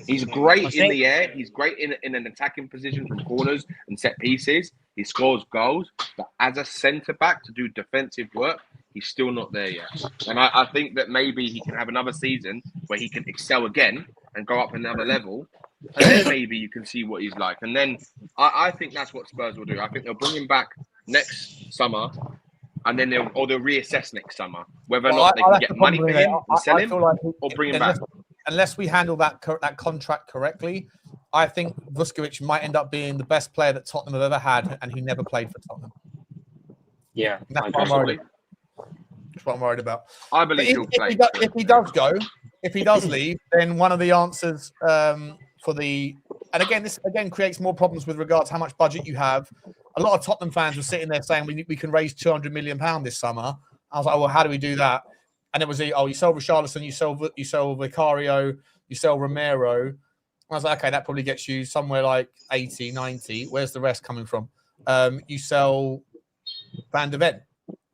[SPEAKER 3] He's great in the air. He's great in an attacking position from corners and set pieces. He scores goals. But as a centre back to do defensive work, he's still not there yet. And I think that maybe he can have another season where he can excel again and go up another level, and then maybe you can see what he's like. And then I think that's what Spurs will do. I think they'll bring him back next summer, and then they'll reassess next summer whether or not they can get money for him and sell him, or bring him back.
[SPEAKER 2] unless we handle that contract correctly, I think Vuskovic might end up being the best player that Tottenham have ever had, and he never played for Tottenham.
[SPEAKER 5] Yeah,
[SPEAKER 2] And that's what I'm worried about. That's what I'm worried about.
[SPEAKER 3] I believe he'll play.
[SPEAKER 2] If he does go, if he does leave, then one of the answers for the, and again, this again creates more problems with regards to how much budget you have. A lot of Tottenham fans were sitting there saying we can raise £200 million this summer. I was like, well, how do we do that? And it was you sell Richalison, you sell Vicario, you sell Romero. I was like, okay, that probably gets you somewhere like 80, 90. Where's the rest coming from? You sell Van de Ven,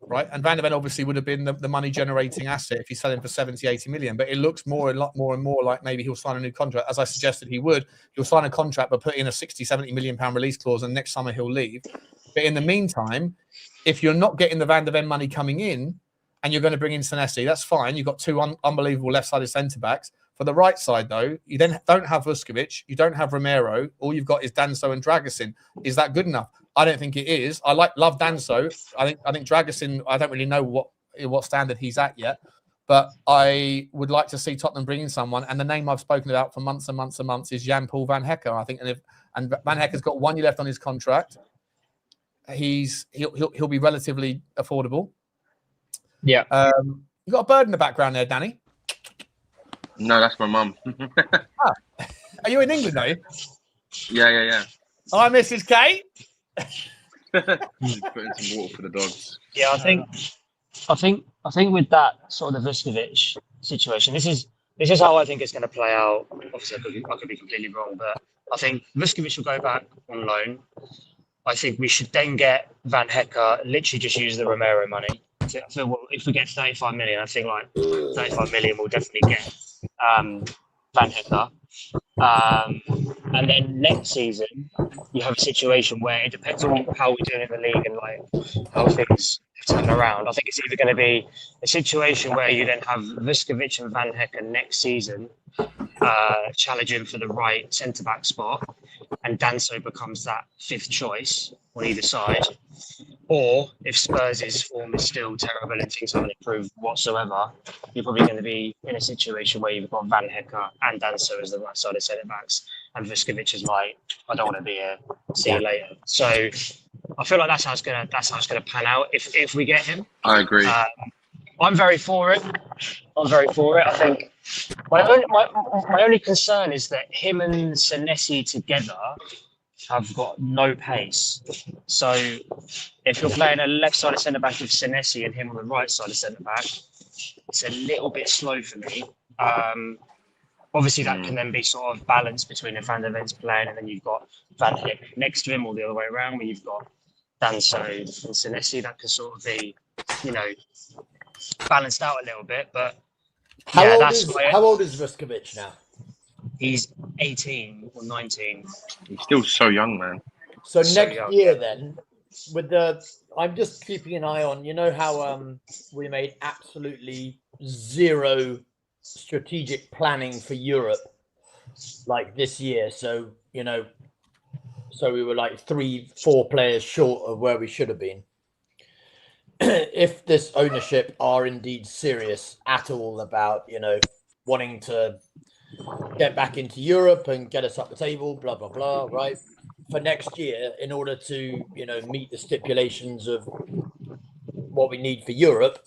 [SPEAKER 2] right? And Van de Ven obviously would have been the money generating asset if you sell him for 70, 80 million. But it looks more and more like maybe he'll sign a new contract, as I suggested he would. He'll sign a contract but put in a 60, 70 million pound release clause, and next summer he'll leave. But in the meantime, if you're not getting the Van de Ven money coming in and you're going to bring in Senesi, that's fine. You've got two unbelievable left-sided centre-backs. For the right side, though, you then don't have Vuskovic, you don't have Romero. All you've got is Danso and Dragusin. Is that good enough? I don't think it is. I love Danso. I think Dragusin, I don't really know what standard he's at yet, but I would like to see Tottenham bring in someone. And the name I've spoken about for months and months and months is Jan-Paul Van Hecke. I think, and Van Hecke's got 1 year left on his contract. He'll be relatively affordable.
[SPEAKER 5] Yeah.
[SPEAKER 2] You got a bird in the background there, Danny.
[SPEAKER 3] No, that's my mum.
[SPEAKER 2] Are you in England, are you?
[SPEAKER 3] Yeah.
[SPEAKER 2] Hi, Mrs. Kate.
[SPEAKER 3] Just putting some water for the dogs.
[SPEAKER 5] Yeah, I think with that sort of the Vuskovic situation, this is how I think it's going to play out. Obviously, I could be completely wrong, but I think Vuskovic will go back on loan. I think we should then get Van Hecke, literally just use the Romero money. I feel, well, if we get 35 million, I think like 35 million we'll definitely get Van Hecke. And then next season, you have a situation where it depends on how we're doing in the league and like how things turn around. I think it's either going to be a situation where you then have Vuskovic and Van Hecke next season challenging for the right centre-back spot, and Danso becomes that fifth choice on either side. Or if Spurs' form is still terrible and things haven't improved whatsoever, you're probably going to be in a situation where you've got Van Hecke and Danso as the right side of centre-backs, and Vuskovic is like, I don't want to be here, see you later. So I feel like that's how it's going to pan out if we get him.
[SPEAKER 3] I agree.
[SPEAKER 5] I'm very for it. I think my only concern is that him and Senesi together have got no pace. So if you're playing a left side of centre back with Senesi and him on the right side of centre back, it's a little bit slow for me. Obviously, that can then be sort of balanced between if Van der Ven's playing and then you've got Van Hecke next to him, or the other way around, where you've got Danso and Senesi. That could sort of be, balanced out a little bit. But
[SPEAKER 4] how old is Vuskovic now?
[SPEAKER 5] He's 18 or 19.
[SPEAKER 3] He's still so young, man.
[SPEAKER 4] So next year, then, I'm just keeping an eye on. You know how we made absolutely zero strategic planning for Europe, like this year. So we were like 3-4 players short of where we should have been. If this ownership are indeed serious at all about, wanting to get back into Europe and get us up the table, blah, blah, blah, right? For next year, in order to, meet the stipulations of what we need for Europe,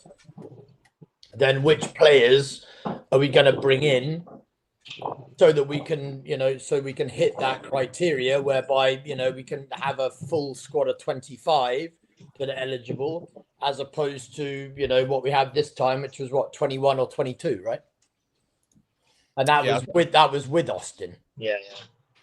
[SPEAKER 4] then which players are we going to bring in so that we can, hit that criteria whereby, we can have a full squad of 25 that are eligible, as opposed to, what we have this time, which was 21 or 22, right? And that was with Austin.
[SPEAKER 5] Yeah.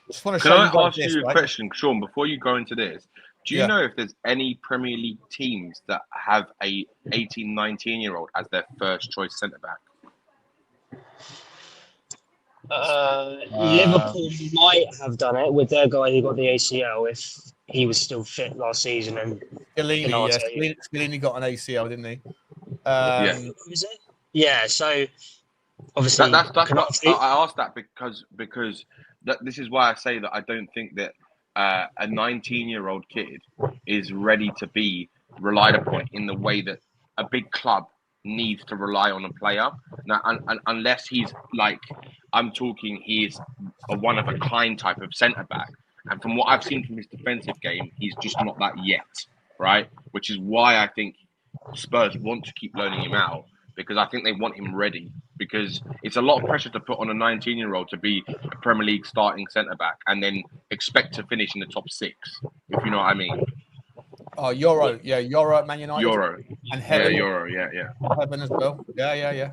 [SPEAKER 2] Just want to
[SPEAKER 3] Can I ask you a question, Sean, before you go into this? Do you know if there's any Premier League teams that have a 18, 19-year-old as their first choice centre-back?
[SPEAKER 5] Liverpool might have done it with their guy who got the ACL if he was still fit last season. And
[SPEAKER 2] Scalini got an ACL, didn't he?
[SPEAKER 5] Is it? Yeah. So obviously,
[SPEAKER 3] I asked that because this is why I say that I don't think that a 19-year-old kid is ready to be relied upon in the way that a big club needs to rely on a player. Now, unless he's like, I'm talking, he's a one-of-a-kind type of centre-back. And from what I've seen from his defensive game, he's just not that yet, right? Which is why I think Spurs want to keep loaning him out, because I think they want him ready. Because it's a lot of pressure to put on a 19-year-old to be a Premier League starting centre-back and then expect to finish in the top 6, if you know what I mean.
[SPEAKER 2] Oh, Euro. Yeah, Euro at Man United.
[SPEAKER 3] Euro.
[SPEAKER 2] And Heaven.
[SPEAKER 3] Yeah, Euro. Yeah.
[SPEAKER 2] Heaven as well. Yeah.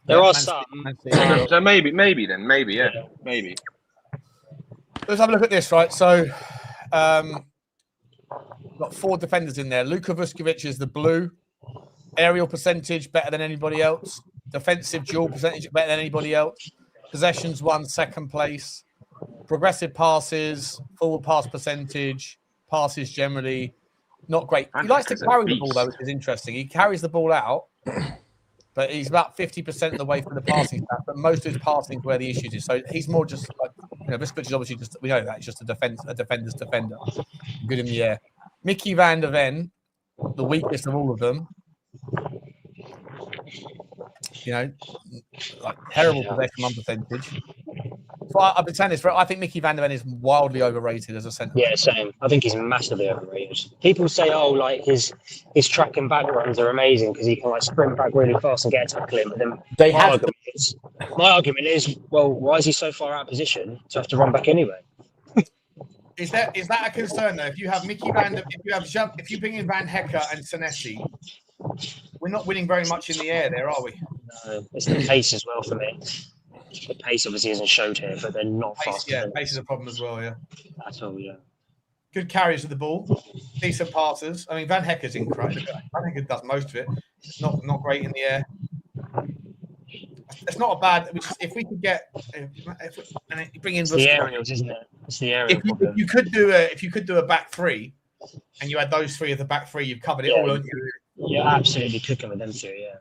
[SPEAKER 5] There are
[SPEAKER 2] Man
[SPEAKER 5] some.
[SPEAKER 2] City.
[SPEAKER 3] So maybe, yeah. Maybe.
[SPEAKER 2] Let's have a look at this, right? So, got 4 defenders in there. Luka Vuskovic is the blue. Aerial percentage better than anybody else. Defensive duel percentage better than anybody else. Possessions won, second place. Progressive passes, forward pass percentage, passes generally not great. He likes to carry the ball though, which is interesting. He carries the ball out, but he's about 50% of the way through the passing stats. But most of his passing is where the issues is. So he's more just like, Vuskovic is obviously just, we know that, he's just a defender's defender. Good in the air. Micky van der Ven, the weakest of all of them. Like terrible possession on percentage. So I've been saying this, I think Micky van der Ven is wildly overrated as a centre.
[SPEAKER 5] Yeah, same. I think he's massively overrated. People say, like his track and back runs are amazing because he can like sprint back really fast and get a tackle in. But then my argument is, well, why is he so far out of position to have to run back anyway?
[SPEAKER 2] Is that a concern though? If you have Micky van der, if you bring in Van Hecker and Senesi, we're not winning very much in the air there, are we?
[SPEAKER 5] No, it's the pace as well for me. The pace obviously isn't showed here, but they're not fast.
[SPEAKER 2] Yeah, pace is a problem as well, yeah.
[SPEAKER 5] That's all, yeah.
[SPEAKER 2] Good carriers of the ball, decent passes. I mean, Van Hecker's incredible. Van Hecker does most of it. Not great in the air. It's not a bad. If we could get, bring in
[SPEAKER 5] the aerials, isn't it? It's the aerial.
[SPEAKER 2] If you could do a back 3, and you had those 3 of the back 3, you've covered it all. Haven't you?
[SPEAKER 5] You're absolutely cooking with them 2, yeah.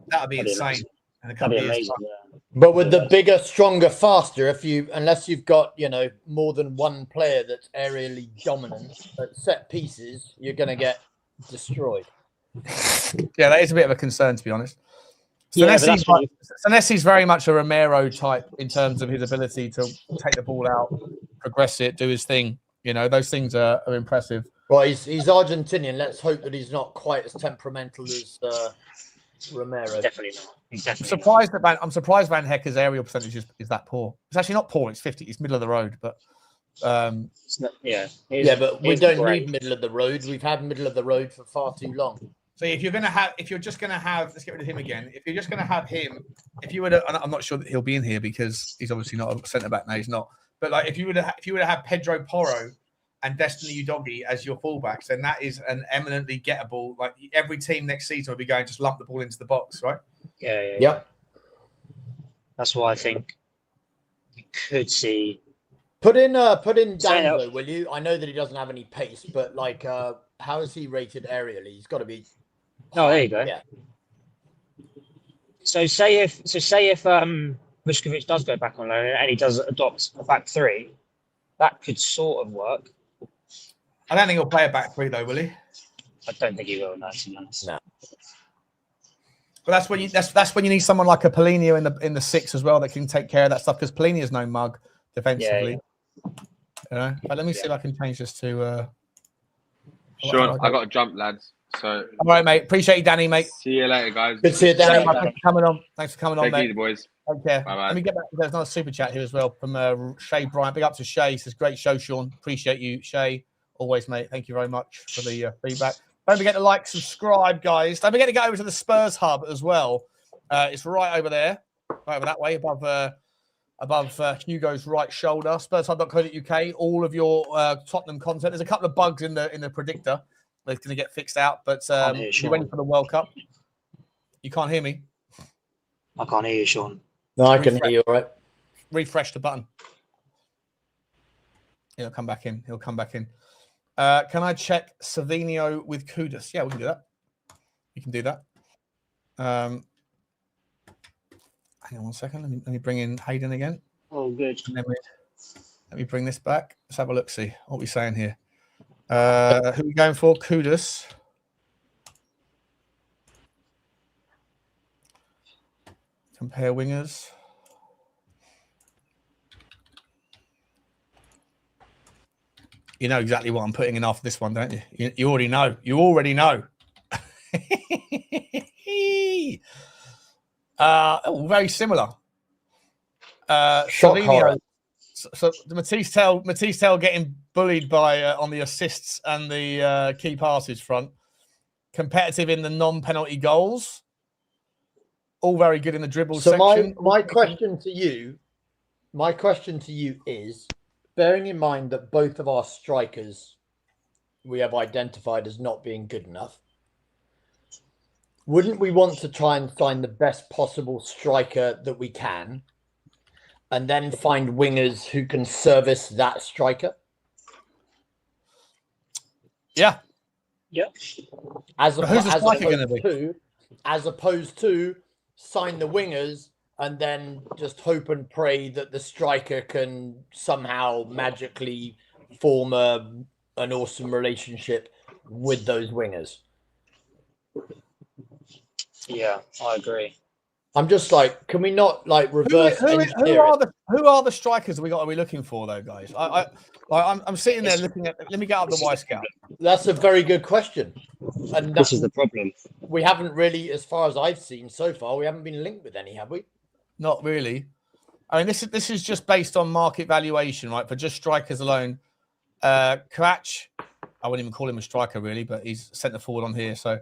[SPEAKER 2] That'd be insane.
[SPEAKER 5] That'd be amazing, yeah.
[SPEAKER 4] But with the bigger, stronger, faster, unless you've got, more than one player that's aerially dominant at set pieces, you're going to get destroyed.
[SPEAKER 2] Yeah, that is a bit of a concern, to be honest. Senesi's very much a Romero type in terms of his ability to take the ball out, progress it, do his thing. Those things are impressive.
[SPEAKER 4] Well, he's Argentinian. Let's hope that he's not quite as temperamental as Romero.
[SPEAKER 5] Definitely not.
[SPEAKER 2] I'm surprised Van Hecker's aerial percentage is that poor. It's actually not poor. It's 50. It's middle of the road, but
[SPEAKER 5] but
[SPEAKER 4] we don't need middle of the road. We've had middle of the road for far too long.
[SPEAKER 2] So if you're just gonna have, let's get rid of him again. If you're just gonna have him, I'm not sure that he'll be in here because he's obviously not a centre back now. He's not. But like if you were to have Pedro Porro and Destiny Udogie as your fullbacks, then that is an eminently gettable. Like every team next season will be going just lump the ball into the box, right?
[SPEAKER 5] Yeah. That's why I think you could see.
[SPEAKER 4] Put in Danzo, will you? I know that he doesn't have any pace, but like, how is he rated aerially? He's got to be.
[SPEAKER 5] Oh, there you go.
[SPEAKER 4] Yeah.
[SPEAKER 5] So say if Vuskovic does go back on loan and he does adopt a back 3, that could sort of work.
[SPEAKER 2] I don't think he'll play a back 3 though, will he?
[SPEAKER 5] I don't think he will. No, to be honest.
[SPEAKER 4] No.
[SPEAKER 2] But that's when you need someone like a Polino in the 6 as well that can take care of that stuff because Polino is no mug defensively.
[SPEAKER 5] Yeah.
[SPEAKER 2] But let me see if I can change this to.
[SPEAKER 3] Sean, I got to jump, lads. So.
[SPEAKER 2] All right, mate. Appreciate you, Danny, mate.
[SPEAKER 3] See you later, guys.
[SPEAKER 4] Good to see you, Danny.
[SPEAKER 2] Thanks for coming on.
[SPEAKER 3] Take
[SPEAKER 2] mate.
[SPEAKER 3] it easy, boys.
[SPEAKER 2] Take care.
[SPEAKER 3] Bye-bye.
[SPEAKER 2] Let me get back. There's another super chat here as well from Shay Bryant. Big up to Shay. Says great show, Sean. Appreciate you, Shay. Always, mate. Thank you very much for the feedback. Don't forget to like, subscribe, guys. Don't forget to go over to the Spurs Hub as well. It's right over there, right over that way, above Hugo's right shoulder. SpursHub.co.uk. All of your Tottenham content. There's a couple of bugs in the predictor. They're going to get fixed out, but you ready for the World Cup? You can't hear me.
[SPEAKER 5] I can't hear you, Sean.
[SPEAKER 4] No, I can hear you. All right.
[SPEAKER 2] Refresh the button. He'll come back in. Can I check Savinio with Kudus? Yeah, we can do that. We can do that. Hang on 1 second. Let me bring in Hayden again.
[SPEAKER 5] Oh, good.
[SPEAKER 2] And then let me bring this back. Let's have a look. See what we're saying here. Who are we going for? Kudus. Compare wingers. You know exactly what I'm putting in after this one, don't you? You already know. You already know. Very similar. Savinho. So Mathys Tel getting bullied by on the assists and the key passes front. Competitive in the non-penalty goals. All very good in the dribble section.
[SPEAKER 4] My question to you is, bearing in mind that both of our strikers we have identified as not being good enough, wouldn't we want to try and find the best possible striker that we can, and then find wingers who can service that striker?
[SPEAKER 5] Yeah.
[SPEAKER 4] As opposed to sign the wingers and then just hope and pray that the striker can somehow magically form an awesome relationship with those wingers.
[SPEAKER 5] Yeah, I agree.
[SPEAKER 4] I'm just like, can we not like reverse engineer
[SPEAKER 2] who are the strikers that are we looking for though, guys? I'm sitting there looking at. Let me get up the Y Scout.
[SPEAKER 4] That's a very good question, and
[SPEAKER 5] this is the problem.
[SPEAKER 4] We haven't really, as far as I've seen so far, we haven't been linked with any, have we?
[SPEAKER 2] Not really. I mean, this is just based on market valuation, right? For just strikers alone, Kratch, I wouldn't even call him a striker really, but he's centre forward on here, so.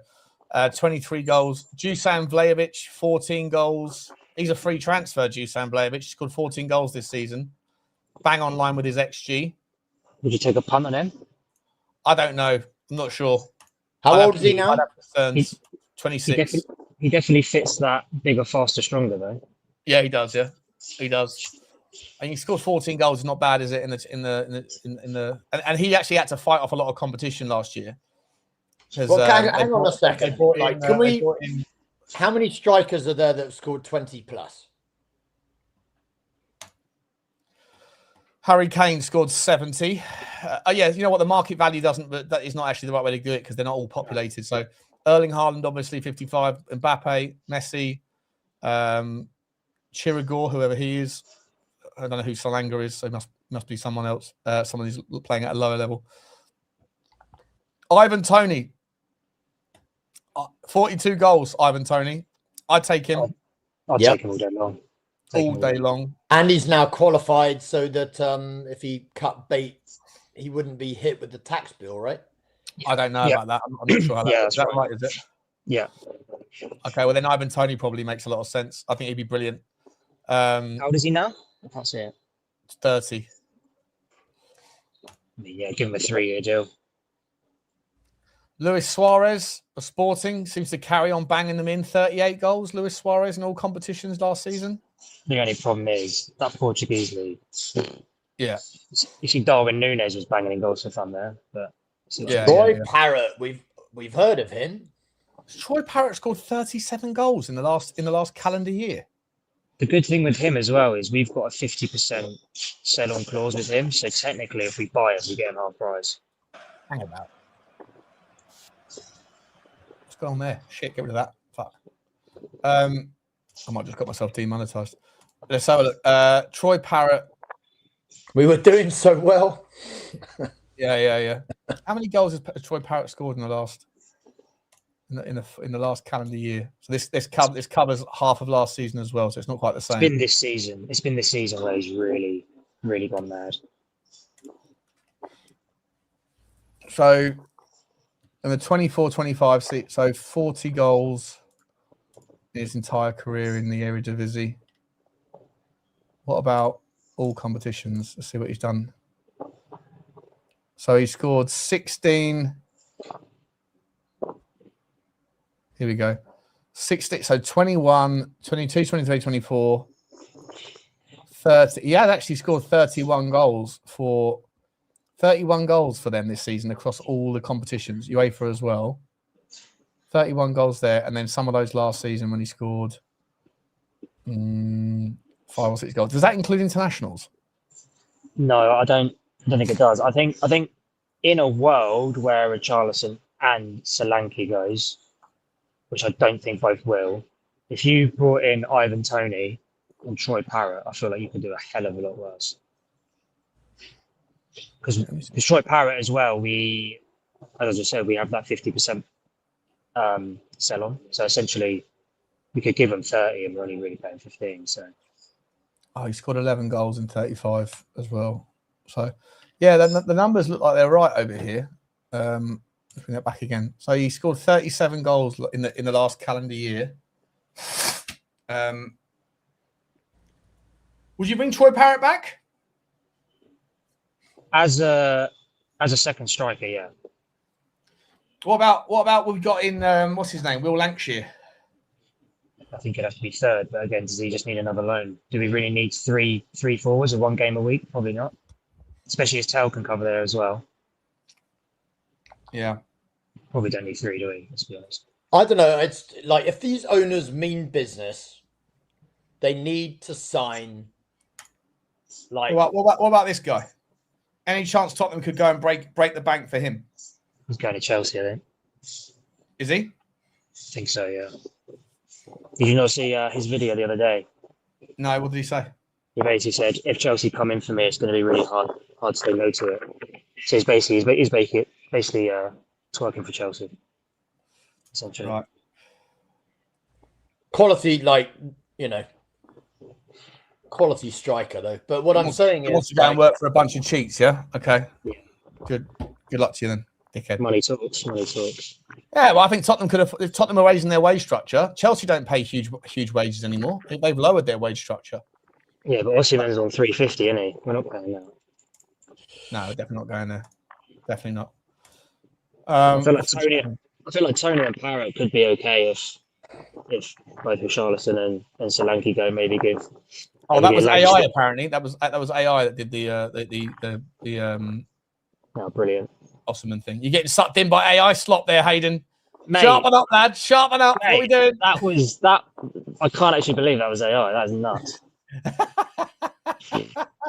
[SPEAKER 2] 23 goals. Dusan Vlahovic, 14 goals. He's a free transfer, Dusan Vlahovic. He scored 14 goals this season. Bang on line with his XG.
[SPEAKER 5] Would you take a punt on him?
[SPEAKER 2] I don't know. I'm not sure.
[SPEAKER 4] How old is he now?
[SPEAKER 2] 26.
[SPEAKER 5] He definitely fits that bigger, faster, stronger, though.
[SPEAKER 2] Yeah, he does. Yeah, he does. And he scored 14 goals. Not bad, is it? And he actually had to fight off a lot of competition last year.
[SPEAKER 4] Well, hang on a second. How many strikers are there that have scored 20 plus?
[SPEAKER 2] Harry Kane scored 70. Yeah, you know what? The market value doesn't, but that is not actually the right way to do it because they're not all populated. So Erling Haaland, obviously 55. Mbappe, Messi, Chirigor, whoever he is. I don't know who Salanga is, so must be someone else. Someone who's playing at a lower level. Ivan Toney. 42 goals, Ivan Toney. I'd take him.
[SPEAKER 5] I'd take him all day long.
[SPEAKER 2] All day long.
[SPEAKER 4] And he's now qualified so that if he cut bait, he wouldn't be hit with the tax bill, right?
[SPEAKER 2] I don't know about that. I'm not sure how that is. Is that right, is it?
[SPEAKER 5] Yeah.
[SPEAKER 2] Okay, well then Ivan Toney probably makes a lot of sense. I think he'd be brilliant.
[SPEAKER 5] How old is he now? I can't see it.
[SPEAKER 2] 30.
[SPEAKER 5] Yeah, give him a 3-year deal.
[SPEAKER 2] Luis Suarez of Sporting seems to carry on banging them in. 38 goals, Luis Suarez in all competitions last season.
[SPEAKER 5] The only problem is that Portuguese league.
[SPEAKER 2] Yeah.
[SPEAKER 5] You see Darwin Núñez was banging in goals for fun there. But
[SPEAKER 4] Troy Parrott, we've heard of him.
[SPEAKER 2] Troy Parrott scored 37 goals in the last calendar year.
[SPEAKER 5] The good thing with him as well is we've got a 50% sell-on clause with him. So technically, if we buy him, we get him half price.
[SPEAKER 2] Hang about. What's going on there? Shit, get rid of that. Fuck. I might just got myself demonetized. Let's have a look. Troy Parrott.
[SPEAKER 4] We were doing so well.
[SPEAKER 2] Yeah. How many goals has Troy Parrott scored in the last last calendar year? So this covers half of last season as well. So it's not quite the same.
[SPEAKER 5] It's been this season where he's really, really gone mad.
[SPEAKER 2] So in the 24-25 seat, so 40 goals in his entire career in the Eredivisie. What about all competitions? Let's see what he's done. So he scored 16. Here we go. 60. So 21, 22, 23, 24, 30. He had actually scored 31 goals for them this season across all the competitions, UEFA as well. 31 goals there, and then some of those last season when he scored 5 or 6 goals. Does that include internationals?
[SPEAKER 5] No, I don't think it does. I think in a world where Richalison and Solanke goes, which I don't think both will, if you brought in Ivan Toney and Troy Parrott, I feel like you could do a hell of a lot worse. Because Troy Parrott as well, as I just said, we have that 50% sell on. So essentially, we could give him 30 and we're only really paying 15. So,
[SPEAKER 2] he scored 11 goals in 35 as well. So, yeah, the numbers look like they're right over here. Let's bring that back again. So he scored 37 goals in the last calendar year. Would you bring Troy Parrott back?
[SPEAKER 5] as a second striker, yeah.
[SPEAKER 2] What about we've got in what's his name? Will Lancashire.
[SPEAKER 5] I think it'd have to be third, but again, does he just need another loan? Do we really need three forwards or one game a week? Probably not. Especially as Tel can cover there as well.
[SPEAKER 2] Yeah.
[SPEAKER 5] Probably don't need three, do we? Let's be honest.
[SPEAKER 4] I don't know. It's like if these owners mean business, they need to sign. Like,
[SPEAKER 2] What about this guy? Any chance Tottenham could go and break the bank for him?
[SPEAKER 5] He's going to Chelsea, I think.
[SPEAKER 2] Is he?
[SPEAKER 5] I think so, yeah. Did you not see his video the other day?
[SPEAKER 2] No. What did he say?
[SPEAKER 5] He basically said, if Chelsea come in for me, it's going to be really hard to say no to it. So he's basically twerking for Chelsea, essentially.
[SPEAKER 2] Right.
[SPEAKER 4] quality, like, you know, quality striker though. But what I'm saying is,
[SPEAKER 2] wants to go and work for a bunch of cheats, yeah? Okay.
[SPEAKER 5] Yeah.
[SPEAKER 2] Good luck to you then, dickhead.
[SPEAKER 5] Money talks.
[SPEAKER 2] Yeah, well, I think Tottenham could have. If Tottenham are raising their wage structure, Chelsea don't pay huge wages anymore. They've lowered their wage structure.
[SPEAKER 5] Yeah, but Osimhen's on 350, isn't he? We're not paying that.
[SPEAKER 2] No, we're definitely not going there. Definitely not.
[SPEAKER 5] I feel like Tony and Parrott could be okay if both Richalison and Solanke go. Maybe give.
[SPEAKER 2] Oh, that was AI apparently. That was AI that did the
[SPEAKER 5] Oh, brilliant.
[SPEAKER 2] Osimhen thing. You're getting sucked in by AI slop there, Hayden.
[SPEAKER 5] Mate,
[SPEAKER 2] Sharpen up, lad. Sharpen up.
[SPEAKER 5] mate,
[SPEAKER 2] What are we doing?
[SPEAKER 5] That. I can't actually believe that was AI. That is nuts.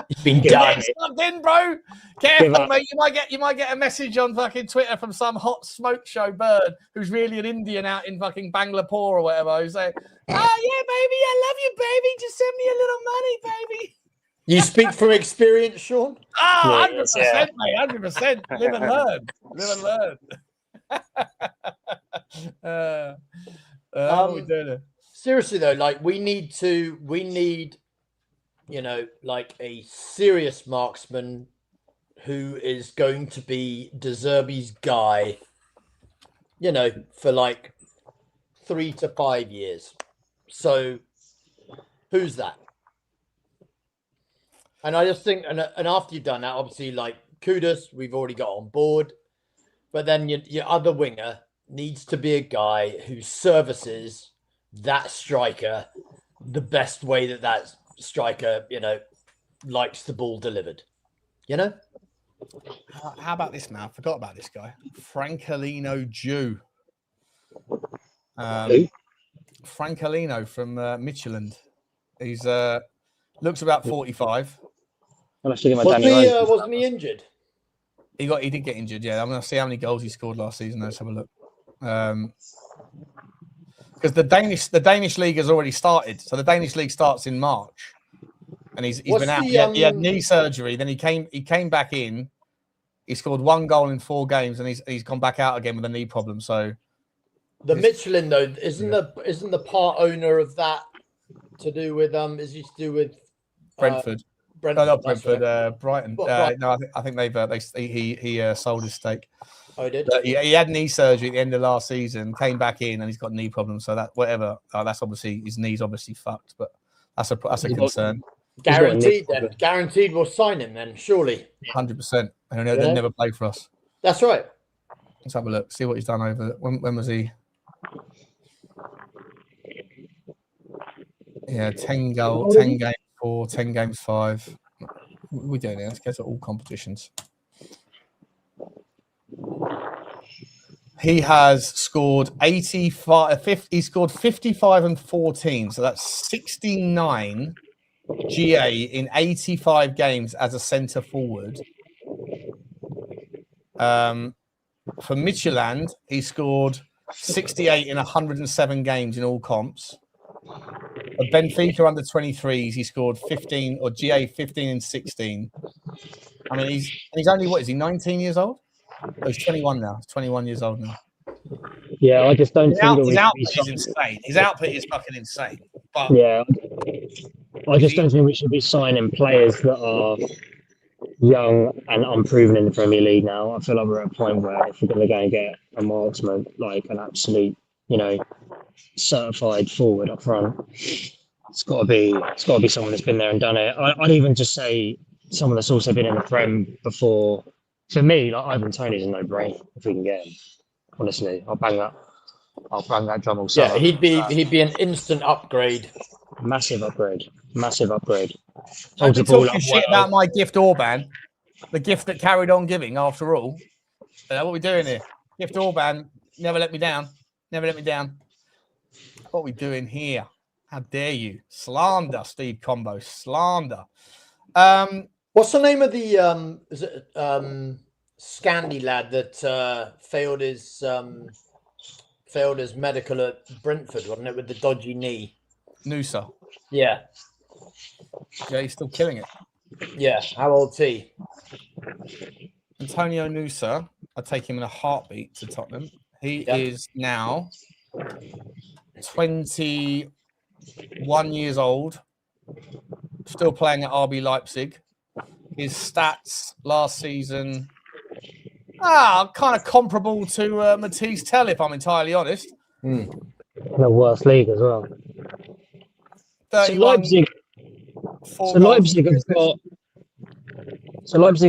[SPEAKER 4] it's been
[SPEAKER 2] You're
[SPEAKER 4] done.
[SPEAKER 2] getting sucked in, bro. Careful, mate. You might get a message on fucking Twitter from some hot smoke show bird who's really an Indian out in fucking Bangalore or whatever, who's saying, "Oh yeah, baby, I love you, baby. Just send me a little money, baby."
[SPEAKER 4] You speak from experience, Sean?
[SPEAKER 2] Oh,
[SPEAKER 5] Yes,
[SPEAKER 2] 100%, mate. 100%. Live and learn. Live and learn. What are we doing here?
[SPEAKER 4] Seriously though, like we need, you know, like a serious marksman who is going to be De Zerbi's guy, you know, for like 3 to 5 years. So who's that? And I just think, and after you've done that, obviously, like Kudus, we've already got on board. But then your other winger needs to be a guy who services that striker the best way that striker, you know, likes the ball delivered. You know?
[SPEAKER 2] How about this, man? I forgot about this guy. Francolino Jew. Francolino from Midtjylland. He's looks about 45.
[SPEAKER 4] Wasn't he injured?
[SPEAKER 2] He did get injured, yeah. I'm going to see how many goals he scored last season. Let's have a look. Because the Danish league has already started. So the Danish league starts in March, and he's been out. He had knee surgery. Then he came back in. He scored 1 goal in 4 games, and he's gone back out again with a knee problem. So
[SPEAKER 4] the Michelin though isn't the part owner of that to do with is he to do with
[SPEAKER 2] Brentford.
[SPEAKER 4] Brentford,
[SPEAKER 2] No, not Brentford. Brighton.
[SPEAKER 4] Brighton?
[SPEAKER 2] No, I think he sold his stake.
[SPEAKER 4] Oh, he did.
[SPEAKER 2] But he had knee surgery at the end of last season. Came back in and he's got knee problems. So that whatever. That's obviously his knee's obviously fucked. But that's a concern.
[SPEAKER 4] Guaranteed we'll sign him then, surely.
[SPEAKER 2] 100%. And they'll never play for us.
[SPEAKER 4] That's right.
[SPEAKER 2] Let's have a look. See what he's done over. When was he? Yeah, 10 goals, 10 games 4, 10 games 5. We're doing it. Let's go to all competitions. He has scored 85. He scored 55 and 14. So that's 69 GA in 85 games as a centre forward. For Midtjylland, he scored 68 in 107 games in all comps. At Benfica under 23s, he scored 15 or GA 15 and 16. I mean, he's only, what is he, 19 years old? Oh, he's 21 now. He's 21 years old now.
[SPEAKER 5] Yeah, I just don't think
[SPEAKER 2] His output is insane. His output is fucking insane. But
[SPEAKER 5] yeah, I just don't think we should be signing players that are young and unproven in the Premier League now. I feel like we're at a point where if we're going to go and get a marksman, like an absolute, certified forward up front, it's got to be someone that's been there and done it. I'd even just say someone that's also been in the Prem before. For me, like Ivan Toney's a no-brainer if we can get him. Honestly, I'll bang that drum all summer.
[SPEAKER 4] Yeah, he'd be an instant upgrade.
[SPEAKER 5] Massive upgrade.
[SPEAKER 2] Don't be talking shit about my gift Orban, the gift that carried on giving after all. What are we doing here? Gift Orban, never let me down. What are we doing here? How dare you? Slander, Steve Combo. Slander.
[SPEAKER 4] What's the name of the is it Scandi lad that failed his medical at Brentford, wasn't it, with the dodgy knee?
[SPEAKER 2] Noosa.
[SPEAKER 4] Yeah.
[SPEAKER 2] Yeah, he's still killing it.
[SPEAKER 4] Yeah. How old's he?
[SPEAKER 2] Antonio Noosa, I take him in a heartbeat to Tottenham. He is now 21 years old, still playing at RB Leipzig. His stats last season kind of comparable to Mathys Tel, if I'm entirely honest.
[SPEAKER 5] In the worst league as well. So Leipzig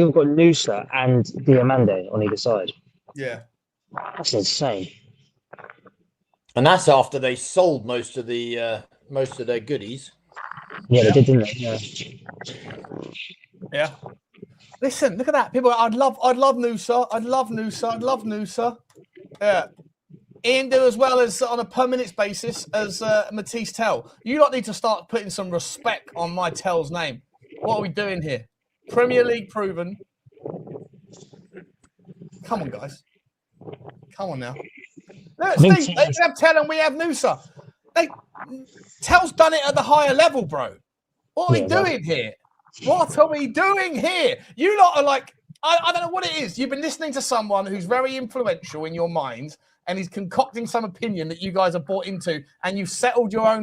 [SPEAKER 5] have got Noosa and Diamande on either side.
[SPEAKER 2] Yeah,
[SPEAKER 5] that's insane.
[SPEAKER 4] And that's after they sold most of their goodies.
[SPEAKER 5] Yeah, they did, didn't they?
[SPEAKER 2] Yeah. Listen, look at that. People, I'd love Noosa. I'd love Noosa. Yeah. Ian do as well as on a per minutes basis as Mathys Tel. You lot need to start putting some respect on my Tel's name. What are we doing here? Premier League proven. Come on, guys. Come on now. Look, Steve, they have Tel and we have Noosa. Tel's done it at the higher level, bro. What are we doing here? What are we doing here? You lot are like, I don't know what it is. You've been listening to someone who's very influential in your mind, and he's concocting some opinion that you guys have bought into, and you've settled your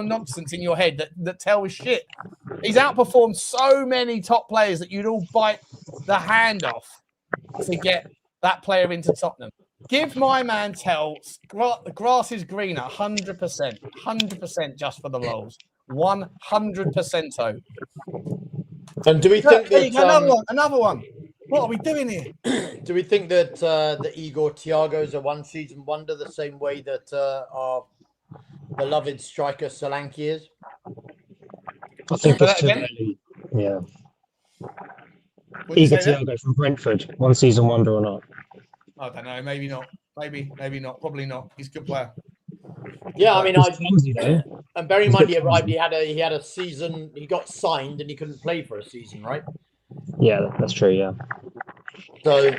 [SPEAKER 2] nonsense in your head that Tel is shit. He's outperformed so many top players that you'd all bite the hand off to get that player into Tottenham. Give my man Tel, the grass is greener, 100% just for the lols. 100%.
[SPEAKER 4] And do we think that
[SPEAKER 2] another one? What are we doing here?
[SPEAKER 4] Do we think that the Igor Thiago's a one-season wonder, the same way that our beloved striker Solanke is?
[SPEAKER 5] I think it's too early. Yeah. Igor Thiago from Brentford, one-season wonder or not?
[SPEAKER 2] I don't know. Maybe not. Maybe not. Probably not. He's a good player.
[SPEAKER 4] Yeah, I mean, and bear in mind, he had a season. He got signed and he couldn't play for a season, right?
[SPEAKER 5] Yeah, that's true. Yeah.
[SPEAKER 4] So,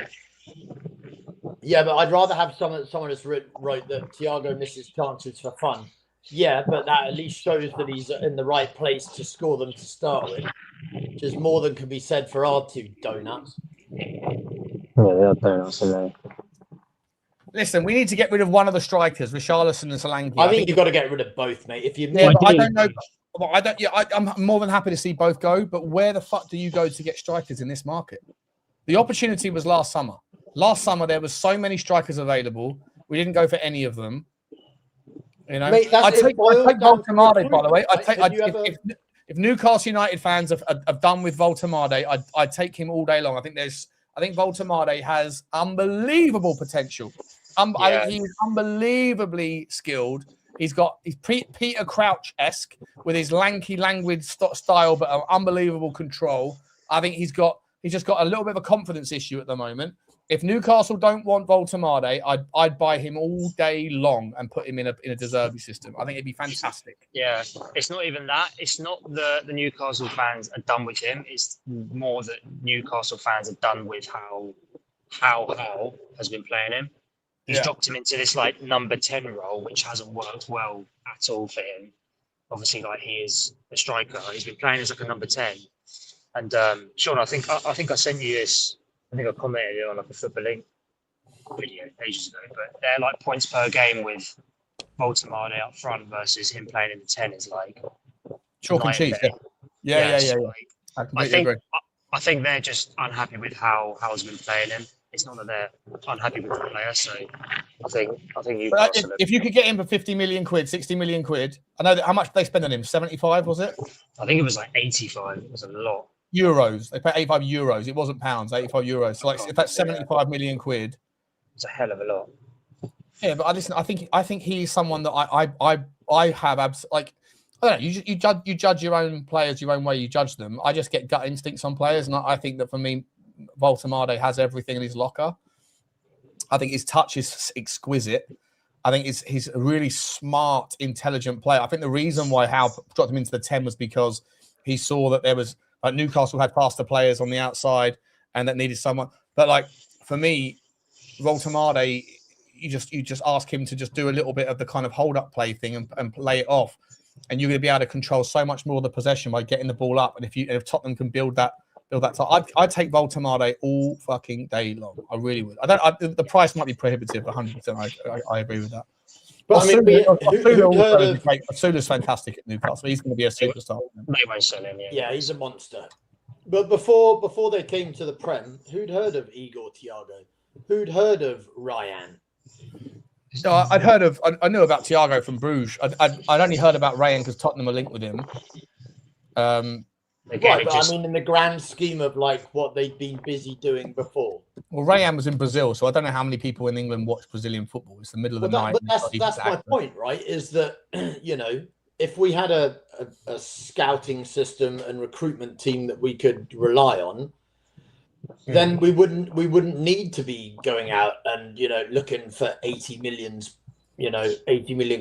[SPEAKER 4] yeah, but I'd rather have someone that's wrote that Thiago misses chances for fun. Yeah, but that at least shows that he's in the right place to score them to start with, which is more than can be said for our two donuts.
[SPEAKER 5] Yeah, they are donuts, aren't they?
[SPEAKER 2] Listen, we need to get rid of one of the strikers, Richalison and Solanke.
[SPEAKER 4] I think you've got to get rid of both, mate. If you,
[SPEAKER 2] I don't know. I'm more than happy to see both go. But where the fuck do you go to get strikers in this market? The opportunity was last summer. Last summer there was so many strikers available. We didn't go for any of them. You know,
[SPEAKER 4] mate,
[SPEAKER 2] I take Voltemade, by the way. If Newcastle United fans have done with Voltemade, I'd take him all day long. I think Voltemade has unbelievable potential. I think he's unbelievably skilled. He's Peter Crouch-esque with his lanky, languid style, but unbelievable control. I think he's just got a little bit of a confidence issue at the moment. If Newcastle don't want Voltemade, I'd buy him all day long and put him in a De Zerbi system. I think it'd be fantastic.
[SPEAKER 5] Yeah, it's not even that. It's not the Newcastle fans are done with him. It's more that Newcastle fans are done with how Hal has been playing him. He's dropped him into this like number 10 role, which hasn't worked well at all for him. obviously, like he is a striker. He's been playing as like a number 10. And Sean, I think I sent you this. I think I commented it on like a Football Link video ages ago. But they're like points per game with Baltimore up front versus him playing in the 10 is like
[SPEAKER 2] chalk and cheese. Yeah.
[SPEAKER 5] Like,
[SPEAKER 2] I completely agree.
[SPEAKER 5] I think they're just unhappy with how Hal's been playing him. It's not that they're unhappy with the player. So I think you.
[SPEAKER 2] If you could get him for 50 million quid, 60 million quid, I know that how much did they spend on him? 75 was it?
[SPEAKER 5] I think it was like 85. It was a lot.
[SPEAKER 2] Euros. They paid 85 euros. It wasn't pounds. 85 euros. So like if that's 75 million quid,
[SPEAKER 5] it's a hell of a lot.
[SPEAKER 2] Yeah, but I think he's someone that I have like. I don't know. You judge your own players your own way. You judge them. I just get gut instincts on players, and I think that for me, Baltimore has everything in his locker. I think his touch is exquisite. I think he's a really smart, intelligent player. I think the reason why Hal dropped him into the 10 was because he saw that there was like Newcastle had faster players on the outside and that needed someone. But like for me, Baltimore, you just ask him to just do a little bit of the kind of hold up play thing and play it off. And you're going to be able to control so much more of the possession by getting the ball up. And if Tottenham can build that time, I'd take Baltimore all fucking day long. I really would. The price might be prohibitive, 100%. I agree with that.
[SPEAKER 4] But
[SPEAKER 2] Osula's fantastic at Newcastle. He's going to be a superstar.
[SPEAKER 5] They won't sell him.
[SPEAKER 4] Yeah, he's a monster. But before they came to the Prem, who'd heard of Igor Thiago? Who'd heard of Ryan?
[SPEAKER 2] No, I knew about Thiago from Bruges. I'd only heard about Ryan because Tottenham are linked with him.
[SPEAKER 4] Right, but I mean, in the grand scheme of like what they've been busy doing before.
[SPEAKER 2] Well, Ryan was in Brazil, so I don't know how many people in England watch Brazilian football. It's the middle of the night.
[SPEAKER 4] But that's my point, right? Is that if we had a scouting system and recruitment team that we could rely on, then we wouldn't need to be going out and looking for 80 million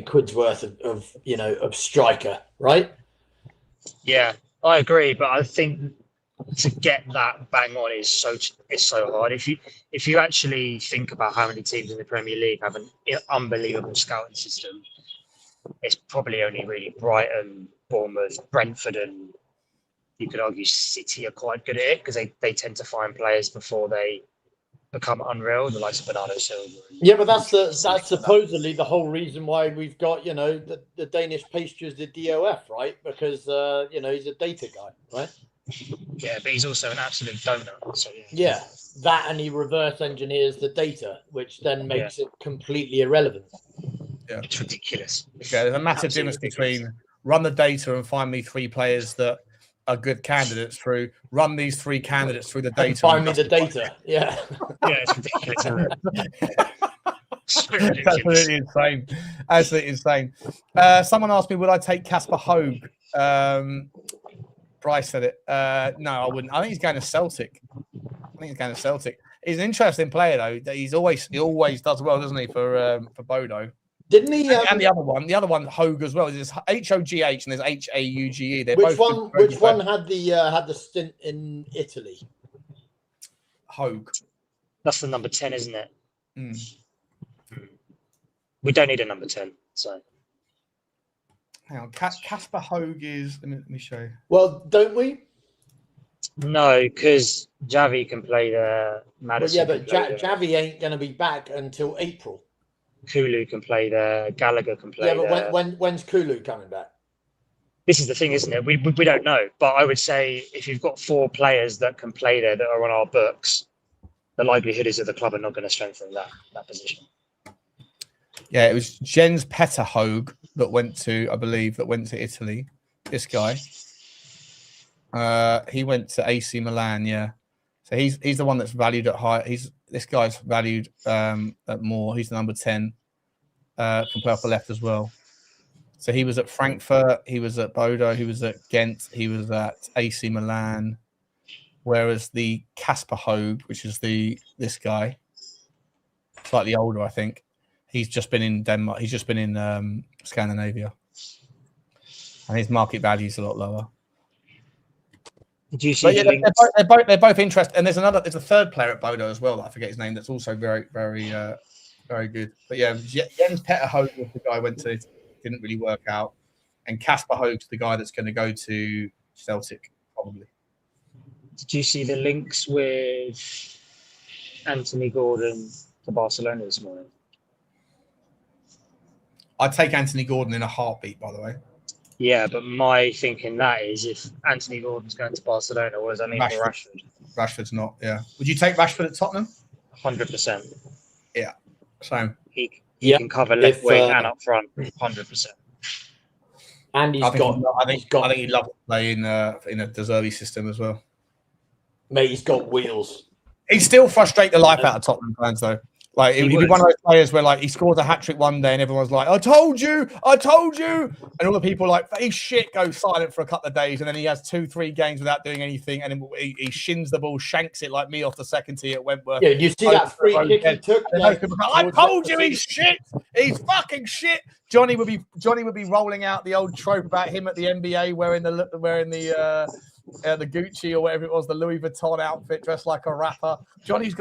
[SPEAKER 4] quid's worth of striker, right?
[SPEAKER 5] Yeah, I agree, but I think to get that bang on is so hard. If you actually think about how many teams in the Premier League have an unbelievable scouting system, it's probably only really Brighton, Bournemouth, Brentford, and you could argue City are quite good at it because they tend to find players before they become unreal, the likes of Bernardo Silva.
[SPEAKER 4] Yeah, but that's supposedly the whole reason why we've got the Danish pastry is the DOF, right? Because he's a data guy, right?
[SPEAKER 5] Yeah, but he's also an absolute donut. So
[SPEAKER 4] yeah, that and he reverse engineers the data, which then makes it completely irrelevant.
[SPEAKER 5] Yeah, it's ridiculous.
[SPEAKER 2] Yeah, there's a massive difference between run the data and find me 3 players that are good candidates through run these 3 candidates through the data.
[SPEAKER 4] And find me the data. Yeah.
[SPEAKER 5] Yeah, it's ridiculous.
[SPEAKER 2] It's absolutely insane. Absolutely insane. Someone asked me, would I take Kasper Høeg? Bryce said it. No, I wouldn't. I think he's going to Celtic. He's an interesting player though. He always does well, doesn't he, for Bodo?
[SPEAKER 4] Didn't he?
[SPEAKER 2] And the other one, Høeg as well. There's H-O-G-H and there's H-A-U-G-E.
[SPEAKER 4] Which one had the stint in Italy?
[SPEAKER 2] Høeg.
[SPEAKER 5] That's the number 10, isn't it?
[SPEAKER 2] Mm.
[SPEAKER 5] We don't need a number 10. So
[SPEAKER 2] hang on, Kasper Høeg is. Let me show you.
[SPEAKER 4] Well, don't we?
[SPEAKER 5] No, because Javi can play there. Maddison.
[SPEAKER 4] Well, yeah, but Javi ain't going to be back until April.
[SPEAKER 5] Kulu can play there. Gallagher can play there.
[SPEAKER 4] Yeah, but when's Kulu coming back?
[SPEAKER 5] This is the thing, isn't it? We don't know. But I would say if you've got 4 players that can play there that are on our books, the likelihood is that the club are not going to strengthen that position.
[SPEAKER 2] Yeah, it was Jens Petter Høeg that went to Italy. This guy. He went to AC Milan, yeah. So he's the one that's valued at high. This guy's valued at more. He's the number 10. Can play off the left as well. So he was at Frankfurt, he was at Bodo, he was at Ghent, he was at AC Milan. Whereas the Kasper Høeg, which is this guy, slightly older, I think, he's just been in Denmark. He's just been in Scandinavia, and his market value is a lot lower.
[SPEAKER 5] Did you see?
[SPEAKER 2] They're both interesting. And there's a third player at Bodo as well that I forget his name. That's also very, very, very good. But yeah, Jens Petter Høeg was the guy I went to. Didn't really work out. and Kasper Hoeg's the guy that's going to go to Celtic, probably.
[SPEAKER 5] Did you see the links with Anthony Gordon to Barcelona this morning?
[SPEAKER 2] I'd take Anthony Gordon in a heartbeat, by the way.
[SPEAKER 5] Yeah, but my thinking that is if Anthony Gordon's going to Barcelona, what does that mean for Rashford?
[SPEAKER 2] Rashford's not, yeah. Would you take Rashford at Tottenham?
[SPEAKER 5] 100%.
[SPEAKER 2] Yeah, same.
[SPEAKER 5] He can cover left wing and up front, 100%.
[SPEAKER 4] And
[SPEAKER 2] I think he'd love to play in a De Zerbi system as well.
[SPEAKER 4] Mate, he's got wheels.
[SPEAKER 2] He'd still frustrate the life out of Tottenham fans, though. Like, he'd be one of those players where, like, he scores a hat-trick one day and everyone's like, I told you! And all the people like, he's shit, go silent for a couple of days, and then he has 2-3 games without doing anything, and then he shins the ball, shanks it like me off the second tee at Wentworth.
[SPEAKER 4] Yeah, you see that free kick he took?
[SPEAKER 2] I told you he's shit! He's fucking shit! Johnny would be rolling out the old trope about him at the NBA wearing the Gucci or whatever it was, the Louis Vuitton outfit, dressed like a rapper. Johnny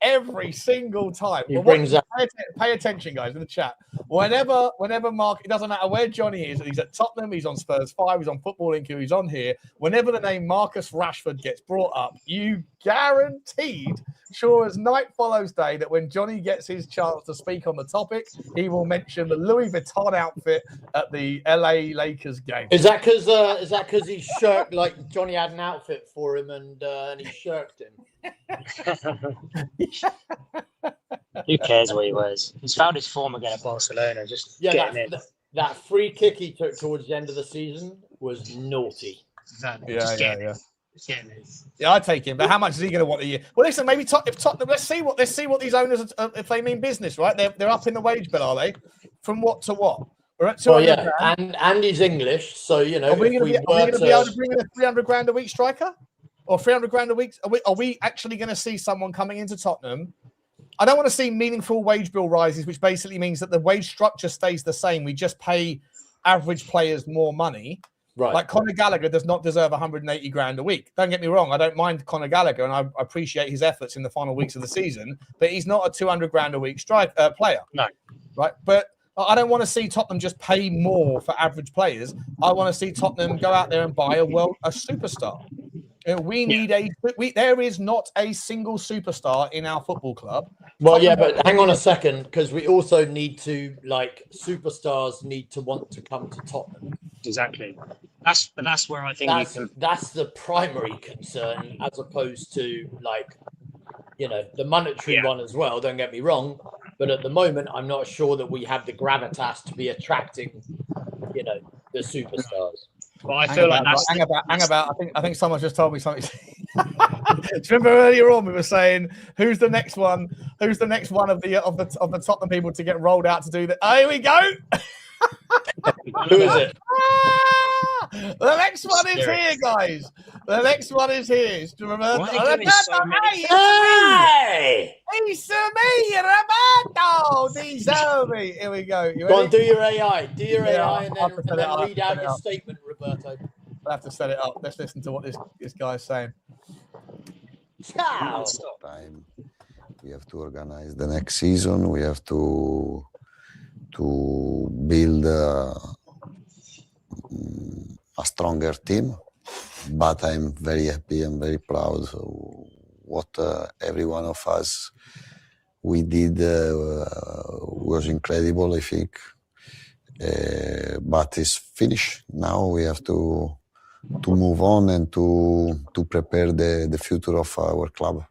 [SPEAKER 2] every single time. Pay attention, guys, in the chat. Whenever Mark, it doesn't matter where Johnny is, he's at Tottenham, he's on Spurs 5, he's on Football Inc, he's on here. Whenever the name Marcus Rashford gets brought up, you guaranteed, sure as night follows day, that when Johnny gets his chance to speak on the topic, he will mention the Louis Vuitton outfit at the LA Lakers game.
[SPEAKER 4] Is that because he shirked, like Johnny had an outfit for him and he shirked him?
[SPEAKER 5] Who cares what he wears? He's found his form again at Barcelona. Just
[SPEAKER 4] that free kick he took towards the end of the season was naughty.
[SPEAKER 2] Yeah, I'd take him. But how much is he going to want a year? Well, listen, maybe if Tottenham, let's see what these owners, if they mean business, right? They're up in the wage bill, are they? From what to what? We're at 200 grand.
[SPEAKER 4] And he's English, so you know.
[SPEAKER 2] Are we going to be able to bring in a 300 grand a week striker, or 300 grand a week? Are we actually going to see someone coming into Tottenham? I don't want to see meaningful wage bill rises, which basically means that the wage structure stays the same. We just pay average players more money.
[SPEAKER 4] Right.
[SPEAKER 2] Like Conor Gallagher does not deserve 180 grand a week. Don't get me wrong. I don't mind Conor Gallagher, and I appreciate his efforts in the final weeks of the season, but he's not a 200 grand a week player.
[SPEAKER 5] No.
[SPEAKER 2] Right. But I don't want to see Tottenham just pay more for average players. I want to see Tottenham go out there and buy a superstar. We need there is not a single superstar in our football club.
[SPEAKER 4] Well, yeah, but hang on a second, because we also need to, superstars need to want to come to Tottenham.
[SPEAKER 5] Exactly. That's where I think
[SPEAKER 4] that's the primary concern, as opposed to the monetary one as well. Don't get me wrong, but at the moment, I'm not sure that we have the gravitas to be attracting, the superstars.
[SPEAKER 5] But I feel
[SPEAKER 2] hang about. I think someone just told me something. Do you remember earlier on we were saying who's the next one? Who's the next one of the Tottenham people to get rolled out to do that? Oh, here we go.
[SPEAKER 4] Who is it?
[SPEAKER 2] The next one is here, guys. The next one is here. Do you remember?
[SPEAKER 4] Hey!
[SPEAKER 2] It's me, Roberto Di Zerbi. Here we go.
[SPEAKER 4] Go on, do your AI. Do your AI and then read out your statement, Roberto.
[SPEAKER 2] I'll have to set it up. Let's listen to what this guy's saying.
[SPEAKER 4] Ciao.
[SPEAKER 6] Time. We have to organize the next season. We have to build a stronger team. But I'm very happy and very proud of what every one of us we did was incredible, I think. But it's finished. Now we have to move on and to prepare the future of our club.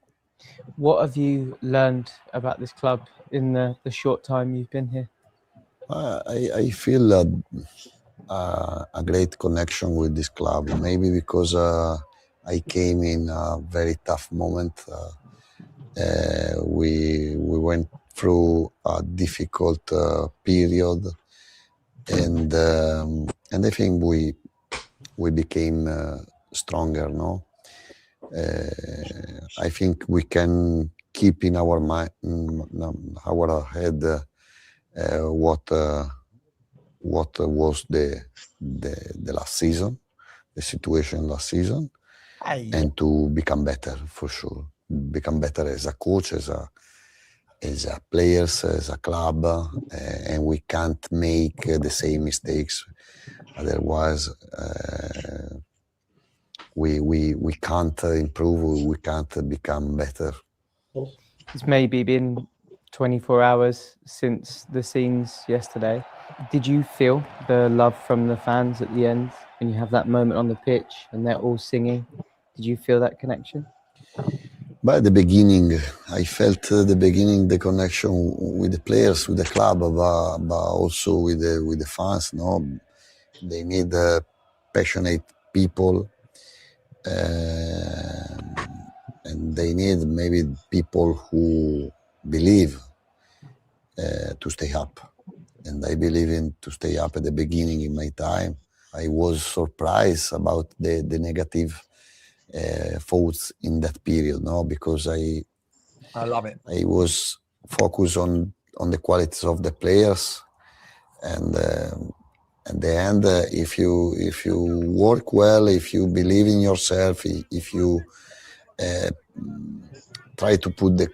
[SPEAKER 7] What have you learned about this club in the short time you've been here?
[SPEAKER 6] I feel a great connection with this club, maybe because I came in a very tough moment. We went through a difficult period, and I think we became stronger. No, I think we can keep in our mind, our head, what was the last season, the situation last season, and to become better for sure. Become better as a coach, as as a players, as a club, and we can't make the same mistakes. Otherwise, we can't improve. We can't become better.
[SPEAKER 7] It's maybe been 24 hours since the scenes yesterday. Did you feel the love from the fans at the end when you have that moment on the pitch and they're all singing? Did you feel that connection?
[SPEAKER 6] By the beginning, I felt the connection with the players, with the club, but also with the fans. No, they need passionate people, and they need maybe people who believe to stay up. And I believe in to stay up at the beginning in my time. I was surprised about the negative thoughts in that period, no, because I
[SPEAKER 2] love it.
[SPEAKER 6] I was focused on the qualities of the players, and at the end, if you work well, if you believe in yourself, if you try to put the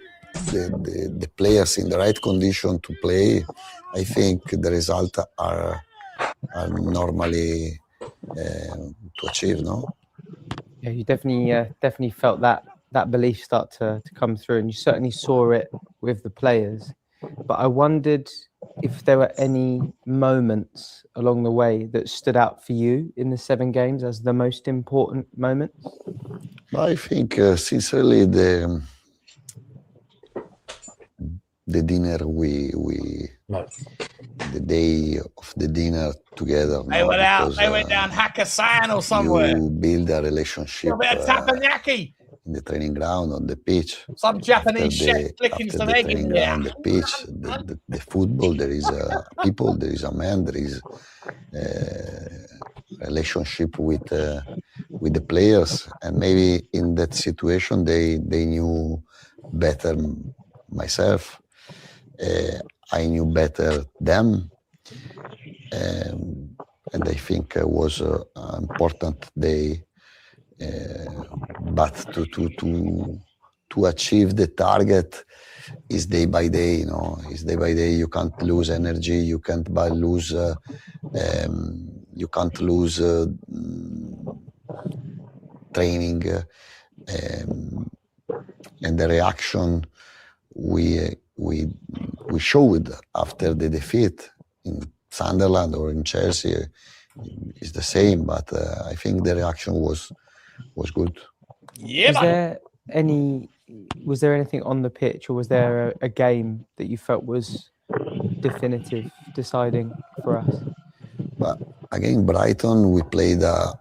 [SPEAKER 6] players in the right condition to play, I think the results are normally to achieve, no?
[SPEAKER 7] Yeah, you definitely felt that belief start to come through, and you certainly saw it with the players. But I wondered if there were any moments along the way that stood out for you in the 7 games as the most important moments.
[SPEAKER 6] I think sincerely the dinner the day of the dinner together.
[SPEAKER 2] They went out. They went down Hakkasan or somewhere.
[SPEAKER 6] You build a relationship.
[SPEAKER 2] A bit of takoyaki.
[SPEAKER 6] In the training ground, on the pitch.
[SPEAKER 2] Some Japanese chef flicking some egg in there.
[SPEAKER 6] On the pitch, the football, there is a people, there is a man, there is relationship with the players, and maybe in that situation they knew better myself. I knew better them, and I think it was an important day. But to achieve the target is day by day, you know. Is day by day. You can't lose energy. You can't lose. You can't lose training, and the reaction we showed after the defeat in Sunderland or in Chelsea is the same. But I think the reaction was good.
[SPEAKER 7] Yeah. Was there anything on the pitch, or was there a game that you felt was definitive, deciding for us?
[SPEAKER 6] But again, Brighton, we played a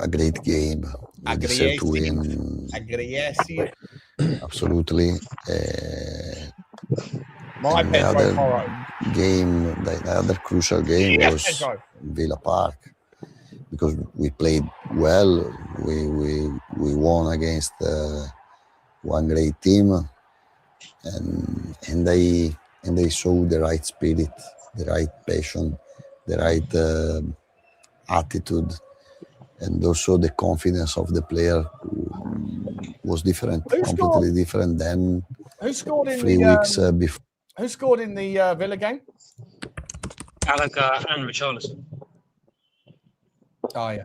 [SPEAKER 6] great game. We deserved to win. Absolutely.
[SPEAKER 2] The
[SPEAKER 6] other crucial game was Villa Park, because we played well. We won against one great team, and they saw the right spirit, the right passion, the right attitude, and also the confidence of the player was different, completely different than 3 weeks before.
[SPEAKER 2] Who scored in the Villa game?
[SPEAKER 5] Gallagher and Richalison.
[SPEAKER 2] Oh, yeah.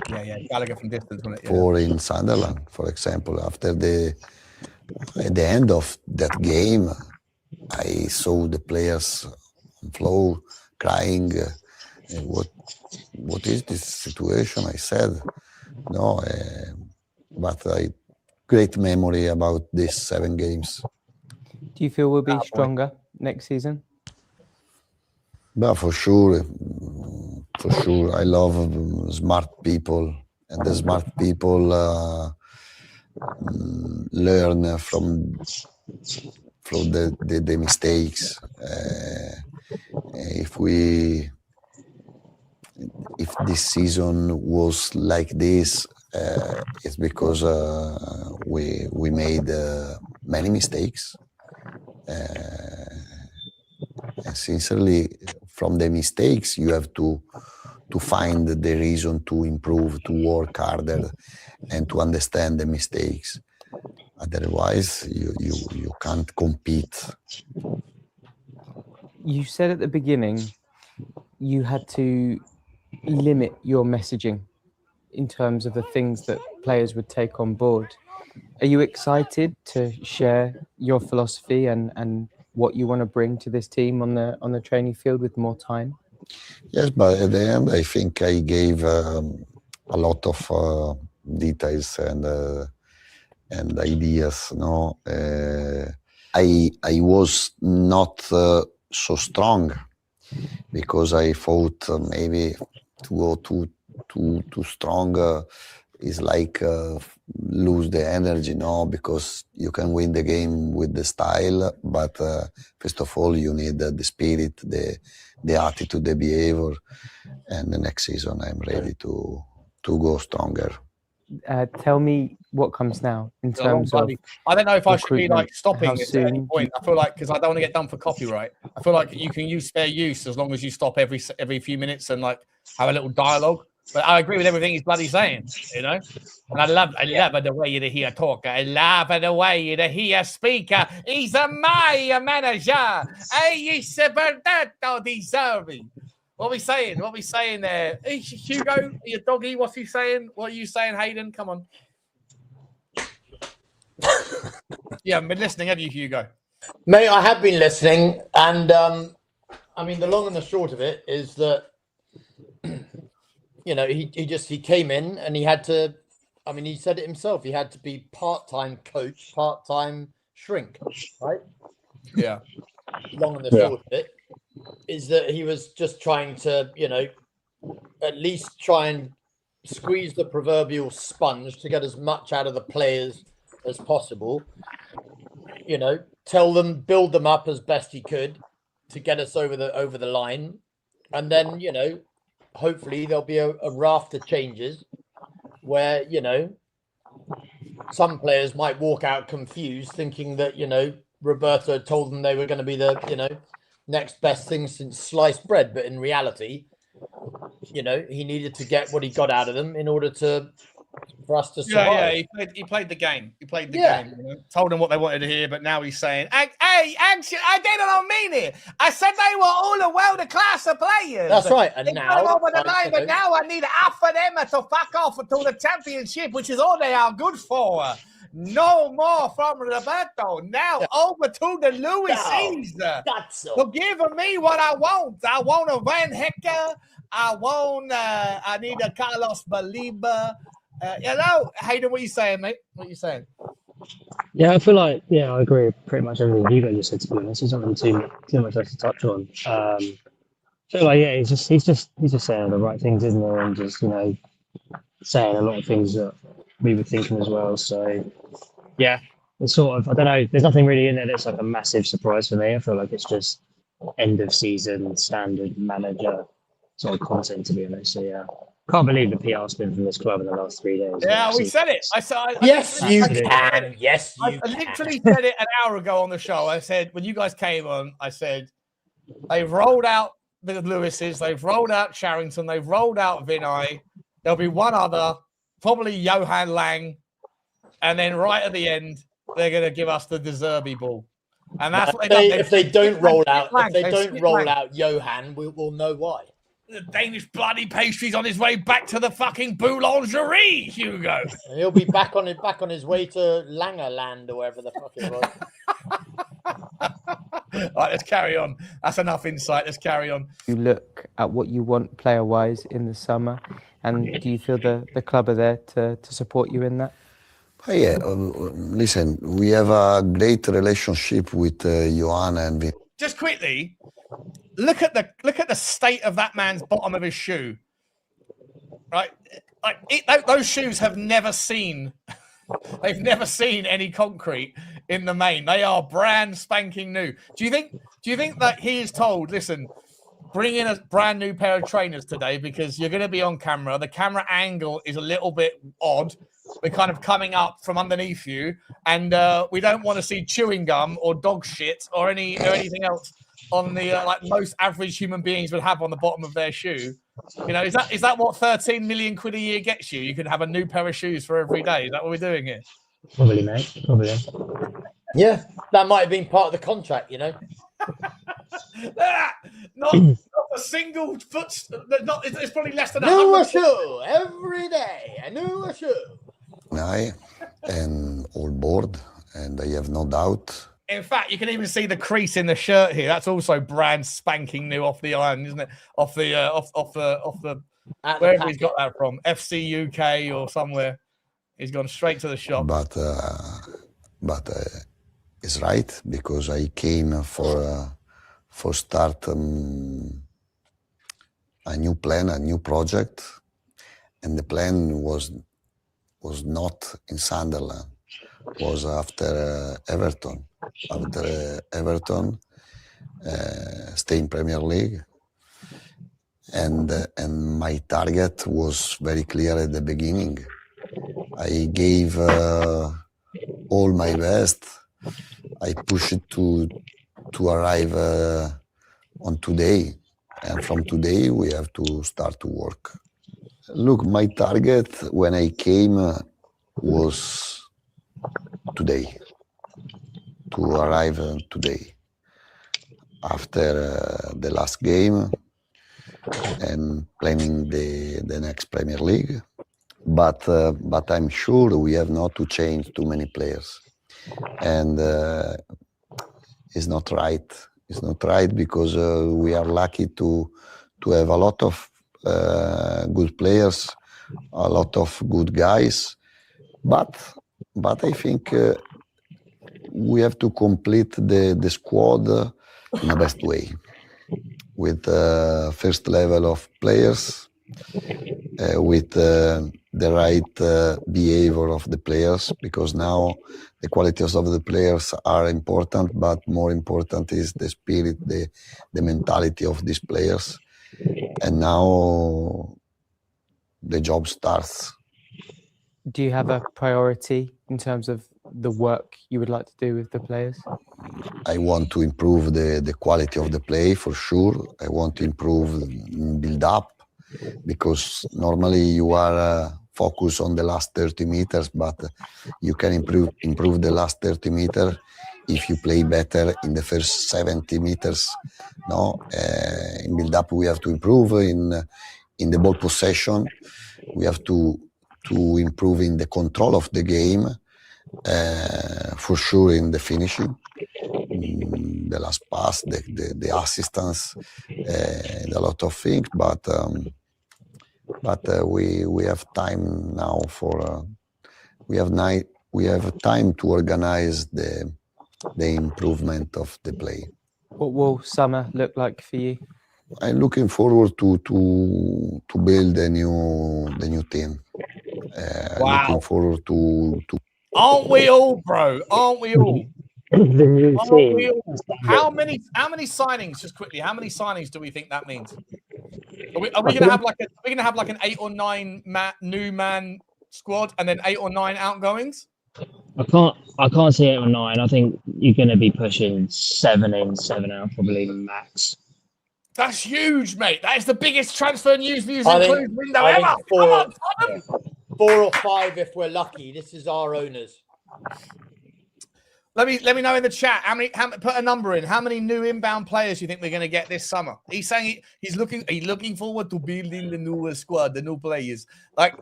[SPEAKER 2] Yeah. Gallagher from distance, wasn't it? Yeah.
[SPEAKER 6] For in Sunderland, for example, at the end of that game, I saw the players on floor crying. What is this situation? I said, no, but great memory about these 7 games.
[SPEAKER 7] Do you feel we'll be stronger next season?
[SPEAKER 6] But for sure. I love smart people, and the smart people learn from the mistakes. If this season was like this, it's because we made many mistakes. And sincerely, from the mistakes, you have to find the reason to improve, to work harder, and to understand the mistakes. Otherwise, you can't compete.
[SPEAKER 7] You said at the beginning you had to limit your messaging in terms of the things that players would take on board. Are you excited to share your philosophy and what you want to bring to this team on the training field with more time?
[SPEAKER 6] Yes, but at the end, I think I gave a lot of details and ideas. No, I was not so strong because I thought maybe to go too strong is like lose the energy, no? Because you can win the game with the style, but first of all you need the spirit, the attitude, the behavior, and the next season I'm ready to go stronger.
[SPEAKER 7] Tell me what comes now in terms of.
[SPEAKER 2] I don't know if I should be like stopping
[SPEAKER 7] How
[SPEAKER 2] it at any
[SPEAKER 7] soon
[SPEAKER 2] point. I feel like because I don't want to get done for copyright. I feel like you can use fair use as long as you stop every few minutes and like have a little dialogue. But I agree with everything he's bloody saying, you know. And I love the way you hear talk. I love the way you hear speak. He's my manager. He's deserving. What are we saying? What are we saying there? Hey, Hugo, your doggy, what's he saying? What are you saying, Hayden? Come on. Yeah, I've been listening, have you, Hugo?
[SPEAKER 4] Mate, I have been listening. And, I mean, the long and the short of it is that, you know, he came in and he had to, I mean, he said it himself. He had to be part-time coach, part-time shrink, right?
[SPEAKER 2] Yeah.
[SPEAKER 4] Long and the short of it is that he was just trying to, you know, at least try and squeeze the proverbial sponge to get as much out of the players as possible. You know, tell them, build them up as best he could to get us over the line. And then, you know, hopefully there'll be a raft of changes where, you know, some players might walk out confused thinking that, you know, Roberto told them they were going to be the, you know, next best thing since sliced bread. But in reality, you know, he needed to get what he got out of them in order for us to survive.
[SPEAKER 2] Yeah, he played the game. He played the game. You know? Told them what they wanted to hear, but now he's saying, "Hey, actually, I didn't mean it. I said they were all a world-class of players.
[SPEAKER 4] That's right." And
[SPEAKER 2] they
[SPEAKER 4] now,
[SPEAKER 2] got over the line, but now I need half of them to fuck off to the championship, which is all they are good for. No more from Roberto. Now over to the Luises. So give me what I want. I want a Van Hecker. I need a Carlos Baliba. You know, Hayden, what are you saying, mate? What are you saying?
[SPEAKER 5] Yeah, I feel like, I agree with pretty much everything Hugo just said, to be honest. There's not really too much else to touch on. I feel like, he's just saying the right things, isn't he? And just, you know, saying a lot of things that we were thinking as well. So, yeah, it's sort of, I don't know, there's nothing really in there that's like a massive surprise for me. I feel like it's just end of season, standard manager sort of content, to be honest. So, yeah. Can't believe the PR spin from this club in the last 3 days.
[SPEAKER 2] Yeah, we said it.
[SPEAKER 4] Yes, you can. Yes, you
[SPEAKER 2] I literally said it an hour ago on the show. I said, when you guys came on, I said, they've rolled out the Lewises, they've rolled out Charrington, they've rolled out Vinay. There'll be one other, probably Johan Lang. And then right at the end, they're going to give us the De Zerbi ball. And that's what
[SPEAKER 4] if they don't roll out Johan, we'll know why.
[SPEAKER 2] The Danish bloody pastry's on his way back to the fucking boulangerie, Hugo.
[SPEAKER 4] And he'll be back on his way to Langerland or wherever the fuck it was.
[SPEAKER 2] All right, let's carry on. That's enough insight. Let's carry on.
[SPEAKER 7] You look at what you want player-wise in the summer, and do you feel the club are there to support you in that?
[SPEAKER 6] Yeah, listen, we have a great relationship with Johan and
[SPEAKER 2] just quickly. Look at the state of that man's bottom of his shoe, right? Like those shoes have never seen, they've never seen any concrete in the main. They are brand spanking new. Do you think that he is told, listen, bring in a brand new pair of trainers today because you're going to be on camera. The camera angle is a little bit odd. We're kind of coming up from underneath you, and we don't want to see chewing gum or dog shit or anything else on the like most average human beings would have on the bottom of their shoe. You know, is that what 13 million quid a year gets you? You could have a new pair of shoes for every day. Is that what we're doing here?
[SPEAKER 5] Probably, mate. Probably.
[SPEAKER 4] Yeah, that might have been part of the contract, you know.
[SPEAKER 1] not a single foot. It's probably less than
[SPEAKER 4] New
[SPEAKER 1] 100.
[SPEAKER 4] shoe every day. A new shoe.
[SPEAKER 6] And all board, and I have no doubt.
[SPEAKER 1] In fact, you can even see the crease in the shirt here. That's also brand spanking new off the iron, isn't it? Off the wherever he's got that from, FC UK or somewhere. He's gone straight to the shop.
[SPEAKER 6] But it's right, because I came for start a new plan, a new project, and the plan was not in Sunderland. Was after Everton. After Everton, stay in Premier League, and my target was very clear at the beginning. I gave all my best. I pushed to arrive on today, and from today we have to start to work. Look, my target when I came was today, to arrive today, after the last game and planning the next Premier League. But I'm sure we have not to change too many players, and it's not right. It's not right, because we are lucky to have a lot of good players, a lot of good guys, but I think we have to complete the squad in the best way, with first level of players, with the right behavior of the players, because now the qualities of the players are important, but more important is the spirit, the mentality of these players. And now the job starts.
[SPEAKER 7] Do you have a priority in terms of the work you would like to do with the players?
[SPEAKER 6] I want to improve the quality of the play, for sure. I want to improve build up, because normally you are focused on the last 30 meters, but you can improve the last 30 meters if you play better in the first 70 meters. No, in build up we have to improve in the ball possession. We have to improve in the control of the game, for sure in the finishing, the last pass, the assistance, and a lot of things. But we have time now for we have time to organize the improvement of the play.
[SPEAKER 7] What will summer look like for you?
[SPEAKER 6] I'm looking forward to build the new team.
[SPEAKER 1] Wow.
[SPEAKER 6] Looking forward to.
[SPEAKER 1] Aren't we all, bro? Aren't we all?
[SPEAKER 5] The new
[SPEAKER 1] Aren't
[SPEAKER 5] team.
[SPEAKER 1] we all? How many signings? Just quickly, how many signings do we think that means? Are we going to have like an 8 or 9 new man squad, and then 8 or 9 outgoings?
[SPEAKER 5] I can't see 8 or 9. I think you're going to be pushing 7 in, 7 out, probably max.
[SPEAKER 1] That's huge, mate. That is the biggest transfer news
[SPEAKER 4] I
[SPEAKER 1] include window
[SPEAKER 4] think
[SPEAKER 1] ever.
[SPEAKER 4] four-
[SPEAKER 1] Come on, Tottenham.
[SPEAKER 4] 4 or 5 if we're lucky. This is our owners.
[SPEAKER 1] Let me know in the chat how many put a number in. How many new inbound players do you think we're going to get this summer? He's saying he's looking forward to building the new squad, the new players. Like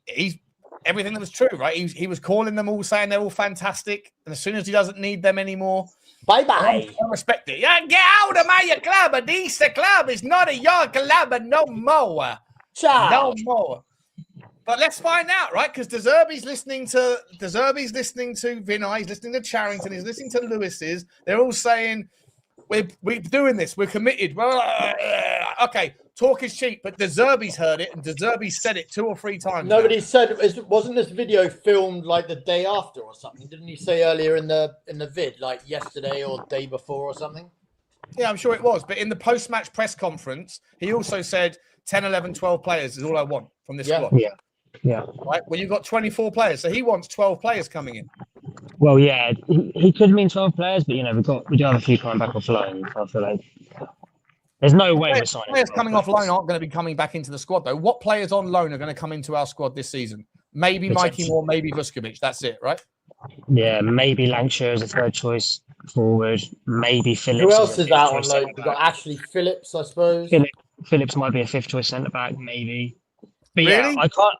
[SPEAKER 1] he's everything that was true, right? He was calling them all, saying they're all fantastic, and as soon as he doesn't need them anymore,
[SPEAKER 4] bye.
[SPEAKER 1] I respect it. Yeah, get out of my club. This club is not a your club no more.
[SPEAKER 4] Ciao.
[SPEAKER 1] No more. But let's find out, right? Because De Zerbi's listening to Vinay, he's listening to Charrington, he's listening to Lewis's. They're all saying, we're doing this, we're committed. Okay, talk is cheap, but De Zerbi's heard it, and De Zerbi said it 2 or 3 times.
[SPEAKER 4] Nobody said, wasn't this video filmed like the day after or something? Didn't he say earlier in the vid, like yesterday or day before or something?
[SPEAKER 1] Yeah, I'm sure it was. But in the post-match press conference, he also said 10, 11, 12 players is all I want from this squad.
[SPEAKER 5] Yeah.
[SPEAKER 1] Right. Well, you've got 24 players, so he wants 12 players coming in.
[SPEAKER 5] Well, yeah, he could mean 12 players, but we do have a few coming back off loan. So I feel like there's no way we're signing.
[SPEAKER 1] Players coming off loan aren't going to be coming back into the squad, though. What players on loan are going to come into our squad this season? Maybe Micky Moore, maybe Vuskovic. That's it, right?
[SPEAKER 5] Yeah, maybe Lancashire as a third choice forward. Maybe Phillips.
[SPEAKER 4] Who
[SPEAKER 5] as
[SPEAKER 4] else
[SPEAKER 5] a
[SPEAKER 4] is
[SPEAKER 5] fifth
[SPEAKER 4] out
[SPEAKER 5] choice
[SPEAKER 4] on loan?
[SPEAKER 5] centre
[SPEAKER 4] We've got
[SPEAKER 5] back.
[SPEAKER 4] Ashley Phillips, I suppose.
[SPEAKER 5] Phillips might be a fifth choice centre back, maybe. But yeah,
[SPEAKER 2] Really?
[SPEAKER 5] I can't.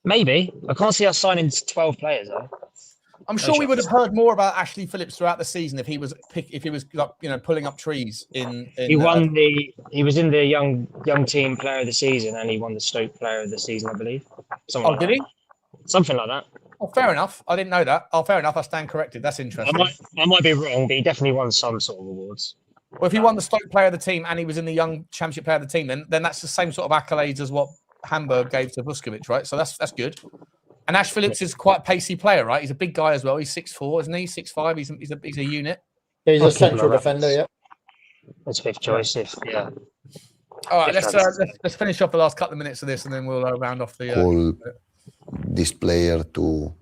[SPEAKER 5] Maybe I can't see us signing 12 players though.
[SPEAKER 2] I'm
[SPEAKER 5] No
[SPEAKER 2] sure we would
[SPEAKER 5] chance.
[SPEAKER 2] have heard more about Ashley Phillips throughout the season if he was like, pulling up trees in
[SPEAKER 5] He won he was in the young team player of the season, and he won the Stoke player of the season, I believe. Something like
[SPEAKER 2] did
[SPEAKER 5] that.
[SPEAKER 2] he?
[SPEAKER 5] Something like that.
[SPEAKER 2] Oh, fair enough. I didn't know that. Oh, fair enough. I stand corrected. That's interesting.
[SPEAKER 5] I might be wrong, but he definitely won some sort of awards.
[SPEAKER 2] Well, if he won the Stoke player of the team and he was in the young championship player of the team, then that's the same sort of accolades as what Hamburg gave to Vuskovic, right? So that's good. And Ash Phillips is quite a pacey player, right? He's a big guy as well. He's 6'4", isn't he? 6'5". He's a unit.
[SPEAKER 4] Yeah, he's
[SPEAKER 5] I'll
[SPEAKER 4] a
[SPEAKER 5] keep him
[SPEAKER 4] central
[SPEAKER 5] like that.
[SPEAKER 4] defender, yeah.
[SPEAKER 5] That's fifth choice. Yeah.
[SPEAKER 2] All right,
[SPEAKER 5] If
[SPEAKER 2] let's finish off the last couple of minutes of this, and then we'll round off the.
[SPEAKER 6] Call this player to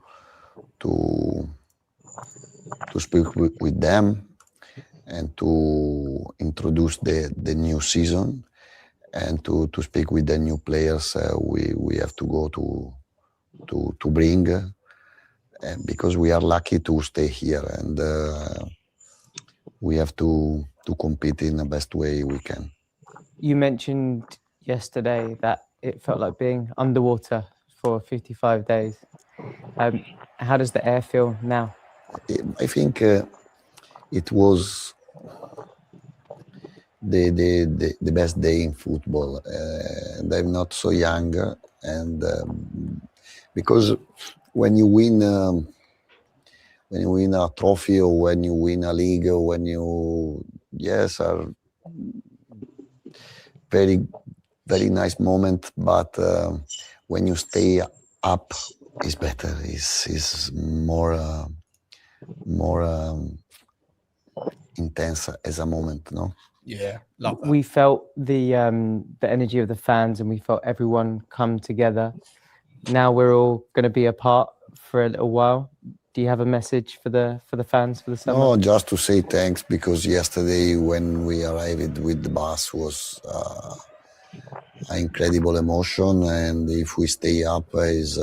[SPEAKER 6] speak with them and to introduce the new season and to speak with the new players we have to go to bring because we are lucky to stay here and we have to compete in the best way we can.
[SPEAKER 7] You mentioned yesterday that it felt like being underwater for 55 days. How does the air feel now?
[SPEAKER 6] I think it was the best day in football, and I'm not so young, and because when you win a trophy or when you win a league or when you are very nice moment, but when you stay up is better, is more intense as a moment, no?
[SPEAKER 2] Yeah, love that.
[SPEAKER 7] We felt the energy of the fans, and we felt everyone come together. Now we're all going to be apart for a little while. Do you have a message for the fans for the summer?
[SPEAKER 6] No, just to say thanks, because yesterday when we arrived with the bus was an incredible emotion, and if we stay up is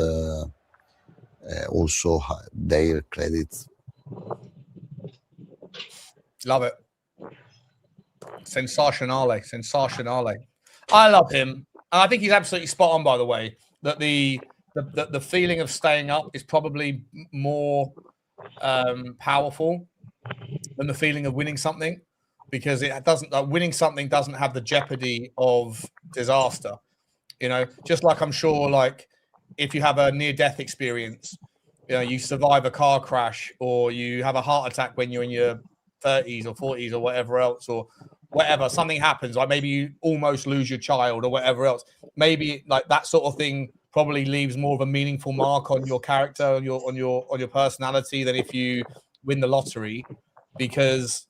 [SPEAKER 6] also their credit.
[SPEAKER 2] Love it. Sensationale. I love him. And I think he's absolutely spot on, by the way, that the feeling of staying up is probably more powerful than the feeling of winning something, because it doesn't winning something doesn't have the jeopardy of disaster. Just like I'm sure, like if you have a near-death experience, you survive a car crash or you have a heart attack when you're in your 30s or 40s or whatever else, or whatever, something happens, like maybe you almost lose your child or whatever else, maybe like that sort of thing probably leaves more of a meaningful mark on your character, on your personality, than if you win the lottery, because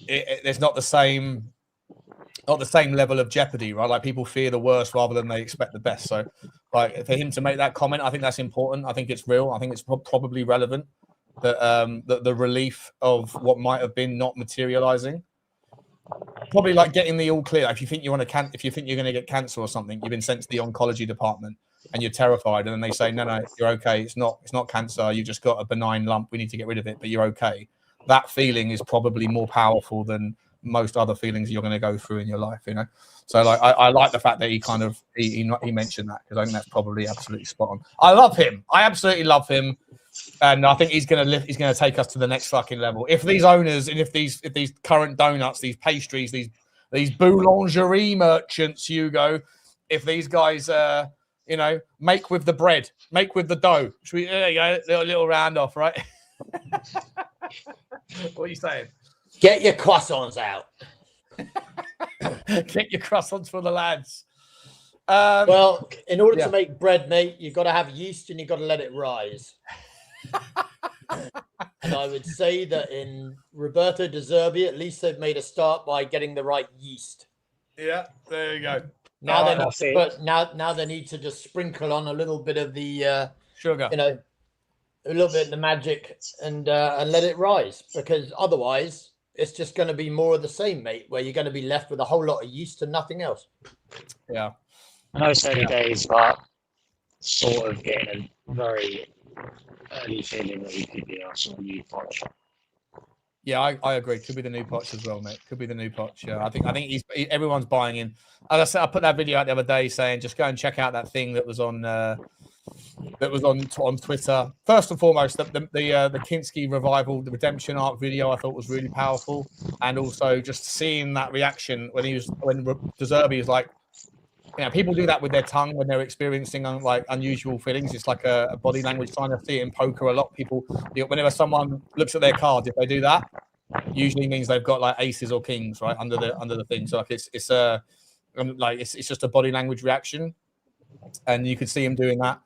[SPEAKER 2] there's not the same level of jeopardy, right? Like people fear the worst rather than they expect the best. So like for him to make that comment, I think that's important. I think it's real. I think it's probably relevant, that the relief of what might have been not materializing. Probably like getting the all clear. If you think you're going to get cancer or something, you've been sent to the oncology department and you're terrified, and then they say, no, you're okay. It's not cancer. You just got a benign lump. We need to get rid of it, but you're okay. That feeling is probably more powerful than most other feelings you're going to go through in your life. So like I like the fact that he mentioned that, because I think that's probably absolutely spot on. I love him. I absolutely love him. And I think he's going to take us to the next fucking level. If these owners and if these current donuts, these pastries, these boulangerie merchants, Hugo, if these guys, make with the bread, make with the dough. There you go, little round off, right? What are you saying?
[SPEAKER 4] Get your croissants out.
[SPEAKER 2] Get your croissants for the lads.
[SPEAKER 4] Well, in order to make bread, mate, you've got to have yeast and you've got to let it rise. And I would say that in Roberto De Zerbi, at least they've made a start by getting the right yeast.
[SPEAKER 2] Yeah, there you go.
[SPEAKER 4] Now they need to just sprinkle on a little bit of the
[SPEAKER 2] sugar,
[SPEAKER 4] a little bit of the magic, and let it rise, because otherwise it's just going to be more of the same, mate, where you're going to be left with a whole lot of yeast and nothing else.
[SPEAKER 2] Yeah.
[SPEAKER 5] I know it's early days, but sort of getting a very early feeling that he could be our sort of new Poch.
[SPEAKER 2] Yeah, I agree. Could be the new Poch as well, mate. Could be the new Poch. Yeah, I think everyone's buying in. As I said, I put that video out the other day saying just go and check out that thing that was on on Twitter. First and foremost, the Kinsky revival, the redemption arc video, I thought was really powerful, and also just seeing that reaction when De Zerbi was like, people do that with their tongue when they're experiencing like unusual feelings. It's like a body language sign. I see it in poker a lot. People, whenever someone looks at their cards, if they do that, usually means they've got like aces or kings right under the thing. So like it's just a body language reaction, and you could see him doing that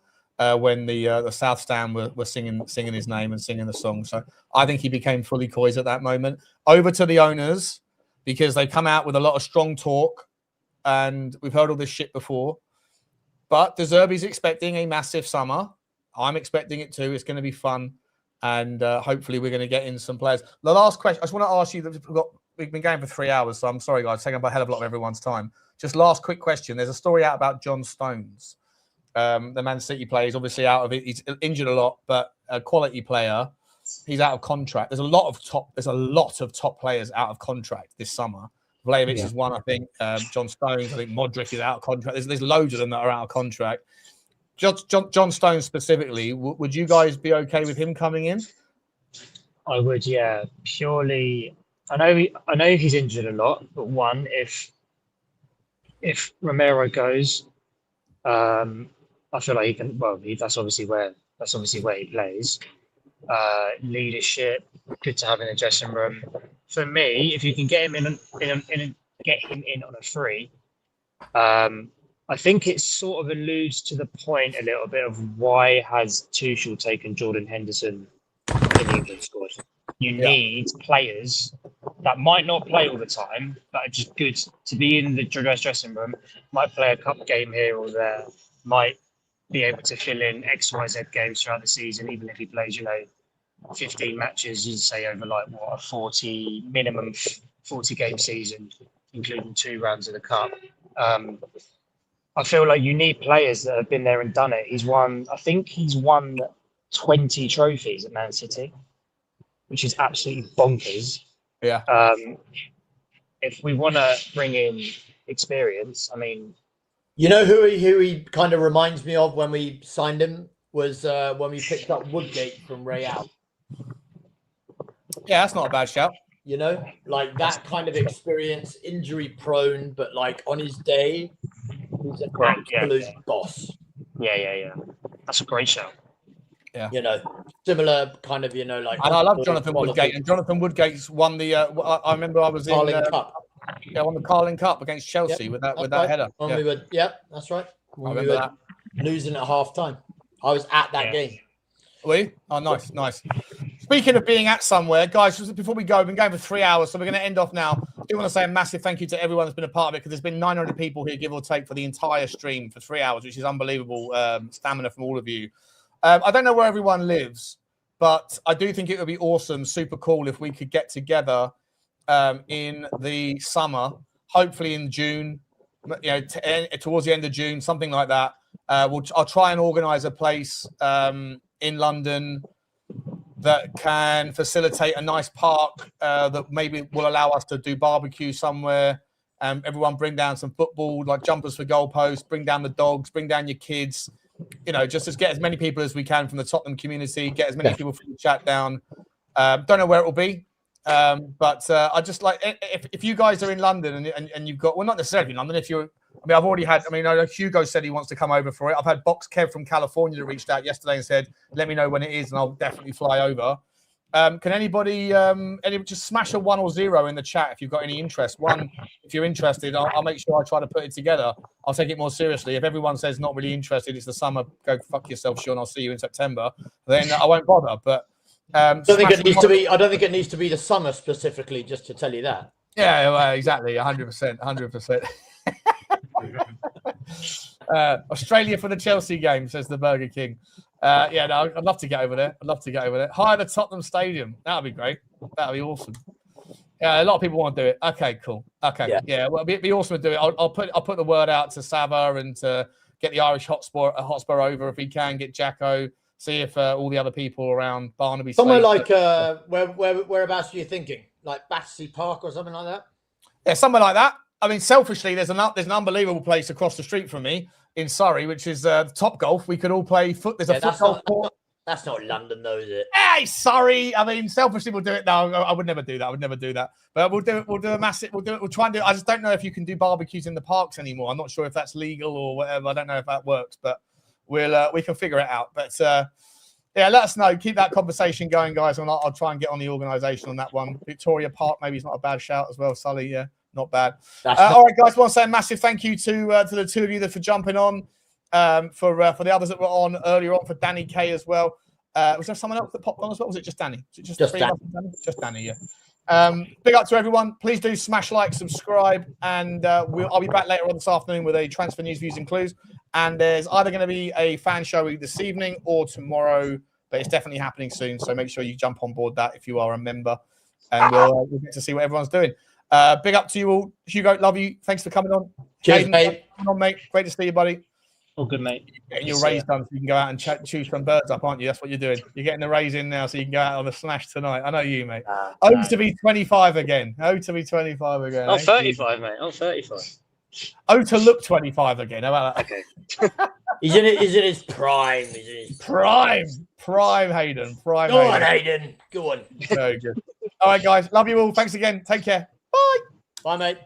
[SPEAKER 2] when the South Stand were singing his name and singing the song. So I think he became fully poised at that moment. Over to the owners, because they come out with a lot of strong talk. And we've heard all this shit before, but De Zerbi's expecting a massive summer. I'm expecting it too. It's going to be fun, and hopefully we're going to get in some players. The last question I just want to ask you, we've been going for 3 hours, so I'm sorry guys, taking up a hell of a lot of everyone's time. Just last quick question. There's a story out about John Stones, the Man City player. He's obviously out of it. He's injured a lot, but a quality player. He's out of contract. There's a lot of top players out of contract this summer. Vlahovic is one, I think. John Stones, I think Modric is out of contract. There's loads of them that are out of contract. John Stones specifically, would you guys be okay with him coming in?
[SPEAKER 5] I would, yeah. Purely, I know he's injured a lot, but one, if Romero goes, I feel like he can. Well, that's obviously where he plays. Leadership, good to have in the dressing room. For me, if you can get him in on a free, I think it sort of alludes to the point a little bit of why has Tuchel taken Jordan Henderson in the England squad. You need players that might not play all the time, but are just good to be in the dressing room, might play a cup game here or there, might be able to fill in X, Y, Z games throughout the season, even if he plays, 15 matches, you'd say over a 40 minimum 40 game season, including 2 rounds of the cup. I feel like you need players that have been there and done it. I think he's won 20 trophies at Man City, which is absolutely bonkers.
[SPEAKER 2] Yeah.
[SPEAKER 5] If we want to bring in experience, I mean,
[SPEAKER 4] who he kind of reminds me of when we signed him was when we picked up Woodgate from Real.
[SPEAKER 2] Yeah, that's not a bad shout.
[SPEAKER 4] Like that kind of experience, injury prone, but like on his day, he's an absolute boss.
[SPEAKER 5] Yeah. That's a great shout.
[SPEAKER 2] Yeah.
[SPEAKER 4] Similar kind of, like.
[SPEAKER 2] And I love Jonathan Woodgate. And Jonathan Woodgate's won the. I remember I was in.
[SPEAKER 4] Carling Cup.
[SPEAKER 2] Yeah, won the Carling Cup against Chelsea with that header.
[SPEAKER 4] When we were, that's right. When
[SPEAKER 2] I remember that.
[SPEAKER 4] Losing at half time. I was at that game.
[SPEAKER 2] Were you? Oh, nice. Speaking of being at somewhere, guys, just before we go, we've been going for 3 hours, so we're going to end off now. I do want to say a massive thank you to everyone that's been a part of it, because there's been 900 people here, give or take, for the entire stream for 3 hours, which is unbelievable stamina from all of you. I don't know where everyone lives, but I do think it would be awesome, super cool, if we could get together in the summer, hopefully in June, towards the end of June, something like that. I'll try and organise a place in London that can facilitate a nice park that maybe will allow us to do barbecue somewhere. Everyone bring down some football, like jumpers for goalposts, bring down the dogs, bring down your kids, just to get as many people as we can from the Tottenham community, get as many people from the chat down. Don't know where it will be. But I just like, if you guys are in London and you've got, well, not necessarily in London, I've already had, I know Hugo said he wants to come over for it. I've had Box Kev from California that reached out yesterday and said, let me know when it is and I'll definitely fly over. Can anybody just smash a 1 or 0 in the chat if you've got any interest? 1, if you're interested, I'll make sure I try to put it together. I'll take it more seriously. If everyone says not really interested, it's the summer, go fuck yourself, Sean, I'll see you in September, then I won't bother. But I don't think
[SPEAKER 4] it needs to be the summer specifically, just to tell you that.
[SPEAKER 2] Yeah, well, exactly. 100%. Australia for the Chelsea game, says the Burger King. I'd love to get over there. Hire the Tottenham Stadium. That'd be great. That'd be awesome. Yeah, a lot of people want to do it. Okay, cool. Okay, well, it'd be awesome to do it. I'll put the word out to Sava and to get the Irish Hotspur over if we can. Get Jacko see if all the other people around Barnaby.
[SPEAKER 4] Somewhere like whereabouts are you thinking? Like Battersea Park or something like that?
[SPEAKER 2] Yeah, somewhere like that. I mean, selfishly, there's an unbelievable place across the street from me in Surrey, which is Top Golf. We could all play foot. There's a foot golf court.
[SPEAKER 4] That's not London, though, is it?
[SPEAKER 2] Hey, sorry. I mean, selfishly, we'll do it. No, I would never do that. I would never do that. But we'll do it. We'll do a massive. We'll do it. We'll try and do it. I just don't know if you can do barbecues in the parks anymore. I'm not sure if that's legal or whatever. I don't know if that works, but we can figure it out. But yeah, let us know. Keep that conversation going, guys. And I'll try and get on the organisation on that one. Victoria Park, maybe it's not a bad shout as well. Sully, yeah, not bad. All right, guys. I want to say a massive thank you to the two of you for jumping on. For the others that were on earlier on, for Danny K as well. Was there someone else that popped on as well? Was it just Danny? Was it just Danny? Just Danny, yeah. Big up to everyone. Please do smash like, subscribe, and I'll be back later on this afternoon with a transfer news, views, and clues. And there's either going to be a fan show this evening or tomorrow, but it's definitely happening soon. So make sure you jump on board that if you are a member, and we'll get to see what everyone's doing. Big up to you all. Hugo, love you. Thanks for coming on.
[SPEAKER 4] Cheers, mate.
[SPEAKER 2] Come on, mate. Great to see you, buddy.
[SPEAKER 5] All good, mate.
[SPEAKER 2] Getting your raise done so you can go out and choose some birds up, aren't you? That's what you're doing. You're getting the raise in now so you can go out on the smash tonight. I know you, mate. To be 25 again. To be 25 again.
[SPEAKER 5] I'm 35, mate. I'm 35.
[SPEAKER 2] To look 25 again. How about that?
[SPEAKER 5] Okay.
[SPEAKER 4] He's in his prime. He's in his
[SPEAKER 2] prime, Hayden. Prime.
[SPEAKER 4] Go on, Hayden. Go on.
[SPEAKER 2] Very good. All right, guys. Love you all. Thanks again. Take care. Bye.
[SPEAKER 4] Bye, mate.